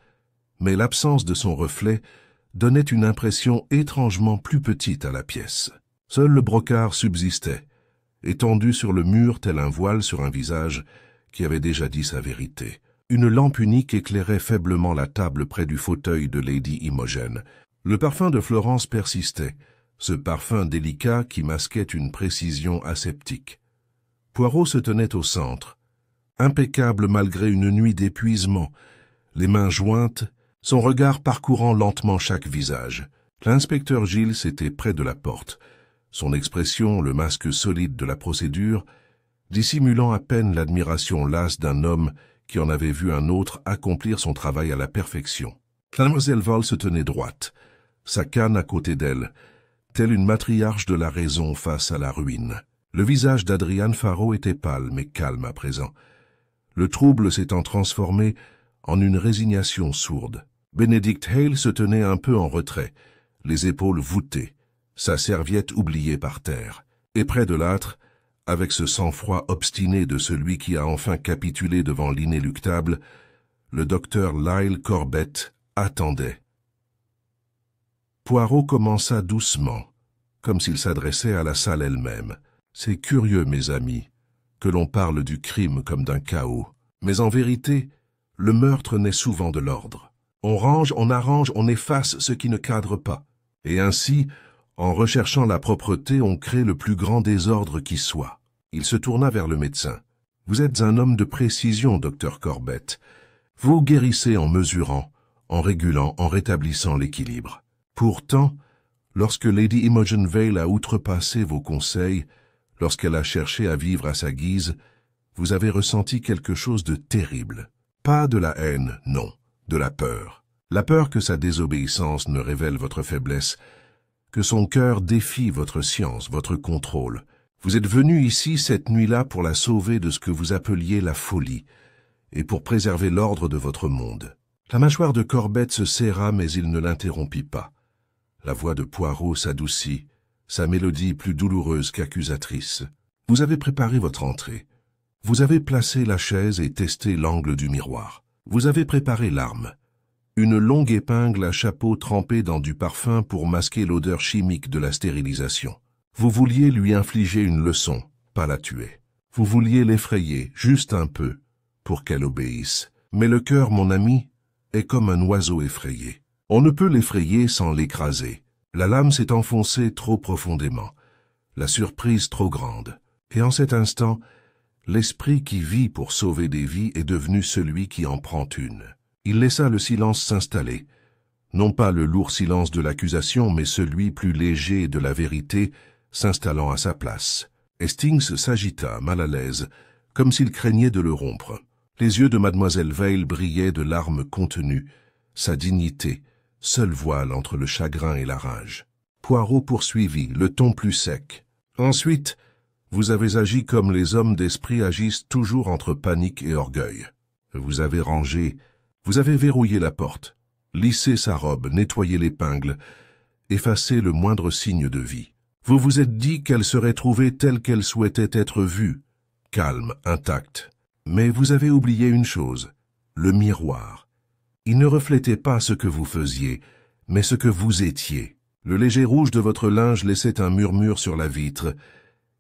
mais l'absence de son reflet donnait une impression étrangement plus petite à la pièce. Seul le brocart subsistait, étendu sur le mur tel un voile sur un visage qui avait déjà dit sa vérité. Une lampe unique éclairait faiblement la table près du fauteuil de Lady Imogen. Le parfum de Florence persistait, ce parfum délicat qui masquait une précision aseptique. Poirot se tenait au centre, impeccable malgré une nuit d'épuisement, les mains jointes, son regard parcourant lentement chaque visage. L'inspecteur Gilles était près de la porte, son expression, le masque solide de la procédure, dissimulant à peine l'admiration lasse d'un homme qui en avait vu un autre accomplir son travail à la perfection. Mademoiselle Vol se tenait droite, sa canne à côté d'elle, telle une matriarche de la raison face à la ruine. Le visage d'Adrian Faro était pâle mais calme à présent, le trouble s'étant transformé en une résignation sourde. Benedict Hale se tenait un peu en retrait, les épaules voûtées, sa serviette oubliée par terre, et près de l'âtre, avec ce sang-froid obstiné de celui qui a enfin capitulé devant l'inéluctable, le docteur Lyle Corbett attendait. Poirot commença doucement, comme s'il s'adressait à la salle elle-même. C'est curieux, mes amis, que l'on parle du crime comme d'un chaos. Mais en vérité, le meurtre naît souvent de l'ordre. On range, on arrange, on efface ce qui ne cadre pas. Et ainsi, en recherchant la propreté, on crée le plus grand désordre qui soit. Il se tourna vers le médecin. « Vous êtes un homme de précision, docteur Corbett. Vous guérissez en mesurant, en régulant, en rétablissant l'équilibre. Pourtant, lorsque Lady Imogen Vale a outrepassé vos conseils, lorsqu'elle a cherché à vivre à sa guise, vous avez ressenti quelque chose de terrible. Pas de la haine, non, de la peur. La peur que sa désobéissance ne révèle votre faiblesse, que son cœur défie votre science, votre contrôle. Vous êtes venu ici cette nuit-là pour la sauver de ce que vous appeliez la folie, et pour préserver l'ordre de votre monde. » La mâchoire de Corbett se serra, mais il ne l'interrompit pas. La voix de Poirot s'adoucit, sa mélodie plus douloureuse qu'accusatrice. « Vous avez préparé votre entrée. Vous avez placé la chaise et testé l'angle du miroir. Vous avez préparé l'arme. Une longue épingle à chapeau trempée dans du parfum pour masquer l'odeur chimique de la stérilisation. Vous vouliez lui infliger une leçon, pas la tuer. Vous vouliez l'effrayer, juste un peu, pour qu'elle obéisse. Mais le cœur, mon ami, est comme un oiseau effrayé. On ne peut l'effrayer sans l'écraser. La lame s'est enfoncée trop profondément, la surprise trop grande. Et en cet instant, l'esprit qui vit pour sauver des vies est devenu celui qui en prend une. Il laissa le silence s'installer, non pas le lourd silence de l'accusation, mais celui plus léger de la vérité s'installant à sa place. Hastings s'agita, mal à l'aise, comme s'il craignait de le rompre. Les yeux de mademoiselle Vale brillaient de larmes contenues, sa dignité, seul voile entre le chagrin et la rage. Poirot poursuivit, le ton plus sec. « Ensuite, vous avez agi comme les hommes d'esprit agissent toujours entre panique et orgueil. Vous avez rangé Vous avez verrouillé la porte, lissé sa robe, nettoyé l'épingle, effacé le moindre signe de vie. Vous vous êtes dit qu'elle serait trouvée telle qu'elle souhaitait être vue, calme, intacte. Mais vous avez oublié une chose, le miroir. Il ne reflétait pas ce que vous faisiez, mais ce que vous étiez. Le léger rouge de votre linge laissait un murmure sur la vitre,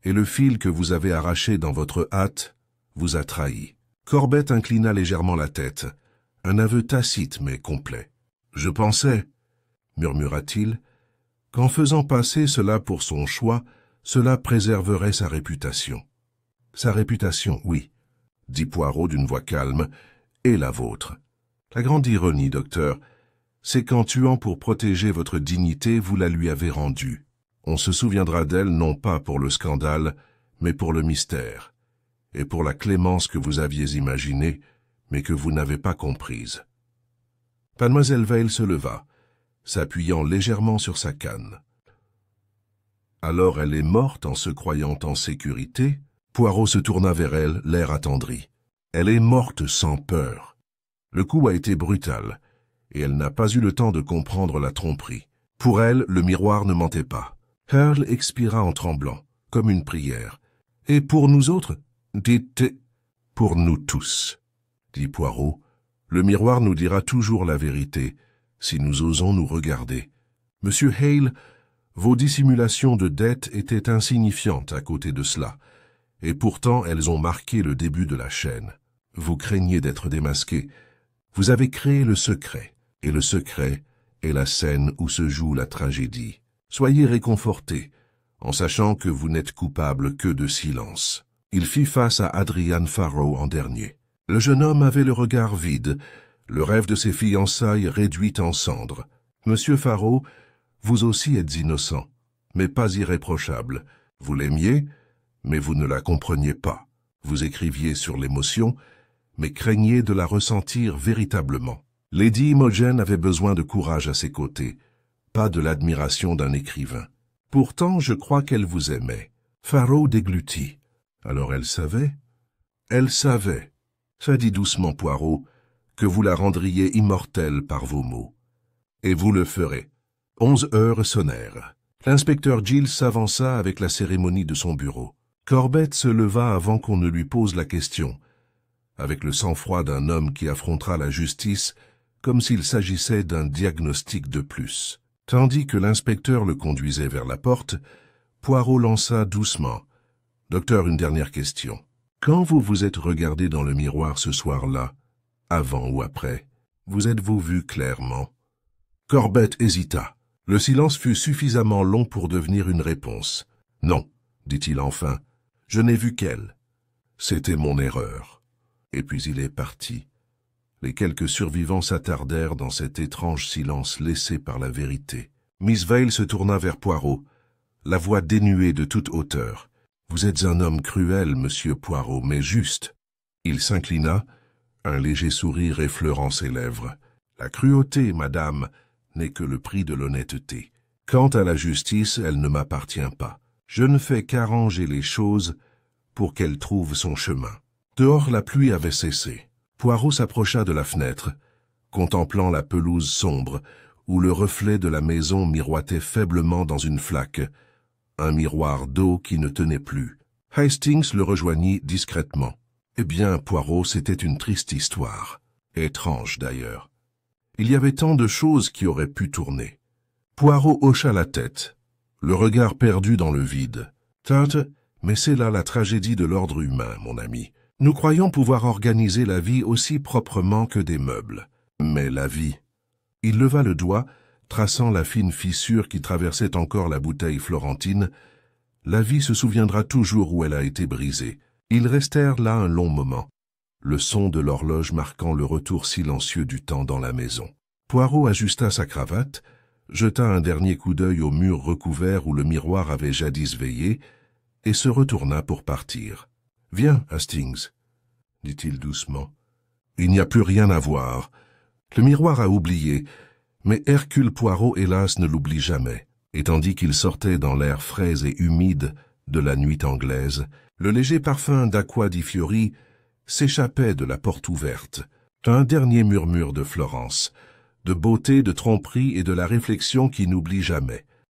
et le fil que vous avez arraché dans votre hâte vous a trahi. Corbett inclina légèrement la tête, un aveu tacite mais complet. « Je pensais, » murmura-t-il, « qu'en faisant passer cela pour son choix, cela préserverait sa réputation. »« Sa réputation, oui, » dit Poirot d'une voix calme, « et la vôtre. La grande ironie, docteur, c'est qu'en tuant pour protéger votre dignité, vous la lui avez rendue. On se souviendra d'elle non pas pour le scandale, mais pour le mystère, et pour la clémence que vous aviez imaginée, mais que vous n'avez pas comprise. » Mademoiselle Vail se leva, s'appuyant légèrement sur sa canne. « Alors elle est morte en se croyant en sécurité ?» Poirot se tourna vers elle, l'air attendri. « Elle est morte sans peur. Le coup a été brutal, et elle n'a pas eu le temps de comprendre la tromperie. Pour elle, le miroir ne mentait pas. » Earl expira en tremblant, comme une prière. « Et pour nous autres ?» Dites « Pour nous tous, » dit Poirot. « Le miroir nous dira toujours la vérité, si nous osons nous regarder. Monsieur Hale, vos dissimulations de dette étaient insignifiantes à côté de cela, et pourtant elles ont marqué le début de la chaîne. Vous craignez d'être démasqué. Vous avez créé le secret, et le secret est la scène où se joue la tragédie. Soyez réconfortés, en sachant que vous n'êtes coupable que de silence. » Il fit face à Adrian Farrow en dernier. Le jeune homme avait le regard vide, le rêve de ses fiançailles réduit en cendres. « Monsieur Farrow, vous aussi êtes innocent, mais pas irréprochable. Vous l'aimiez, mais vous ne la compreniez pas. Vous écriviez sur l'émotion, mais craigniez de la ressentir véritablement. Lady Imogen avait besoin de courage à ses côtés, pas de l'admiration d'un écrivain. Pourtant, je crois qu'elle vous aimait. » Farrow déglutit. « Alors elle savait ?»« Elle savait, » ça dit doucement Poirot, « que vous la rendriez immortelle par vos mots. Et vous le ferez. » 11 heures sonnèrent. L'inspecteur Giles s'avança avec la cérémonie de son bureau. Corbett se leva avant qu'on ne lui pose la question, avec le sang-froid d'un homme qui affrontera la justice comme s'il s'agissait d'un diagnostic de plus. Tandis que l'inspecteur le conduisait vers la porte, Poirot lança doucement. « Docteur, une dernière question. Quand vous vous êtes regardé dans le miroir ce soir-là, avant ou après, vous êtes-vous vu clairement ?» Corbett hésita. Le silence fut suffisamment long pour devenir une réponse. « Non, » dit-il enfin, « je n'ai vu qu'elle. C'était mon erreur. » Et puis il est parti. Les quelques survivants s'attardèrent dans cet étrange silence laissé par la vérité. Miss Vail se tourna vers Poirot, la voix dénuée de toute hauteur. « Vous êtes un homme cruel, monsieur Poirot, mais juste. » Il s'inclina, un léger sourire effleurant ses lèvres. « La cruauté, madame, n'est que le prix de l'honnêteté. Quant à la justice, elle ne m'appartient pas. Je ne fais qu'arranger les choses pour qu'elle trouve son chemin. » Dehors, la pluie avait cessé. Poirot s'approcha de la fenêtre, contemplant la pelouse sombre, où le reflet de la maison miroitait faiblement dans une flaque, un miroir d'eau qui ne tenait plus. Hastings le rejoignit discrètement. « Eh bien, Poirot, c'était une triste histoire. Étrange, d'ailleurs. Il y avait tant de choses qui auraient pu tourner. » Poirot hocha la tête, le regard perdu dans le vide. « Tante, mais c'est là la tragédie de l'ordre humain, mon ami. Nous croyons pouvoir organiser la vie aussi proprement que des meubles. Mais la vie... » Il leva le doigt, traçant la fine fissure qui traversait encore la bouteille florentine. La vie se souviendra toujours où elle a été brisée. Ils restèrent là un long moment, le son de l'horloge marquant le retour silencieux du temps dans la maison. Poirot ajusta sa cravate, jeta un dernier coup d'œil au mur recouvert où le miroir avait jadis veillé, et se retourna pour partir. « Viens, Hastings, » dit-il doucement. « Il n'y a plus rien à voir. Le miroir a oublié, mais Hercule Poirot, hélas, ne l'oublie jamais. » Et tandis qu'il sortait dans l'air frais et humide de la nuit anglaise, le léger parfum d'Aqua di Fiori s'échappait de la porte ouverte. Un dernier murmure de Florence, de beauté, de tromperie et de la réflexion qui n'oublie jamais.